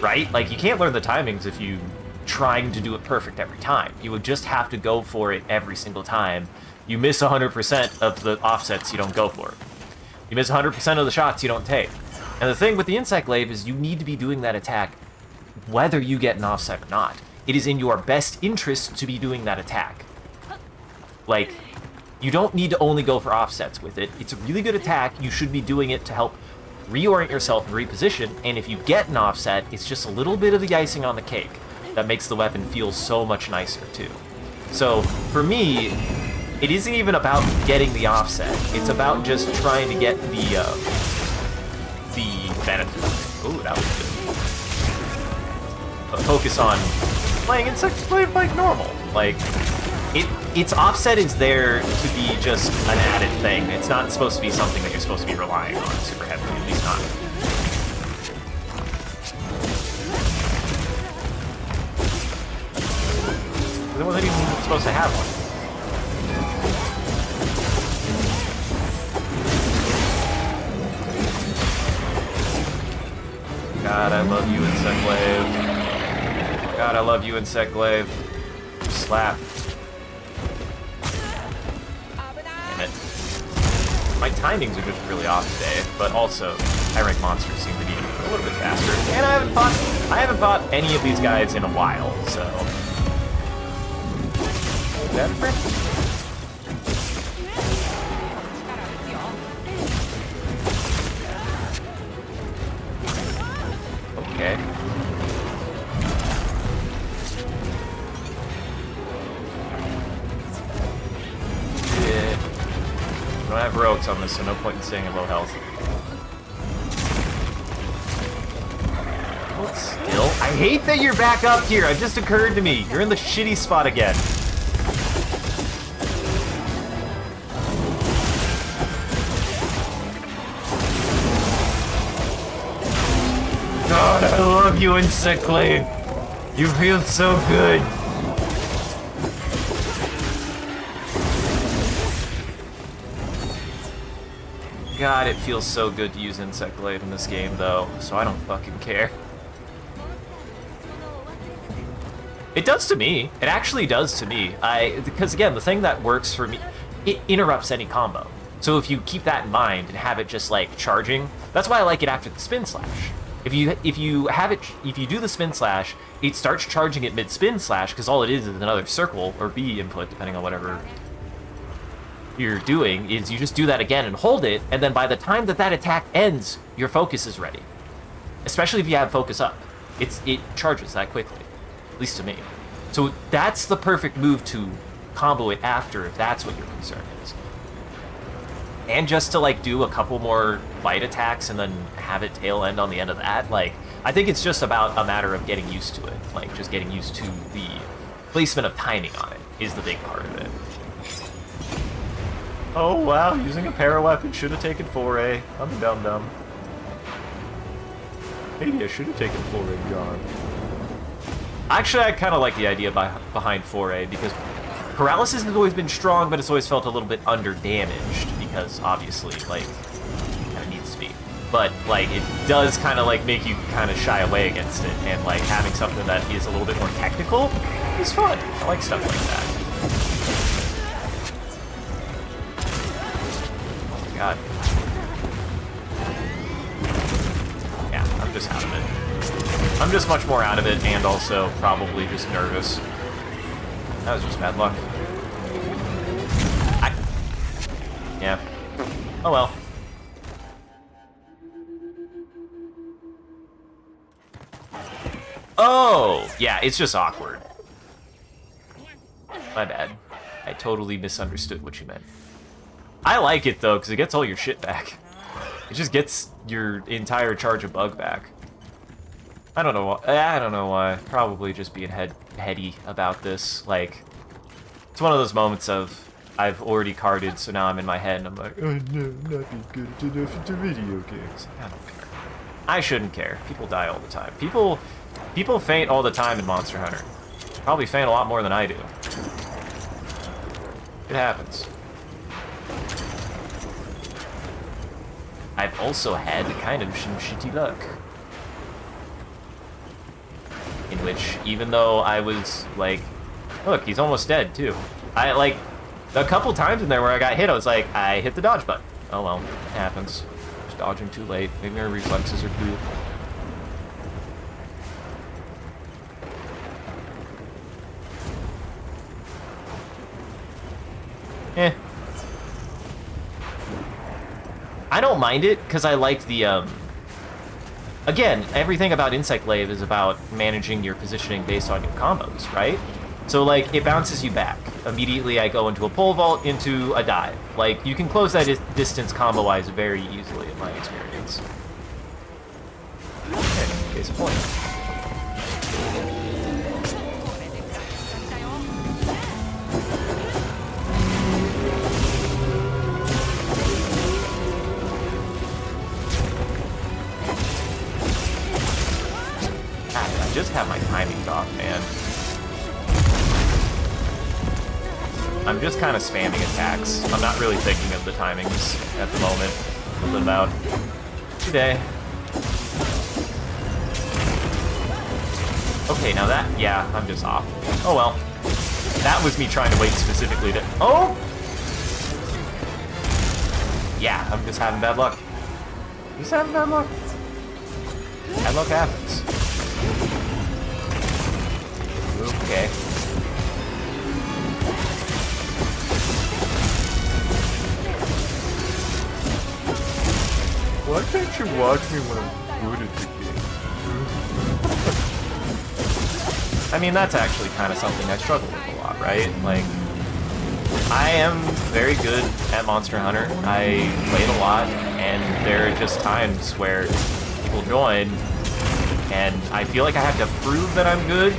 right? Like, you can't learn the timings if you trying to do it perfect every time. You would just have to go for it every single time. You miss 100% of the offsets, you don't go for it. You miss 100% of the shots you don't take. And the thing with the Insect Glaive is you need to be doing that attack whether you get an offset or not. It is in your best interest to be doing that attack. Like, you don't need to only go for offsets with it. It's a really good attack. You should be doing it to help reorient yourself and reposition, and if you get an offset, it's just a little bit of the icing on the cake that makes the weapon feel so much nicer too. So, for me, it isn't even about getting the offset. It's about just trying to get the benefit. Ooh, that was good. But focus on playing Insect Glaive like normal. Like, its offset is there to be just an added thing. It's not supposed to be something that you're supposed to be relying on super heavily, at least not. It wasn't even supposed to have one. God, I love you, Insect Glaive. God, I love you, Insect Glaive. Slap. Damn it. My timings are just really off today, but also high rank monsters seem to be a little bit faster. And I haven't fought any of these guys in a while, so. Is that a friend? Okay. Yeah. I don't have heroics on this, so no point in staying at low health. Hold still. I hate that you're back up here. It just occurred to me. You're in the shitty spot again. God, I love you, Insect Glaive. You feel so good. God, it feels so good to use Insect Glaive in this game, though, so I don't fucking care. It does to me. It actually does to me. Because again, the thing that works for me, it interrupts any combo. So if you keep that in mind and have it just like charging, that's why I like it after the spin slash. If you do the spin slash, it starts charging at mid spin slash because all it is another circle or B input, depending on whatever you're doing. Is you just do that again and hold it, and then by the time that attack ends, your focus is ready. Especially if you have focus up, it charges that quickly, at least to me. So that's the perfect move to combo it after if that's what your concern is. And just to like do a couple more light attacks and then have it tail end on the end of that, like, I think it's just about a matter of getting used to it. Like, just getting used to the placement of timing on it is the big part of it. Oh wow, using a para weapon should have taken foray. I'm a dum-dum. Maybe I should have taken foray, John. Actually, I kind of like the idea behind foray because paralysis has always been strong, but it's always felt a little bit under-damaged because obviously, like, it kind of needs to be. But, like, it does kind of, like, make you kind of shy away against it, and, like, having something that is a little bit more technical is fun. I like stuff like that. Oh my god. Yeah, I'm just out of it. I'm just much more out of it, and also probably just nervous. That was just bad luck. Yeah. Oh well. Oh! Yeah, it's just awkward. My bad. I totally misunderstood what you meant. I like it, though, because it gets all your shit back. It just gets your entire charge of bug back. I don't know why. Probably just being heady about this. Like, it's one of those moments of, I've already carded, so now I'm in my head, and I'm like, oh no, not being good enough into video games. I don't care. I shouldn't care. People die all the time. People faint all the time in Monster Hunter. Probably faint a lot more than I do. It happens. I've also had kind of some shitty luck. In which, even though I was like, look, he's almost dead too. I like, a couple times in there where I got hit, I was like, I hit the dodge button. Oh well, it happens. Just dodging too late. Maybe our reflexes are cool. Eh. I don't mind it, because I like the, again, everything about Insect Glaive is about managing your positioning based on your combos, right? So, like, it bounces you back. Immediately I go into a pole vault, into a dive. Like, you can close that distance combo-wise very easily, in my experience. Okay, case in point. I just have my timings off, man. I'm just kind of spamming attacks. I'm not really thinking of the timings at the moment. Something about today. Okay, now that, yeah, I'm just off. Oh well. That was me trying to wait specifically to, oh! Yeah, I'm just having bad luck. Just having bad luck. Bad luck happens. Okay. Why can't you watch me when I'm good at the game? I mean, that's actually kind of something I struggle with a lot, right? Like, I am very good at Monster Hunter. I play it a lot, and there are just times where people join, and I feel like I have to prove that I'm good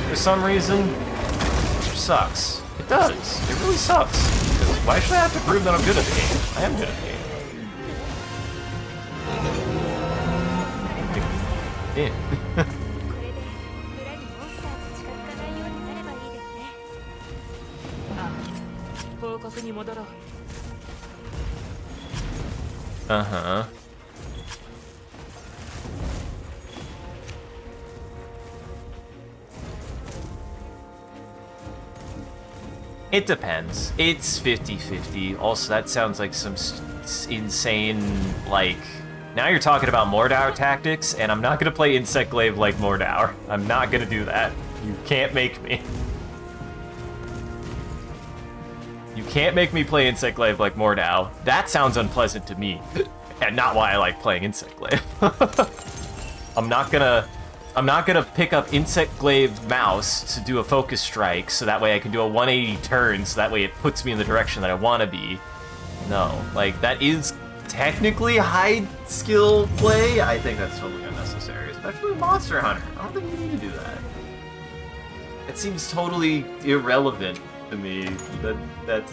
for some reason, which sucks. It does. It really sucks. Because why should I have to prove that I'm good at the game? I am good at the game. Yeah. これで村にモンスターが近づかないようになればいいですね。ああ、報告に戻ろう。Uh-huh. It depends. It's 50-50. Also, that sounds like some insane, like... Now you're talking about Mordor tactics, and I'm not gonna play Insect Glaive like Mordor. I'm not gonna do that. You can't make me. You can't make me play Insect Glaive like Mordor. That sounds unpleasant to me, and not why I like playing Insect Glaive. I'm not gonna pick up Insect Glaive mouse to do a focus strike, so that way I can do a 180 turn, so that way it puts me in the direction that I want to be. No, like, that is technically high skill play. I think that's totally unnecessary, especially with Monster Hunter. I don't think you need to do that. It seems totally irrelevant to me. That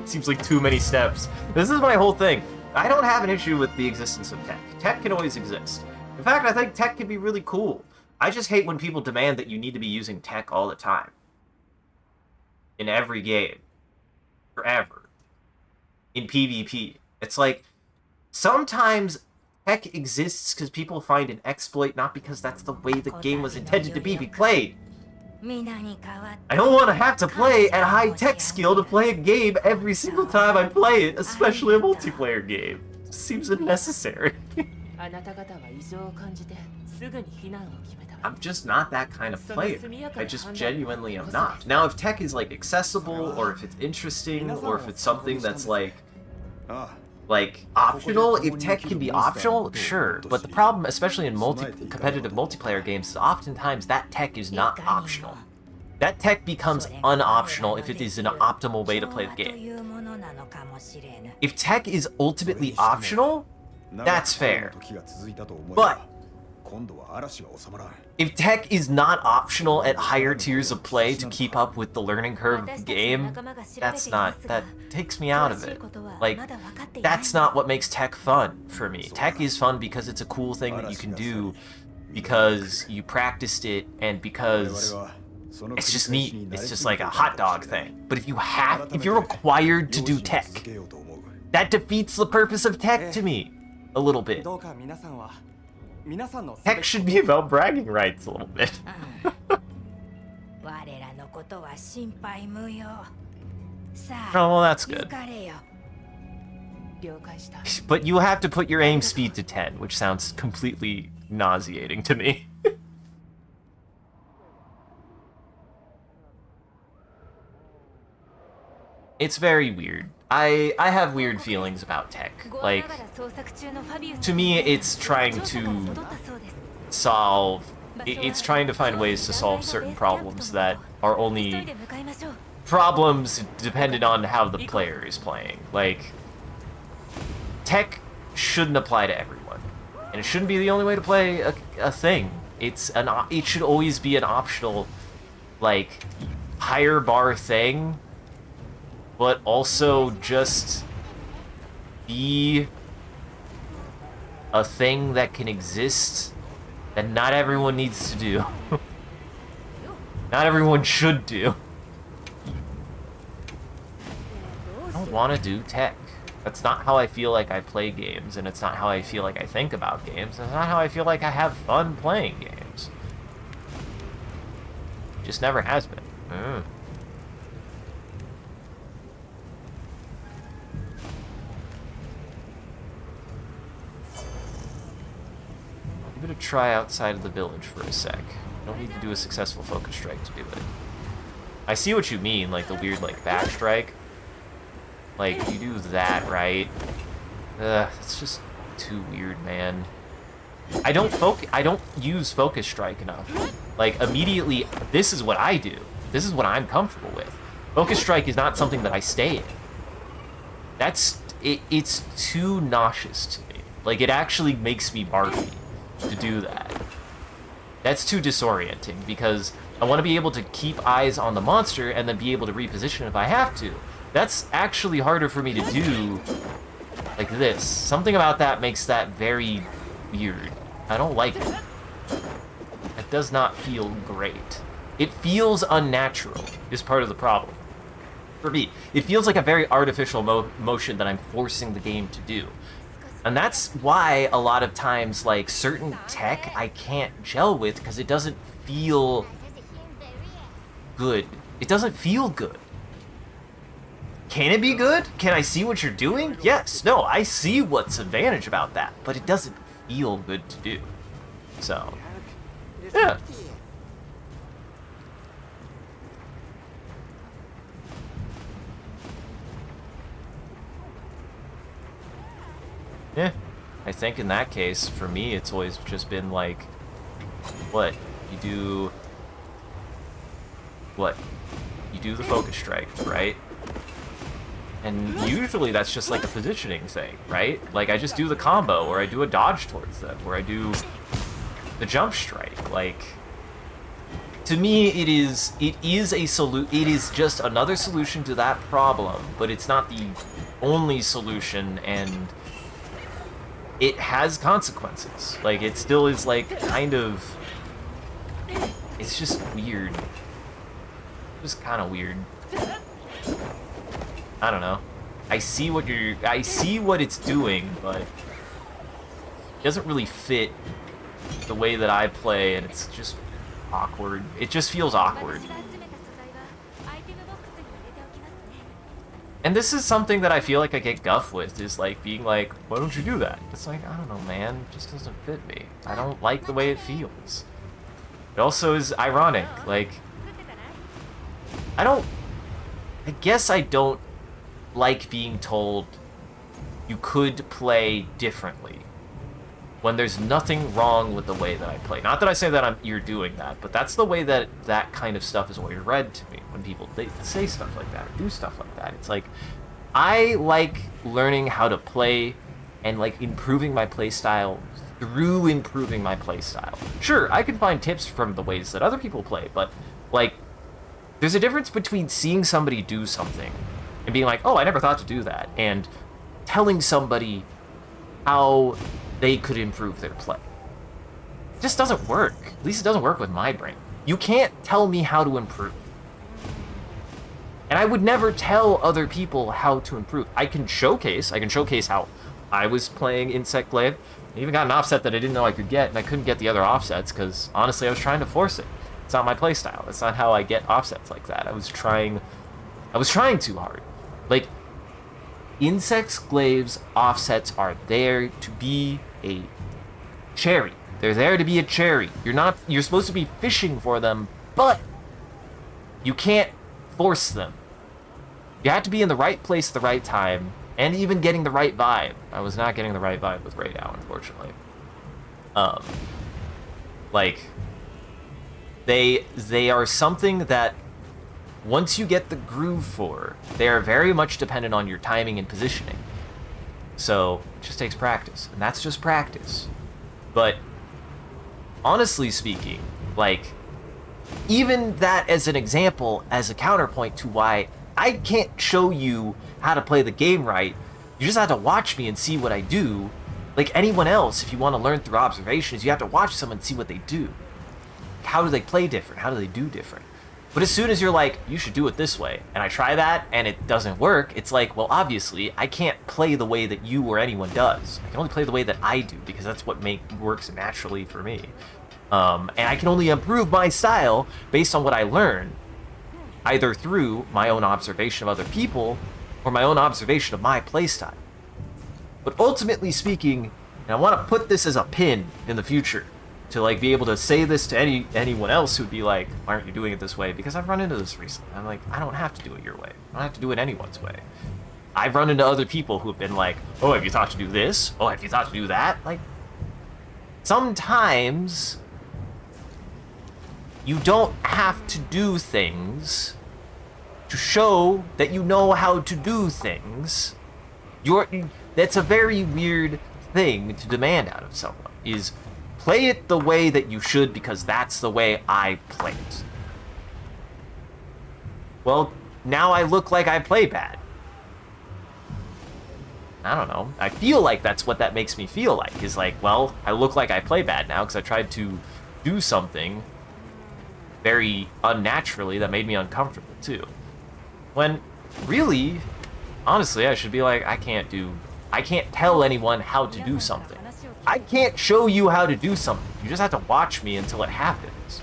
seems like too many steps. This is my whole thing. I don't have an issue with the existence of tech. Tech can always exist. In fact, I think tech can be really cool. I just hate when people demand that you need to be using tech all the time. In every game. Forever. In PvP. It's like, sometimes tech exists because people find an exploit, not because that's the way the game was intended to be played. I don't want to have to play at high tech skill to play a game every single time I play it, especially a multiplayer game. It seems unnecessary. I'm just not that kind of player. I just genuinely am not. Now, if tech is, like, accessible, or if it's interesting, or if it's something that's, like, optional, if tech can be optional, sure. But the problem, especially in competitive multiplayer games, is oftentimes that tech is not optional. That tech becomes unoptional if it is an optimal way to play the game. If tech is ultimately optional, that's fair. But if tech is not optional at higher tiers of play to keep up with the learning curve of the game, that takes me out of it. Like, that's not what makes tech fun for me. Tech is fun because it's a cool thing that you can do, because you practiced it, and because it's just neat. It's just like a hot dog thing. But if you're required to do tech, That defeats the purpose of tech to me a little bit. どうか皆さんは皆さんの Tech should be about bragging rights a little bit. 我らのことは心配無用。さ Oh, あ、 well, that's 行 good. かれよ。了解した。 But you have to put your aim speed to 10, which sounds completely nauseating to me. It's very weird. I have weird feelings about tech. Like, to me, it's trying to solve... It's trying to find ways to solve certain problems that are only problems dependent on how the player is playing. Like, tech shouldn't apply to everyone. And it shouldn't be the only way to play a thing. It should always be an optional, like, higher bar thing, but also just be a thing that can exist that not everyone needs to do. Not everyone should do. I don't want to do tech. That's not how I feel like I play games, and it's not how I feel like I think about games. It's not how I feel like I have fun playing games. Just never has been. I'm gonna try outside of the village for a sec. I don't need to do a successful focus strike to do it. I see what you mean, like the weird, like, back strike. Like, you do that, right? It's just too weird, man. I don't use focus strike enough. Like, immediately, this is what I do. This is what I'm comfortable with. Focus strike is not something that I stay in. It's too nauseous to me. Like, it actually makes me barfy to do that. That's too disorienting, because I want to be able to keep eyes on the monster and then be able to reposition if I have to. That's actually harder for me to do like this. Something about that makes that very weird. I don't like it. It does not feel great. It feels unnatural, is part of the problem. For me, it feels like a very artificial motion that I'm forcing the game to do. And that's why a lot of times, like, certain tech I can't gel with, because it doesn't feel good. It doesn't feel good. Can it be good? Can I see what you're doing? Yes. No, I see what's advantage about that, but it doesn't feel good to do. So, yeah. Yeah. I think in that case, for me, it's always just been like, what? You do... What? You do the focus strike, right? And usually that's just like a positioning thing, right? Like, I just do the combo, or I do a dodge towards them, or I do the jump strike. Like, to me, it is just another solution to that problem, but it's not the only solution, and it has consequences. Like, it still is, like, kind of... It's just weird. Just kind of weird. I don't know. I see what it's doing, but it doesn't really fit the way that I play, and it's just awkward. It just feels awkward. And this is something that I feel like I get guff with, is like being like, why don't you do that? It's like, I don't know, man, it just doesn't fit me. I don't like the way it feels. It also is ironic, like, I guess I don't like being told you could play differently when there's nothing wrong with the way that I play. Not that I say that you're doing that, but that's the way that that kind of stuff is always read to me when people they say stuff like that or do stuff like that. It's like, I like learning how to play and like improving my play style through improving my play style. Sure, I can find tips from the ways that other people play, but like, there's a difference between seeing somebody do something and being like, oh, I never thought to do that, and telling somebody how they could improve their play. It just doesn't work. At least it doesn't work with my brain. You can't tell me how to improve. And I would never tell other people how to improve. I can showcase how I was playing Insect Glaive. I even got an offset that I didn't know I could get, and I couldn't get the other offsets because, honestly, I was trying to force it. It's not my playstyle. That's not how I get offsets like that. I was trying too hard. Like, Insect Glaive's offsets are there to be a cherry. They're there to be a cherry. You're supposed to be fishing for them, but you can't force them. You have to be in the right place at the right time, and even getting the right vibe. I was not getting the right vibe with Ray now, unfortunately. Like, they are something that once you get the groove for, they are very much dependent on your timing and positioning. So it just takes practice, and that's just practice. But honestly speaking, like, even that as an example, as a counterpoint to why I can't show you how to play the game right, you just have to watch me and see what I do. Like anyone else, if you want to learn through observations, you have to watch someone and see what they do. How do they play different? How do they do different? But as soon as you're like, you should do it this way, and I try that and it doesn't work, it's like, well, obviously, I can't play the way that you or anyone does. I can only play the way that I do, because that's what works naturally for me. And I can only improve my style based on what I learn, either through my own observation of other people, or my own observation of my playstyle. But ultimately speaking, and I want to put this as a pin in the future, to like be able to say this to anyone else who'd be like, why aren't you doing it this way? Because I've run into this recently. I'm like, I don't have to do it your way. I don't have to do it anyone's way. I've run into other people who've been like, oh, have you thought to do this? Oh, have you thought to do that? Like, sometimes you don't have to do things to show that you know how to do things. That's a very weird thing to demand out of someone, is play it the way that you should because that's the way I play it. Well, now I look like I play bad. I don't know. I feel like that's what that makes me feel like, is like, well, I look like I play bad now because I tried to do something very unnaturally that made me uncomfortable too. When really, honestly, I should be like, I can't tell anyone how to do something. I can't show you how to do something. You just have to watch me until it happens.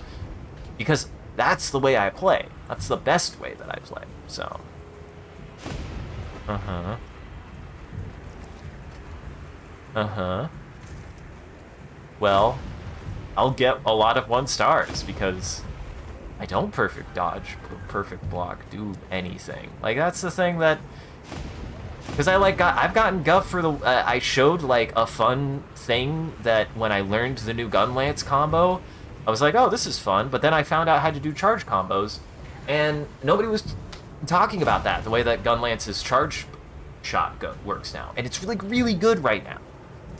Because that's the way I play. That's the best way that I play. So. Well, I'll get a lot of 1 stars because I don't perfect dodge, perfect block, do anything. Like, that's the thing that... Because I've gotten guff for the... I showed, like, a fun thing that when I learned the new gun lance combo, I was like, oh, this is fun. But then I found out how to do charge combos, and nobody was talking about that, the way that gun lance's charge shot works now. And it's like really good right now.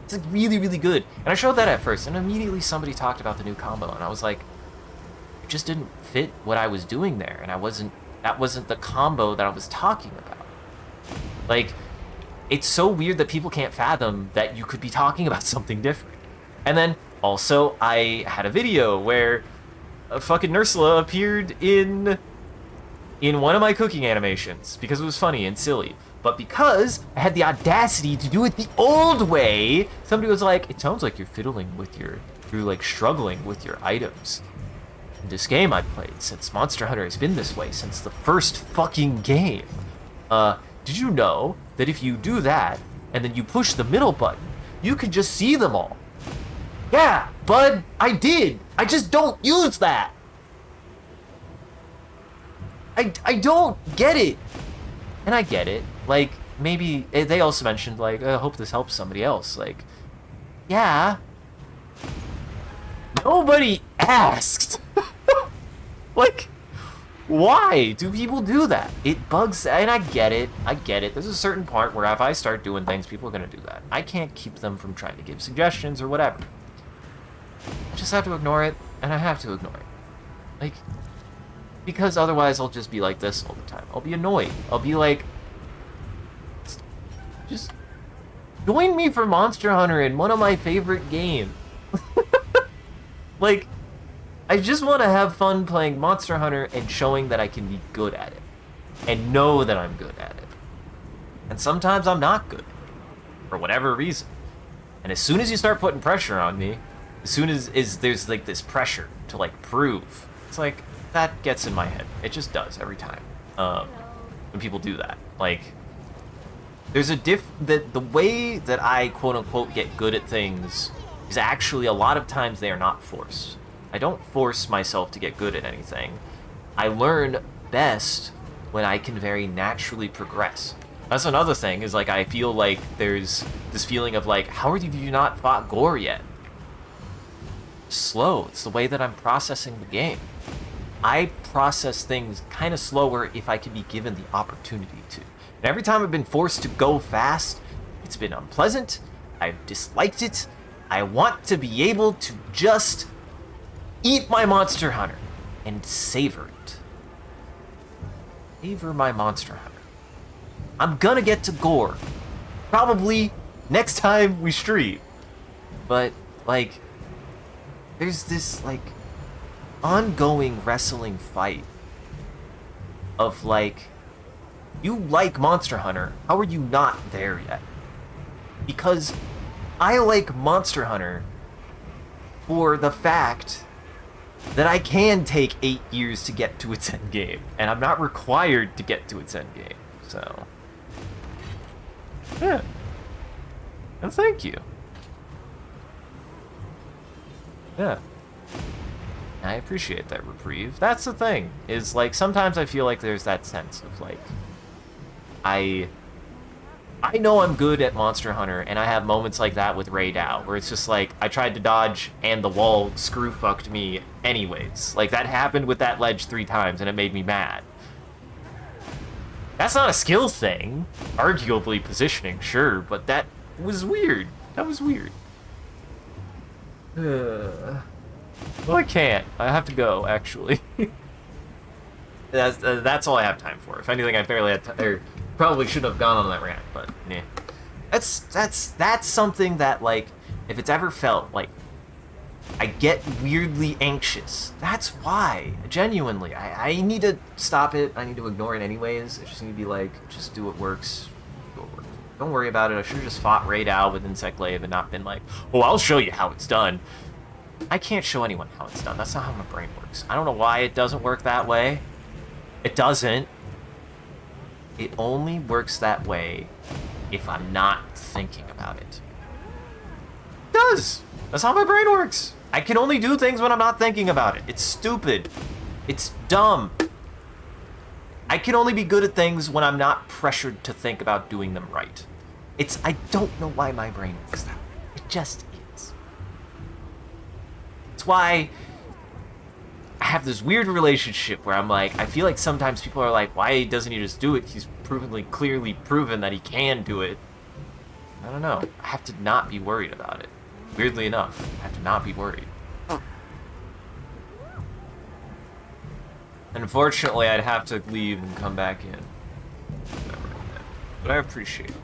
It's like really, really good. And I showed that at first, and immediately somebody talked about the new combo, and I was like, it just didn't fit what I was doing there, and that wasn't the combo that I was talking about. Like, it's so weird that people can't fathom that you could be talking about something different. And then, also, I had a video where a fucking Nursula appeared in one of my cooking animations, because it was funny and silly. But because I had the audacity to do it the old way, somebody was like, it sounds like you're fiddling with you're like struggling with your items. In this game I played, since Monster Hunter has been this way since the first fucking game. Did you know that if you do that, and then you push the middle button, you can just see them all? Yeah, bud, I did. I just don't use that. I don't get it. And I get it. Like, maybe, they also mentioned, like, I hope this helps somebody else. Like, yeah. Nobody asked. Like, why do people do that? It bugs, and I get it. There's a certain part where if I start doing things, people are gonna do that. I can't keep them from trying to give suggestions or whatever. I just have to ignore it, and I have to ignore it. Like, because otherwise I'll just be like this all the time. I'll be annoyed. I'll be like, just join me for Monster Hunter in one of my favorite games. Like, I just want to have fun playing Monster Hunter and showing that I can be good at it. and know that I'm good at it. And sometimes I'm not good, for whatever reason. And as soon as you start putting pressure on me, as soon as there's like this pressure to like prove, it's like that gets in my head. It just does every time. When people do that, like there's a the way that I quote unquote get good at things is actually a lot of times they are not forced. I don't force myself to get good at anything. I learn best when I can very naturally progress. That's another thing, is like I feel like there's this feeling of like, how have you not fought Gore yet? Slow. It's the way that I'm processing the game. I process things kind of slower if I can be given the opportunity to. And every time I've been forced to go fast, it's been unpleasant. I've disliked it. I want to be able to just eat my Monster Hunter and savor it. Savor my Monster Hunter. I'm gonna get to Gore. Probably next time we stream. But, like, there's this, like, ongoing wrestling fight of, like, you like Monster Hunter, how are you not there yet? Because I like Monster Hunter for the fact that I can take 8 years to get to its end game, and I'm not required to get to its end game, so... yeah. And thank you. Yeah. I appreciate that reprieve. That's the thing, is like sometimes I feel like there's that sense of like I know I'm good at Monster Hunter, and I have moments like that with Raid Out, where it's just like I tried to dodge and the wall screw fucked me anyways. Like that happened with that ledge 3 times and it made me mad. That's not a skill thing. Arguably positioning, sure, but that was weird. That was weird. Well, I can't. I have to go, actually. That's all I have time for. If anything, I barely had time. Or probably shouldn't have gone on that rant, but yeah. That's something that, like, if it's ever felt like I get weirdly anxious. That's why. Genuinely. I need to stop it. I need to ignore it anyways. I just need to be like, just do what works. Do what works. Don't worry about it. I should have just fought Raid Out with Insect Glaive and not been like, oh, I'll show you how it's done. I can't show anyone how it's done. That's not how my brain works. I don't know why it doesn't work that way. It doesn't. It only works that way if I'm not thinking about it. It does. That's how my brain works. I can only do things when I'm not thinking about it. It's stupid. It's dumb. I can only be good at things when I'm not pressured to think about doing them right. I don't know why my brain works that way. It just is. It's why I have this weird relationship where I'm like, I feel like sometimes people are like, why doesn't he just do it? He's clearly proven that he can do it. I don't know. I have to not be worried about it. Weirdly enough, I have to not be worried. Unfortunately, I'd have to leave and come back in. But I appreciate it.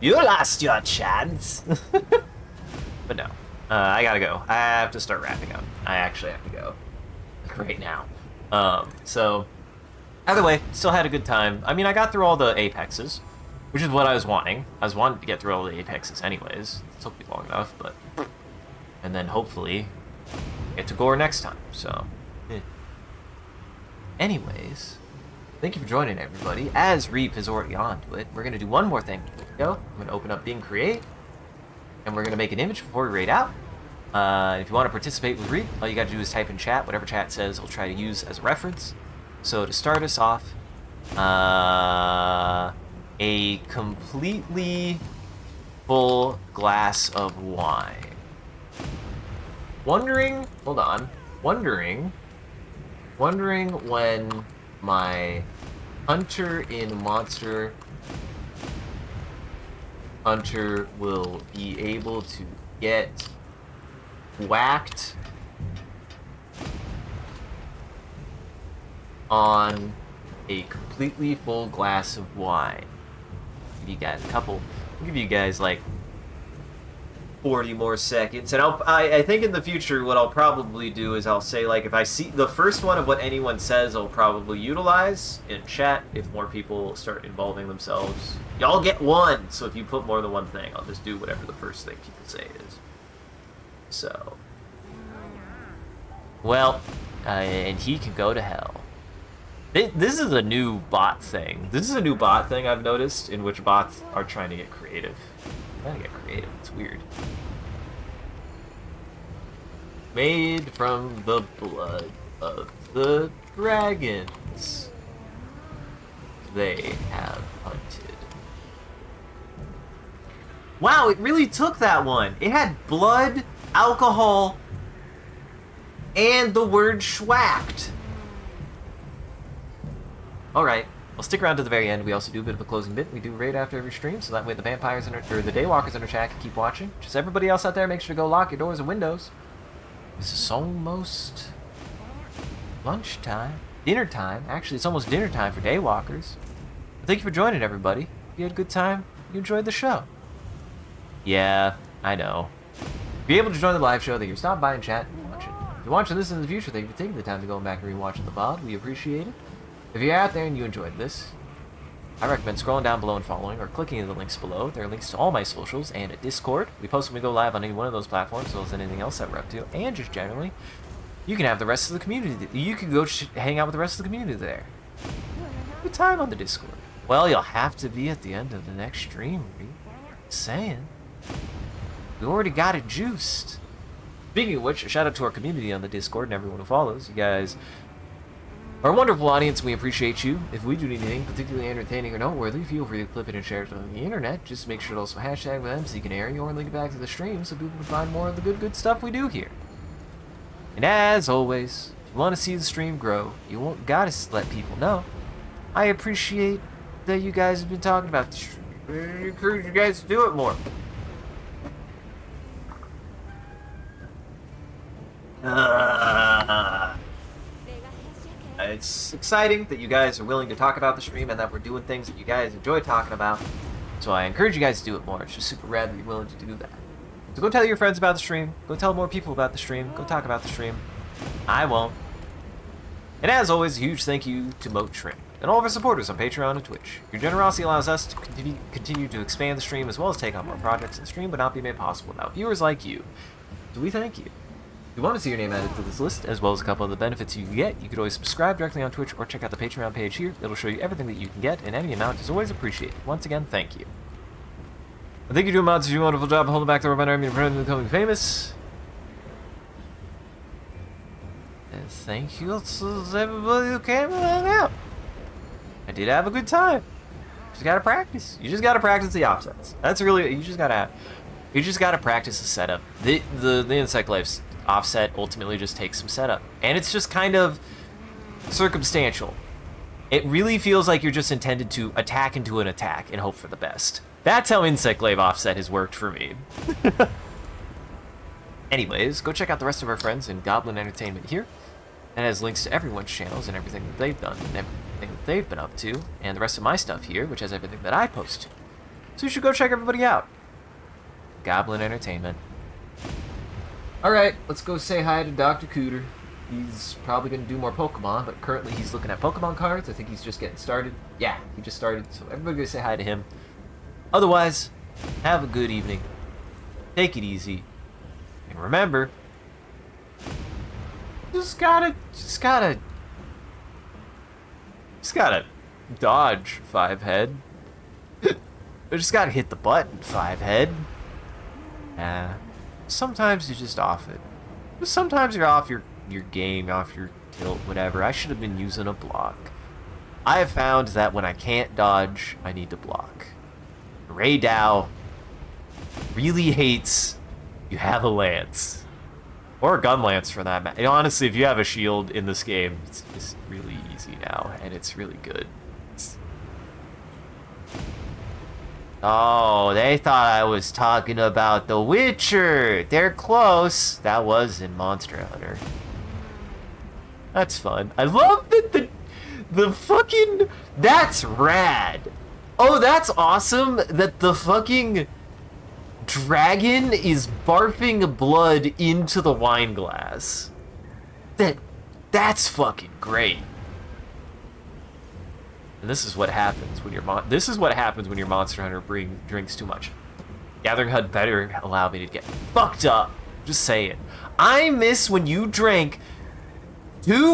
You lost your chance. But no, I gotta go. I have to start wrapping up. I actually have to go right now. So either way, still had a good time. I mean, I got through all the apexes, which is what I was wanting. I was wanting to get through all the apexes anyways. It took me long enough, but... and then hopefully get to Gore next time, so... Anyways, thank you for joining, everybody. As Reap is already on to it, we're going to do one more thing before we go. I'm going to open up Bing Create, and we're going to make an image before we raid out. If you want to participate with Reap, all you got to do is type in chat. Whatever chat says, I'll try to use as a reference. So to start us off, a completely full glass of wine. Wondering when my hunter in Monster Hunter will be able to get whacked on a completely full glass of wine. Give you guys a couple. I'll give you guys like 40 more seconds. And I think in the future what I'll probably do is I'll say, like, if I see the first one of what anyone says, I'll probably utilize in chat if more people start involving themselves. Y'all get one, so if you put more than one thing, I'll just do whatever the first thing people say is. So. Well, and he can go to hell. This is a new bot thing. This is a new bot thing I've noticed in which bots are trying to get creative. Trying to get creative, it's weird. Made from the blood of the dragons they have hunted. Wow, it really took that one. It had blood, alcohol, and the word schwacked. Alright, well, stick around to the very end. We also do a bit of a closing bit. We do raid after every stream, so that way the vampires or the daywalkers in our chat can keep watching. Just everybody else out there, make sure to go lock your doors and windows. This is almost lunchtime. Dinner time. Actually, it's almost dinner time for daywalkers. Thank you for joining, everybody. If you had a good time, you enjoyed the show. Yeah, I know. Be able to join the live show, that you stop by and chat and watch it. If you're watching this in the future, thank you for taking the time to go back and rewatching the VOD. We appreciate it. If you're out there and you enjoyed this, I recommend scrolling down below and following, or clicking in the links below. There are links to all my socials and a Discord. We post when we go live on any one of those platforms, as well as anything else that we're up to. And just generally, you can have the rest of the community. You can go hang out with the rest of the community there. Good time on the Discord. Well, you'll have to be at the end of the next stream, Reed. Saying. We already got it juiced. Speaking of which, a shout out to our community on the Discord and everyone who follows. You guys are a wonderful audience, and we appreciate you. If we do anything particularly entertaining or noteworthy, feel free to clip it and share it on the internet. Just make sure to also hashtag with MCCanary or link it back to the stream so people can find more of the good stuff we do here. And as always, if you want to see the stream grow, you won't gotta let people know. I appreciate that you guys have been talking about the stream. I encourage you guys to do it more. It's exciting that you guys are willing to talk about the stream and that we're doing things that you guys enjoy talking about. So I encourage you guys to do it more. It's just super rad that you're willing to do that. So go tell your friends about the stream. Go tell more people about the stream. Go talk about the stream. I won't. And as always, a huge thank you to Moat Shrimp and all of our supporters on Patreon and Twitch. Your generosity allows us to continue to expand the stream as well as take on more projects, and the stream would not be made possible without viewers like you. So we thank you. If you want to see your name added to this list, as well as a couple of the benefits you can get, you could always subscribe directly on Twitch or check out the Patreon page here. It'll show you everything that you can get, and any amount is always appreciated. Once again, thank you. I think you do mods, you do a wonderful job holding back the reminder of becoming famous. And thank you to everybody who came and hung out. I did have a good time. Just gotta practice. You just gotta practice the offsets. That's really, you just gotta practice the setup. The Insect Life's offset ultimately just takes some setup, and it's just kind of circumstantial. It really feels like you're just intended to attack into an attack and hope for the best. That's how Insect Glaive offset has worked for me. Anyways, go check out the rest of our friends in Goblin Entertainment here. That has links to everyone's channels and everything that they've done and everything that they've been up to, and the rest of my stuff here, which has everything that I post to. So you should go check everybody out. Goblin Entertainment. Alright, let's go say hi to Dr. Cooter. He's probably going to do more Pokemon, but currently he's looking at Pokemon cards. I think he's just getting started. Yeah, he just started, so everybody go say hi to him. Otherwise, have a good evening. Take it easy. And remember, just gotta dodge 5-head. You just gotta hit the button, 5-head. Sometimes you're just off it. Sometimes you're off your game, off your tilt, whatever. I should have been using a block. I have found that when I can't dodge, I need to block. Ray Dow really hates you have a lance. Or a gun lance for that matter. Honestly, if you have a shield in this game, it's just really easy now, and it's really good. Oh, they thought I was talking about The Witcher. They're close. That was in Monster Hunter. That's fun. I love that the fucking... That's rad. Oh, that's awesome that the fucking... dragon is barfing blood into the wine glass. That's fucking great. And this is what happens when your Monster Hunter drinks too much. Gathering HUD better allow me to get fucked up. Just saying. I miss when you drank 2